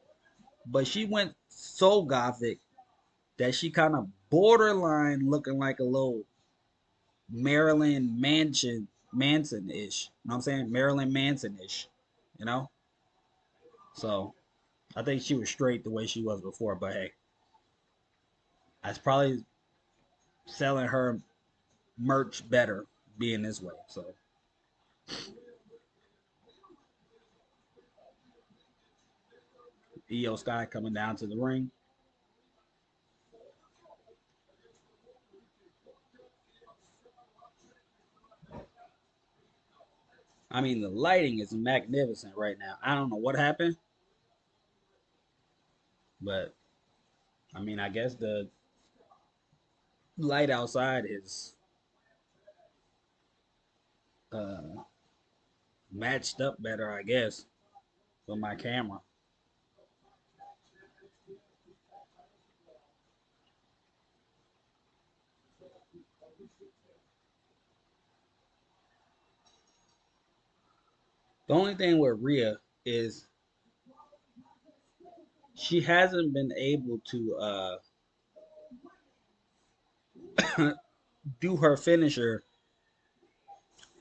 but she went so gothic that she kind of borderline looking like a little Marilyn Manson ish. You know what I'm saying? Marilyn Manson ish. you know? So I think she was straight the way she was before, but hey, that's probably selling her merch better being this way. So Io Sky coming down to the ring. I mean, the lighting is magnificent right now. I don't know what happened, but I mean, I guess the light outside is uh, matched up better, I guess, with my camera. The only thing with Rhea is she hasn't been able to do her finisher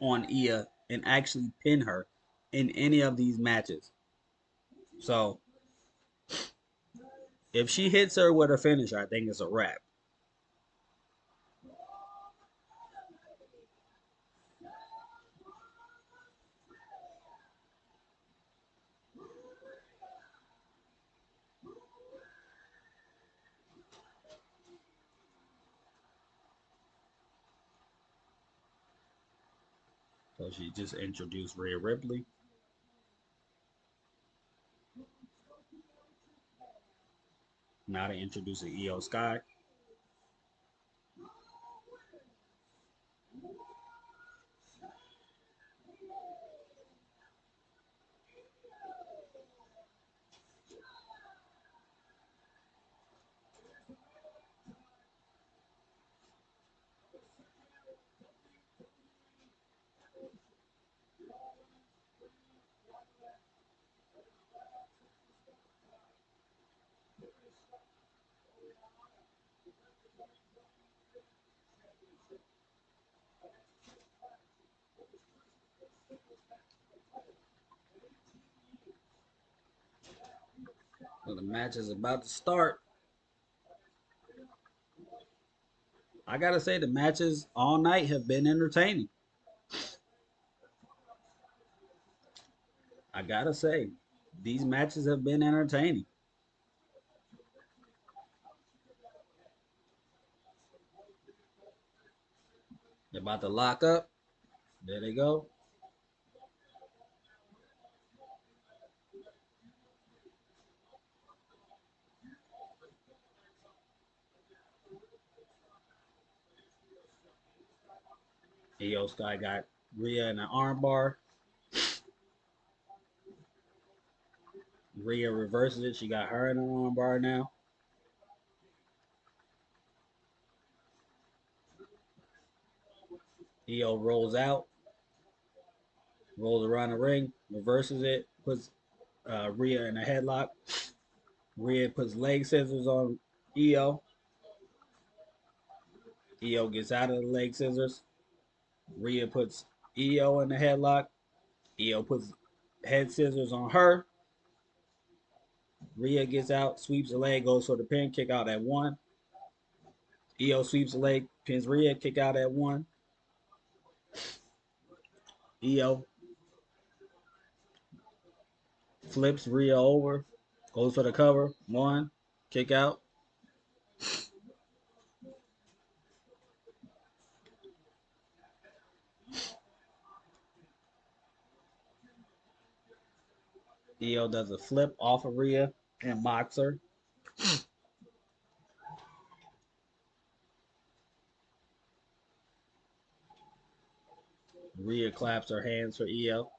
on Ia and actually pin her in any of these matches. So if she hits her with a finisher, I think it's a wrap. So she just introduced Rhea Ripley. Now to introduce Io Sky. So the match is about to start. I gotta say the matches all night have been entertaining. I gotta say these matches have been entertaining. They're about to lock up. There they go. Io Sky got Rhea in an armbar. Rhea reverses it. She got her in an armbar now. Io rolls out, rolls around the ring, reverses it, puts Rhea in a headlock. Rhea puts leg scissors on Io. Io gets out of the leg scissors. Rhea puts Io in the headlock. Io puts head scissors on her. Rhea gets out, sweeps the leg, goes for the pin, kick out at one. Io sweeps the leg, pins Rhea, kick out at one. Io flips Rhea over, goes for the cover, one, kick out. Io does a flip off of Rhea and mocks her. Rhea claps her hands for Io.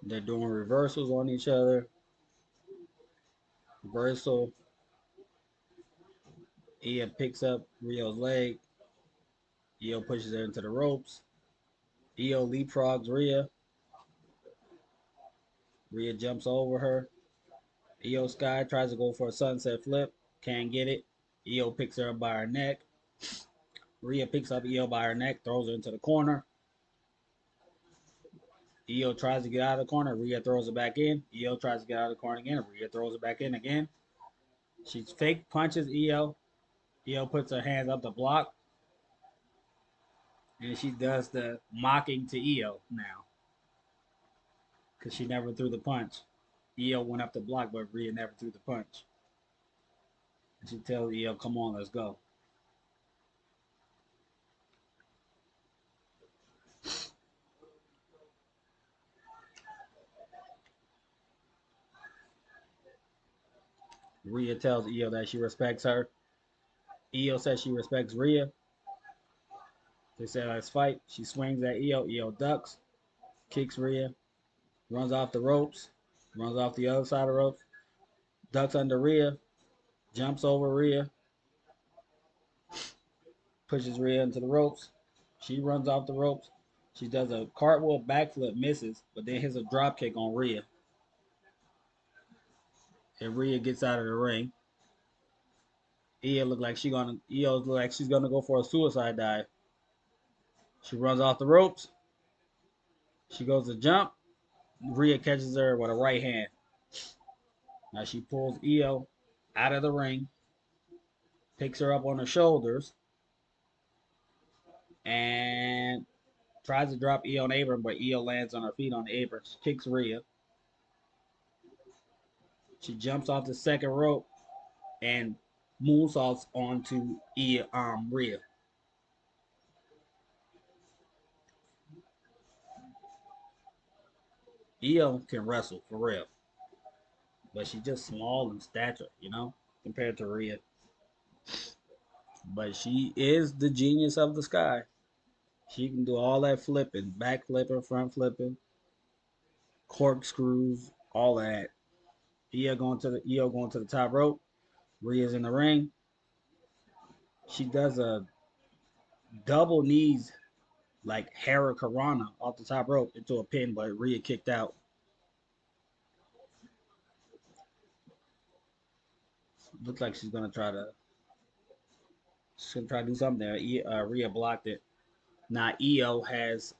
They're doing reversals on each other. Reversal. Io picks up Rio's leg. Io pushes her into the ropes. Io leapfrogs Rhea. Rhea jumps over her. Io Sky tries to go for a sunset flip. Can't get it. Io picks her up by her neck. Rhea picks up Io by her neck, throws her into the corner. Io tries to get out of the corner. Rhea throws it back in. Io tries to get out of the corner again. Rhea throws it back in again. She fake punches Io. Io puts her hands up to block. And she does the mocking to Io now. Because she never threw the punch. Io went up to block, but Rhea never threw the punch. And she tells Io, come on, let's go. Rhea tells Io that she respects her. Io says she respects Rhea. They say let's fight. She swings at Io. Io ducks, kicks Rhea, runs off the ropes, runs off the other side of the ropes, ducks under Rhea, jumps over Rhea, pushes Rhea into the ropes. She runs off the ropes. She does a cartwheel backflip, misses, but then hits a drop kick on Rhea. And Rhea gets out of the ring. Io look like she's gonna go for a suicide dive. She runs off the ropes. She goes to jump. Rhea catches her with a right hand. Now she pulls Io out of the ring, picks her up on her shoulders, and tries to drop Io on the apron, but Io lands on her feet on the apron. She kicks Rhea. She jumps off the second rope and moonsaults onto Rhea. Io can wrestle for real, but she's just small in stature, compared to Rhea. But she is the genius of the sky. She can do all that flipping, back flipping, front flipping, corkscrews, all that. Io going to the top rope. Rhea's in the ring. She does a double knees like Hurricanrana off the top rope into a pin, but Rhea kicked out. Looks like she's gonna try to do something there. Rhea blocked it. Now Io has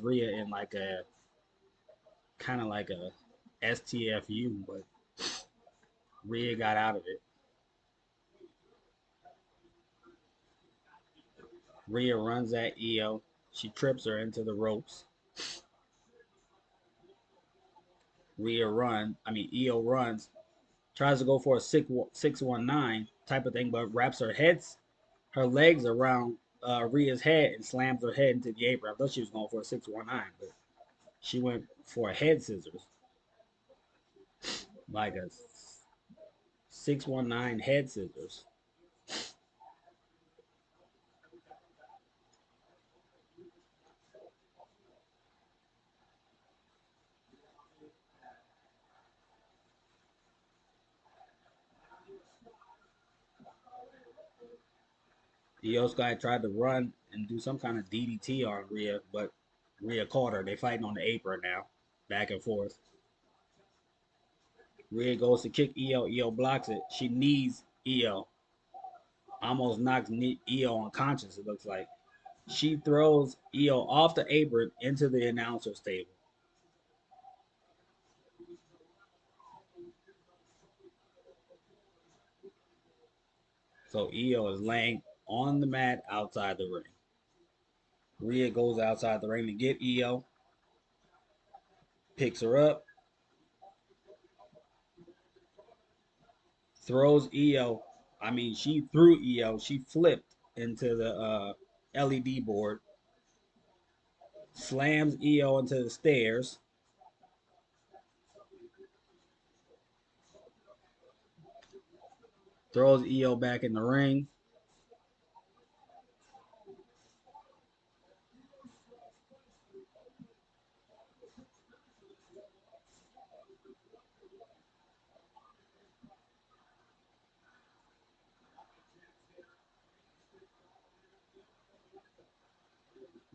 Rhea in like a kind of like a STFU, but Rhea got out of it. Rhea runs at Io. She trips her into the ropes. Io runs, tries to go for a 619 type of thing, but wraps her legs around Rhea's head and slams her head into the apron. I thought she was going for a 619, but she went for a head scissors, like a 619 head scissors. Io Sky tried to run and do some kind of DDT on Rhea, but Rhea caught her. They fighting on the apron now, back and forth. Rhea goes to kick Io. Io blocks it. She knees Io. Almost knocks Io unconscious, it looks like. She throws Io off the apron into the announcer's table. So Io is laying on the mat outside the ring. Rhea goes outside the ring to get Io, picks her up, throws Io. She threw Io. She flipped into the LED board, slams Io into the stairs, throws Io back in the ring.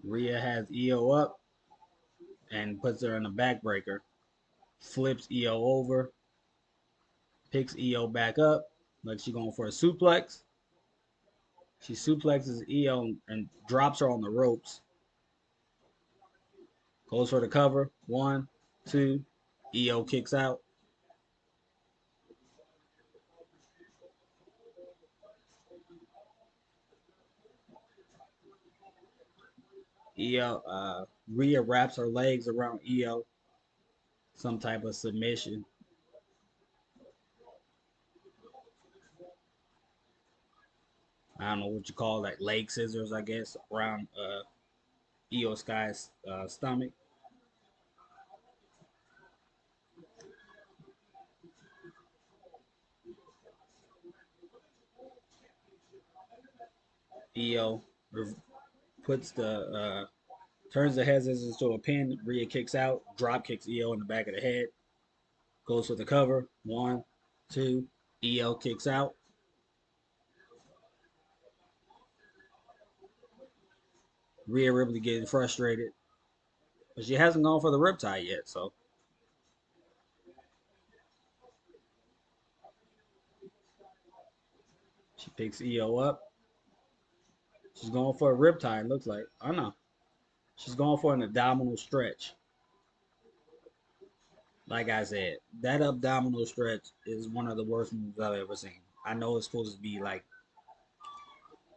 Rhea has Io up and puts her in a backbreaker, flips Io over, Picks Io back up. Like she's going for a suplex. She suplexes Io and drops her on the ropes. Goes for the cover. 1, 2. Io kicks out. Rhea wraps her legs around Io. Some type of submission. I don't know what you call that. Leg scissors, I guess, around Io Sky's stomach. Io puts turns the head scissors to a pin. Rhea kicks out, drop kicks Io in the back of the head. Goes for the cover. 1, 2. Io kicks out. Rhea Ripley getting frustrated, but she hasn't gone for the riptide yet. So she picks Io up. She's going for a riptide. Looks like. Oh no, she's going for an abdominal stretch. Like I said, that abdominal stretch is one of the worst moves I've ever seen. I know it's supposed to be like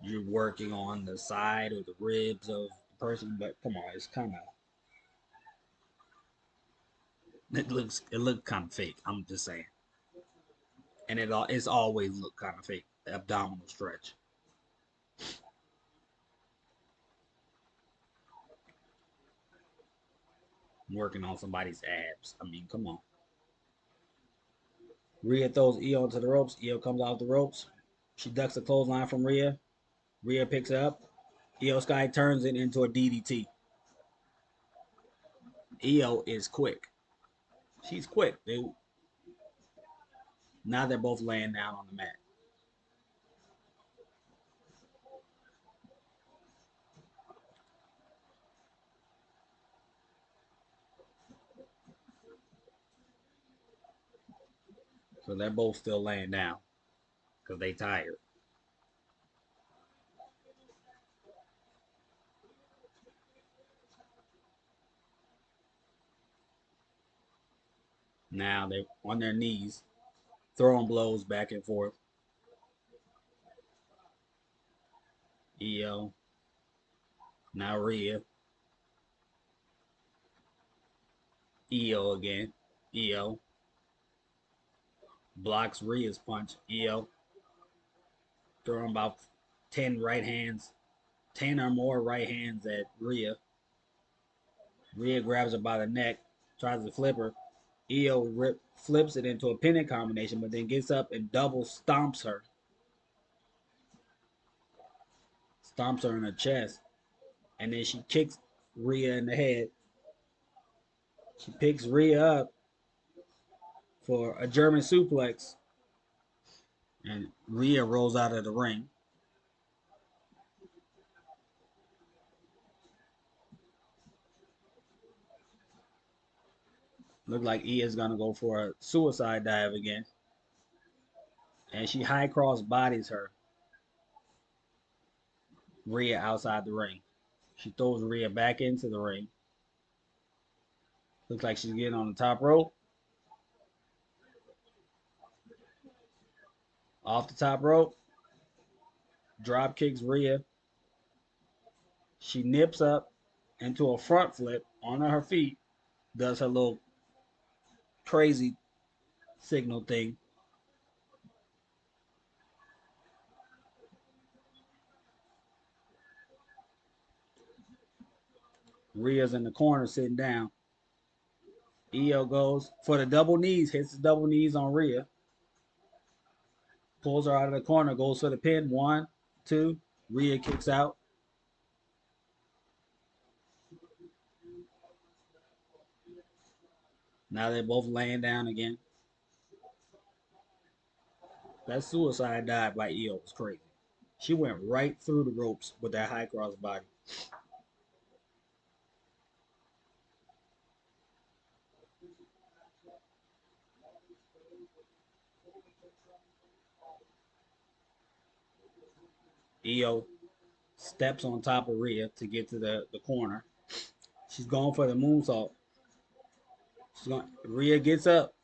you're working on the side or the ribs of the person, but come on, it's kind of it looks kind of fake. I'm just saying, and it's always looked kind of fake. The abdominal stretch. Working on somebody's abs. I mean, come on. Rhea throws Io into the ropes. Io comes out the ropes. She ducks a clothesline from Rhea. Rhea picks it up. Io Sky turns it into a DDT. Io is quick. She's quick, dude. Now they're both laying down on the mat. So they're both still laying down because they tired. Now they're on their knees, throwing blows back and forth. Io, now Rhea. Io again. Io blocks Rhea's punch. Io throwing about 10 right hands, 10 or more right hands at Rhea. Rhea grabs her by the neck, tries to flip her. Io flips it into a pinning combination, but then gets up and double stomps her in her chest, and then she kicks Rhea in the head. She picks Rhea up for a German suplex, and Rhea rolls out of the ring. Look like Ia's gonna go for a suicide dive again, and she high cross bodies her Rhea outside the ring. She throws Rhea back into the ring. Looks like she's getting on the top rope. Off the top rope, drop kicks Rhea. She nips up into a front flip on her feet, does her little crazy signal thing. Rhea's in the corner sitting down. Io goes for the double knees, hits the double knees on Rhea. Pulls her out of the corner, goes for the pin. 1, 2. Rhea kicks out. Now they're both laying down again. That suicide dive by Io was crazy. She went right through the ropes with that high cross body. Io steps on top of Rhea to get to the corner. She's going for the moonsault. Rhea gets up,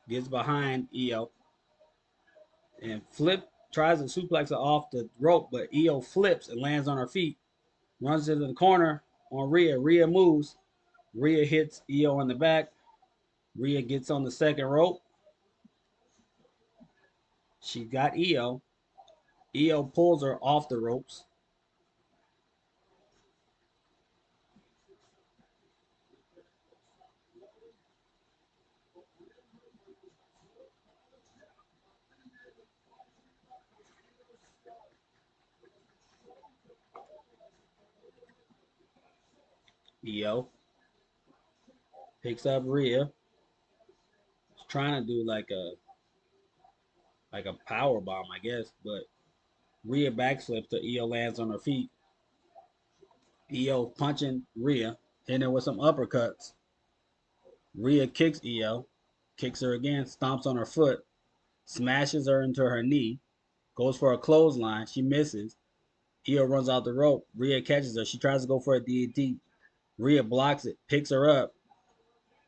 gets behind Io, and tries to suplex her off the rope, but Io flips and lands on her feet, runs into the corner on Rhea. Rhea moves. Rhea hits Io in the back. Rhea gets on the second rope. She got Io. Io pulls her off the ropes. Io picks up Rhea. She's trying to do like a power bomb, I guess, but Rhea backflips to Io lands on her feet. Io punching Rhea, hitting her with some uppercuts. Rhea kicks Io, kicks her again, stomps on her foot, smashes her into her knee, goes for a clothesline. She misses. Io runs out the rope. Rhea catches her. She tries to go for a DDT. Rhea blocks it, picks her up,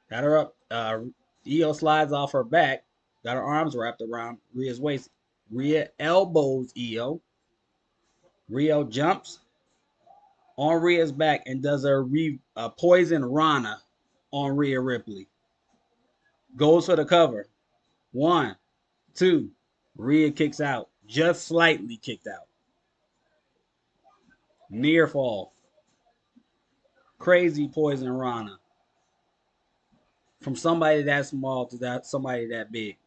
got her up. Io slides off her back, got her arms wrapped around Rhea's waist. Rhea elbows Io. Rio jumps on Rhea's back and does a poison Rana on Rhea Ripley. Goes for the cover. 1, 2. Rhea kicks out. Just slightly kicked out. Near fall. Crazy poison Rana. From somebody that small to somebody that big.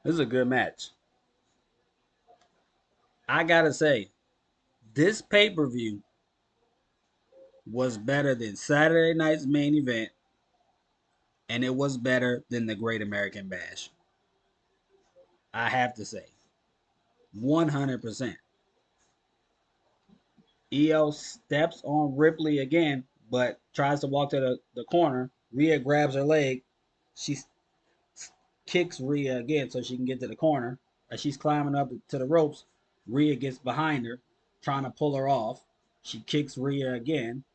This is a good match. I gotta say, this pay-per-view was better than Saturday night's main event, and it was better than the Great American Bash. I have to say, 100%. Io steps on Ripley again, but tries to walk to the corner. Rhea grabs her leg. She kicks Rhea again so she can get to the corner. As she's climbing up to the ropes, Rhea gets behind her, trying to pull her off. She kicks Rhea again.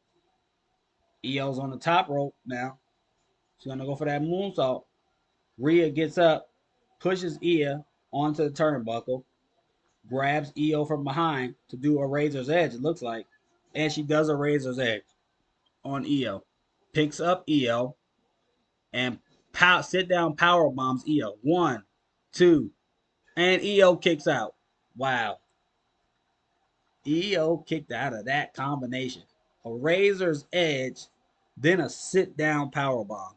Io's on the top rope now. She's going to go for that moonsault. Rhea gets up, pushes Io onto the turnbuckle, grabs Io from behind to do a razor's edge, it looks like. And she does a razor's edge on Io. Picks up Io and sit down power bombs Io. 1, 2, and Io kicks out. Wow. Io kicked out of that combination. A razor's edge, then a sit down power bomb.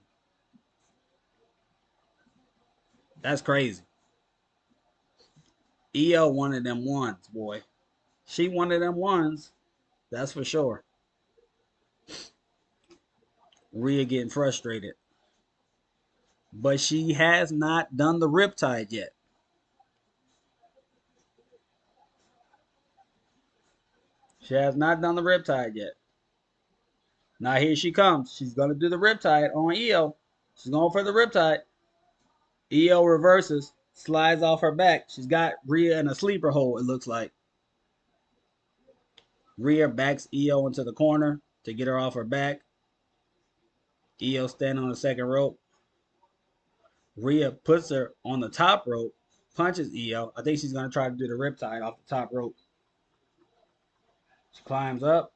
That's crazy. Io one of them ones, boy. She one of them ones. That's for sure. Rhea getting frustrated. But she has not done the riptide yet. She has not done the riptide yet. Now here she comes. She's going to do the riptide on Io. She's going for the riptide. Io reverses, slides off her back. She's got Rhea in a sleeper hold, it looks like. Rhea backs Io into the corner to get her off her back. Io standing on the second rope. Rhea puts her on the top rope, punches Io. I think she's going to try to do the riptide off the top rope. She climbs up.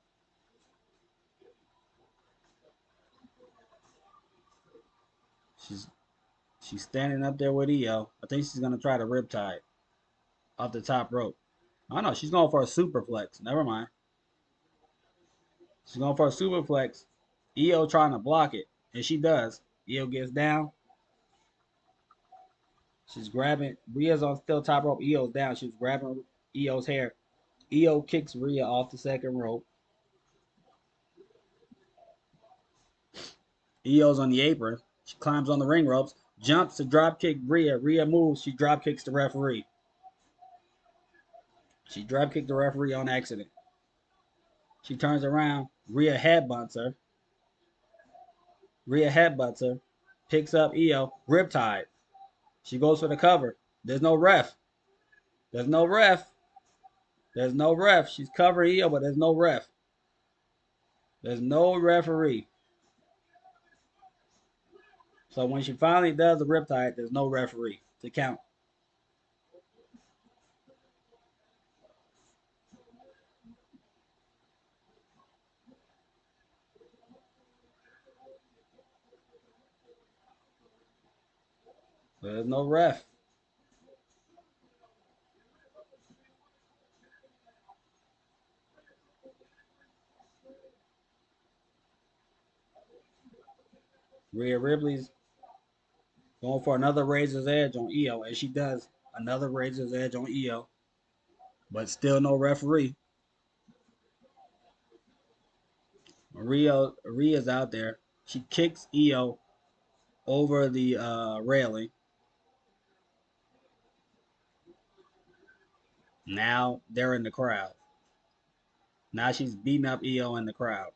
She's standing up there with Io. I think she's going to try the riptide off the top rope. Oh no, she's going for a superplex. Never mind. She's going for a superplex. Io trying to block it, and she does. Io gets down. She's grabbing. Rhea's on still top rope. Io's down. She's grabbing Io's hair. Io kicks Rhea off the second rope. Io's on the apron. She climbs on the ring ropes, jumps to drop kick Rhea. Rhea moves. She drop kicks the referee. She drop kicked the referee on accident. She turns around. Rhea headbutts her. picks up Io, riptide. She goes for the cover. There's no ref. There's no ref. There's no ref. She's covering Io, but there's no ref. There's no referee. So when she finally does the riptide, there's no referee to count. There's no ref. Rhea Ripley's going for another Razor's Edge on Io, and she does another Razor's Edge on Io, but still no referee. Rhea's out there. She kicks Io over the railing. Now they're in the crowd. Now she's beating up Io in the crowd.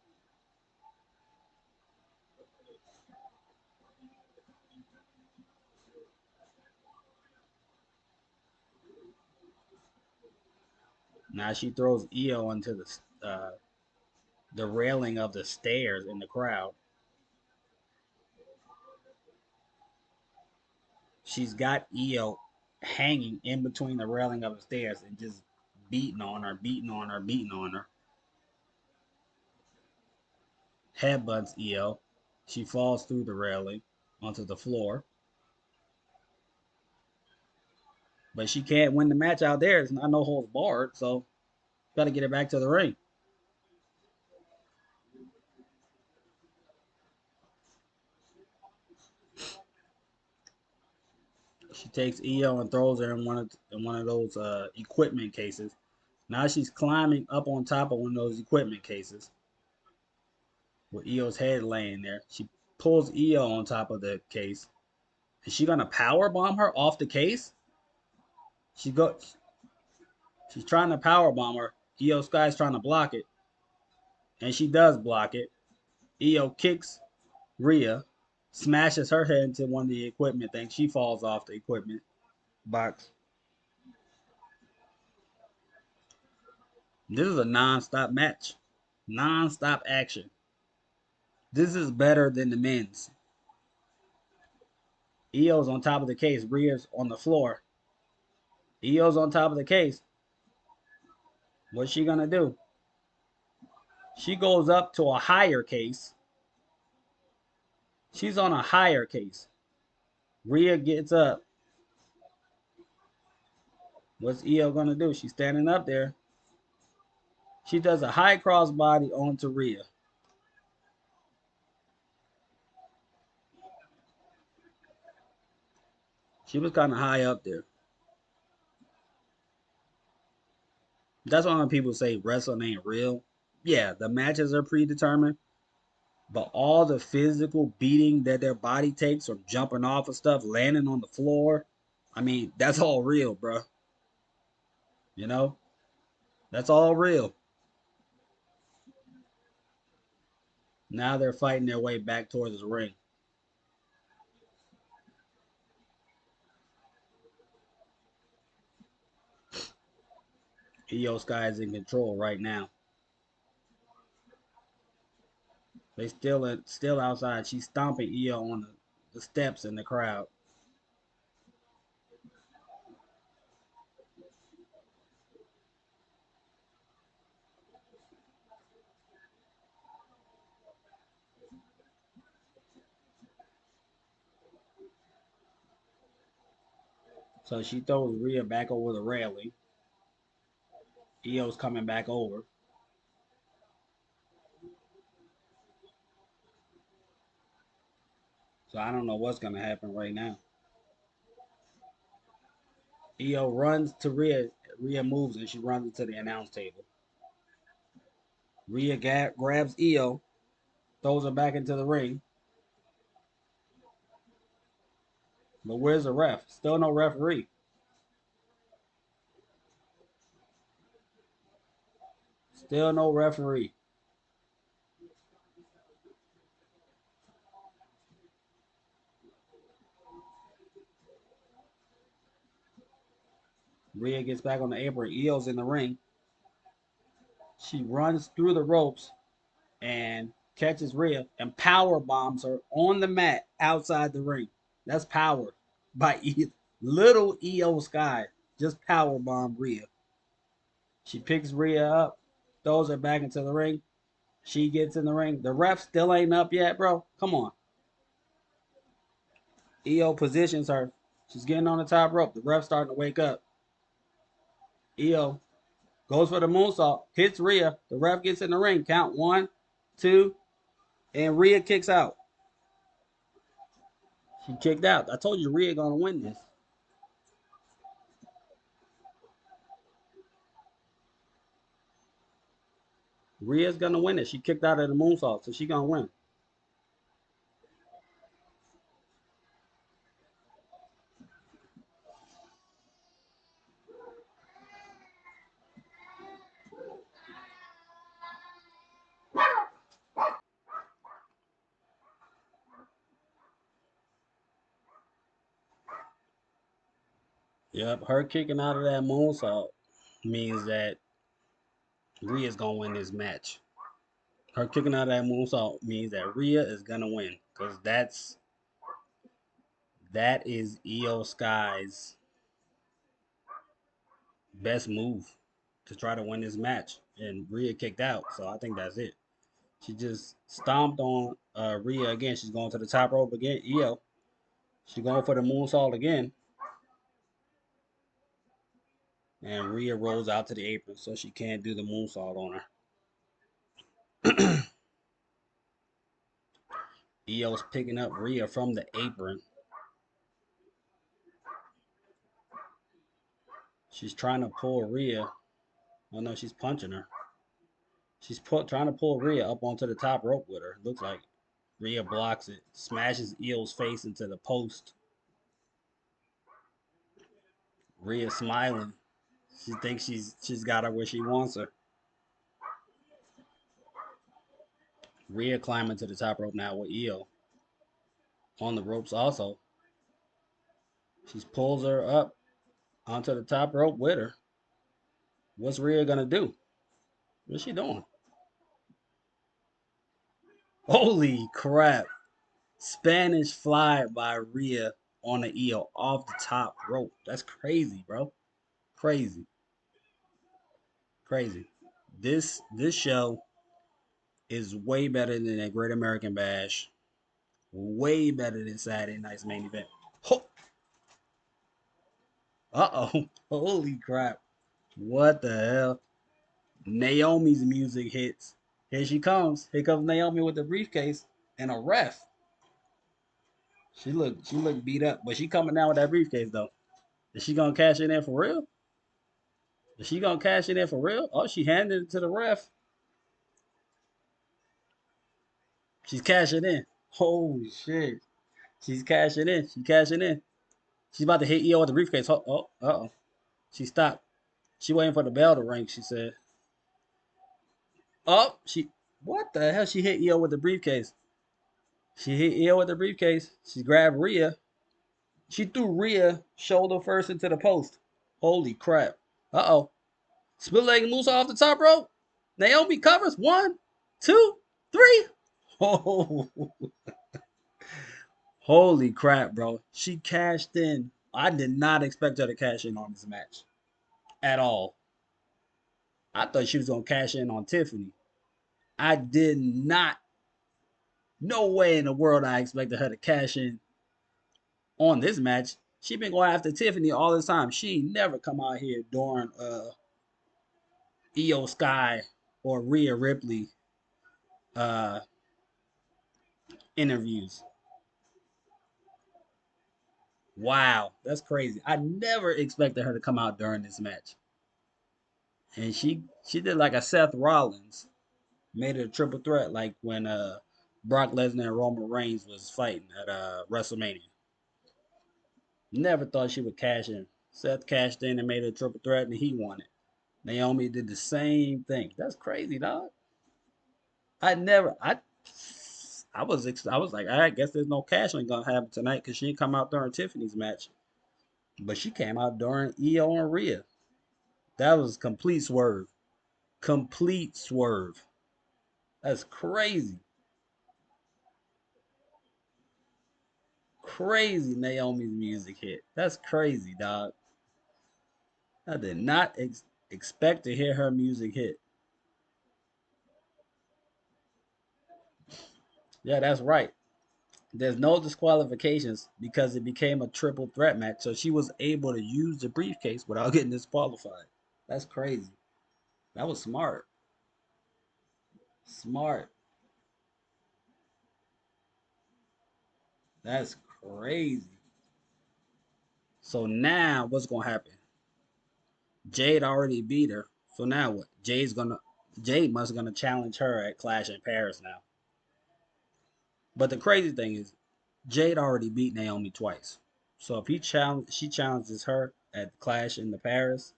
Now she throws Io into the railing of the stairs in the crowd. She's got Io hanging in between the railing of the stairs and just beating on her, beating on her, beating on her. Headbutts Io. She falls through the railing onto the floor. But she can't win the match out there. It's not no holds barred, so got to get it back to the ring. She takes Io and throws her in one of those equipment cases. Now she's climbing up on top of one of those equipment cases with Io's head laying there. She pulls Io on top of the case. Is she gonna power bomb her off the case? She go. She's trying to power bomb her. Io Sky's trying to block it, and she does block it. Io kicks Rhea, smashes her head into one of the equipment things. She falls off the equipment box. This is a non-stop match, non-stop action. This is better than the men's. Io's on top of the case. Rhea's on the floor. Io's on top of the case. What's she gonna do? She goes up to a higher case. She's on a higher case. Rhea gets up. What's Io gonna do? She's standing up there. She does a high crossbody onto Rhea. She was kind of high up there. That's why when people say wrestling ain't real. Yeah, the matches are predetermined, but all the physical beating that their body takes from jumping off of stuff, landing on the floor, I mean, that's all real, bro. You know, that's all real. Now they're fighting their way back towards the ring. Io Sky is in control right now. They still outside. She's stomping Io on the steps in the crowd. So she throws Rhea back over the railing. Io's coming back over. So I don't know what's gonna happen right now. Io runs to Rhea. Rhea moves and she runs into the announce table. Rhea grabs Io, throws her back into the ring. But where's the ref? Still no referee. Still no referee. Rhea gets back on the apron. Io's in the ring. She runs through the ropes and catches Rhea and power bombs her on the mat outside the ring. That's power by little Io Sky. Just power bomb Rhea. She picks Rhea up, throws her back into the ring. She gets in the ring. The ref still ain't up yet, bro. Come on. Io positions her. She's getting on the top rope. The ref's starting to wake up. Io goes for the moonsault, hits Rhea. The ref gets in the ring. Count 1, 2, and Rhea kicks out. She kicked out. I told you Rhea gonna win this. Rhea's gonna win it. She kicked out of the moonsault, so she gonna win. Yep, her kicking out of that moonsault means that Rhea's gonna win this match. Her kicking out of that moonsault means that Rhea is gonna win, because that is Io Sky's best move to try to win this match. And Rhea kicked out, so I think that's it. She just stomped on Rhea again. She's going to the top rope again. Io. She's going for the moonsault again. And Rhea rolls out to the apron, so she can't do the moonsault on her. Io's picking up Rhea from the apron. She's trying to pull Rhea. Oh no, she's punching her. She's trying to pull Rhea up onto the top rope with her. Looks like Rhea blocks it, smashes Io's face into the post. Rhea smiling. She thinks she's got her where she wants her. Rhea climbing to the top rope now with Io on the ropes also. She pulls her up onto the top rope with her. What's Rhea gonna do? What's she doing? Holy crap! Spanish fly by Rhea on the Io off the top rope. That's crazy, bro. Crazy, crazy. This show is way better than that Great American Bash. Way better than Saturday Night's main event. Oh, uh-oh. Holy crap. What the hell? Naomi's music hits. Here she comes. Here comes Naomi with the briefcase and a ref. She looked beat up, but she coming down with that briefcase though. Is she gonna cash it in for real? Is she gonna cash it in for real? Oh, she handed it to the ref. She's cashing in. Holy shit. She's cashing in. She's cashing in. She's about to hit Io with the briefcase. Uh-oh. She stopped. She waiting for the bell to ring, she said. Oh, what the hell? She hit Io with the briefcase. She hit Io with the briefcase. She grabbed Rhea. She threw Rhea shoulder first into the post. Holy crap. Uh-oh. Split leg moves off the top rope. Naomi covers. 1, 2, 3. Oh, holy crap, bro. She cashed in. I did not expect her to cash in on this match at all. I thought she was going to cash in on Tiffany. I did not. No way in the world I expected her to cash in on this match. She been going after Tiffany all this time. She never come out here during Io Sky or Rhea Ripley uh, interviews. Wow, that's crazy. I never expected her to come out during this match. And she did like a Seth Rollins, made it a triple threat like when Brock Lesnar and Roman Reigns was fighting at WrestleMania. Never thought she would cash in. Seth cashed in and made it a triple threat and he won it. Naomi did the same thing. That's crazy, dog. I never I was like, I guess there's no cashing gonna happen tonight because she didn't come out during Tiffany's match. But she came out during EO and Rhea. That was complete swerve. Complete swerve. That's crazy. Crazy Naomi's music hit. That's crazy, dog. I did not expect to hear her music hit. Yeah, that's right. There's no disqualifications because it became a triple threat match. So she was able to use the briefcase without getting disqualified. That's crazy. That was smart. Smart. That's crazy. So now what's gonna happen? Jade already beat her. So now what? Jade must gonna challenge her at Clash in Paris now. But the crazy thing is Jade already beat Naomi twice. So if she challenges her at Clash in Paris,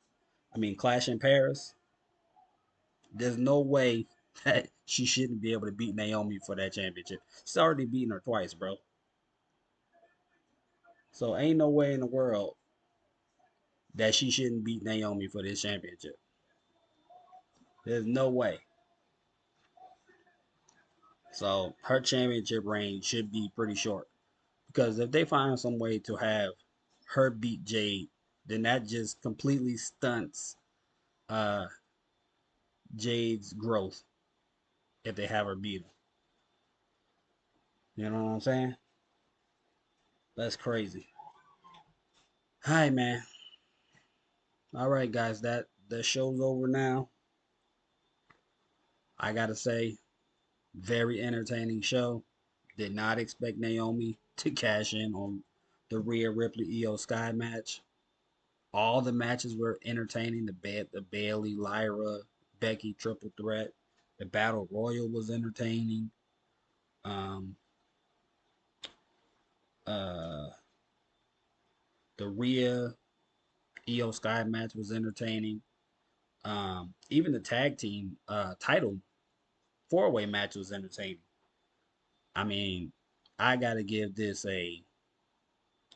there's no way that she shouldn't be able to beat Naomi for that championship. She's already beaten her twice, bro. So ain't no way in the world that she shouldn't beat Naomi for this championship. There's no way. So her championship reign should be pretty short. Because if they find some way to have her beat Jade, then that just completely stunts uh, Jade's growth if they have her beat her. You know what I'm saying? That's crazy. Hi, man. All right, guys. That the show's over now. I gotta say, very entertaining show. Did not expect Naomi to cash in on the Rhea Ripley Io Sky match. All the matches were entertaining. The Bailey, Lyra, Becky triple threat. The Battle Royal was entertaining. Um, uh, the Rhea Io Sky match was entertaining. Even the tag team title four-way match was entertaining. I mean, I gotta give this a.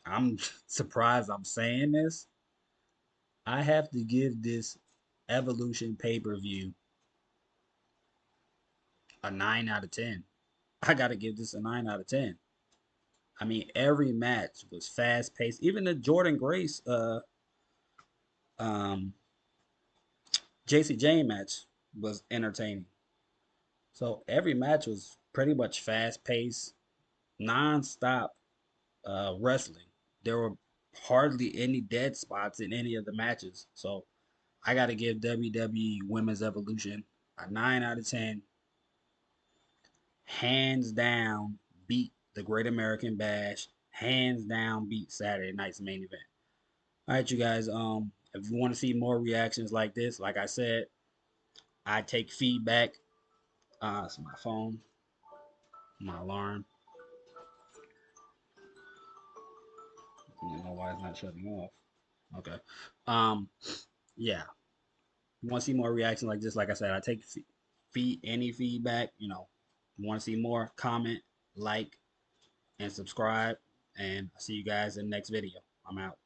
I'm surprised I'm saying this. I have to give this Evolution pay-per-view a 9 out of 10. I gotta give this a 9 out of 10. I mean, every match was fast-paced. Even the Jordan Grace um, JC Jane match was entertaining. So every match was pretty much fast-paced, non-stop wrestling. There were hardly any dead spots in any of the matches. So I got to give WWE Women's Evolution a 9 out of 10. Hands down, beat the Great American Bash. Hands down, beat Saturday Night's main event. All right, you guys. If you want to see more reactions like this, like I said, I take feedback. It's my phone, my alarm. I don't know why it's not shutting off. Okay. Um, yeah. You want to see more reactions like this? Like I said, I take any feedback. You want to see more? Comment, like, and subscribe. And I'll see you guys in the next video. I'm out.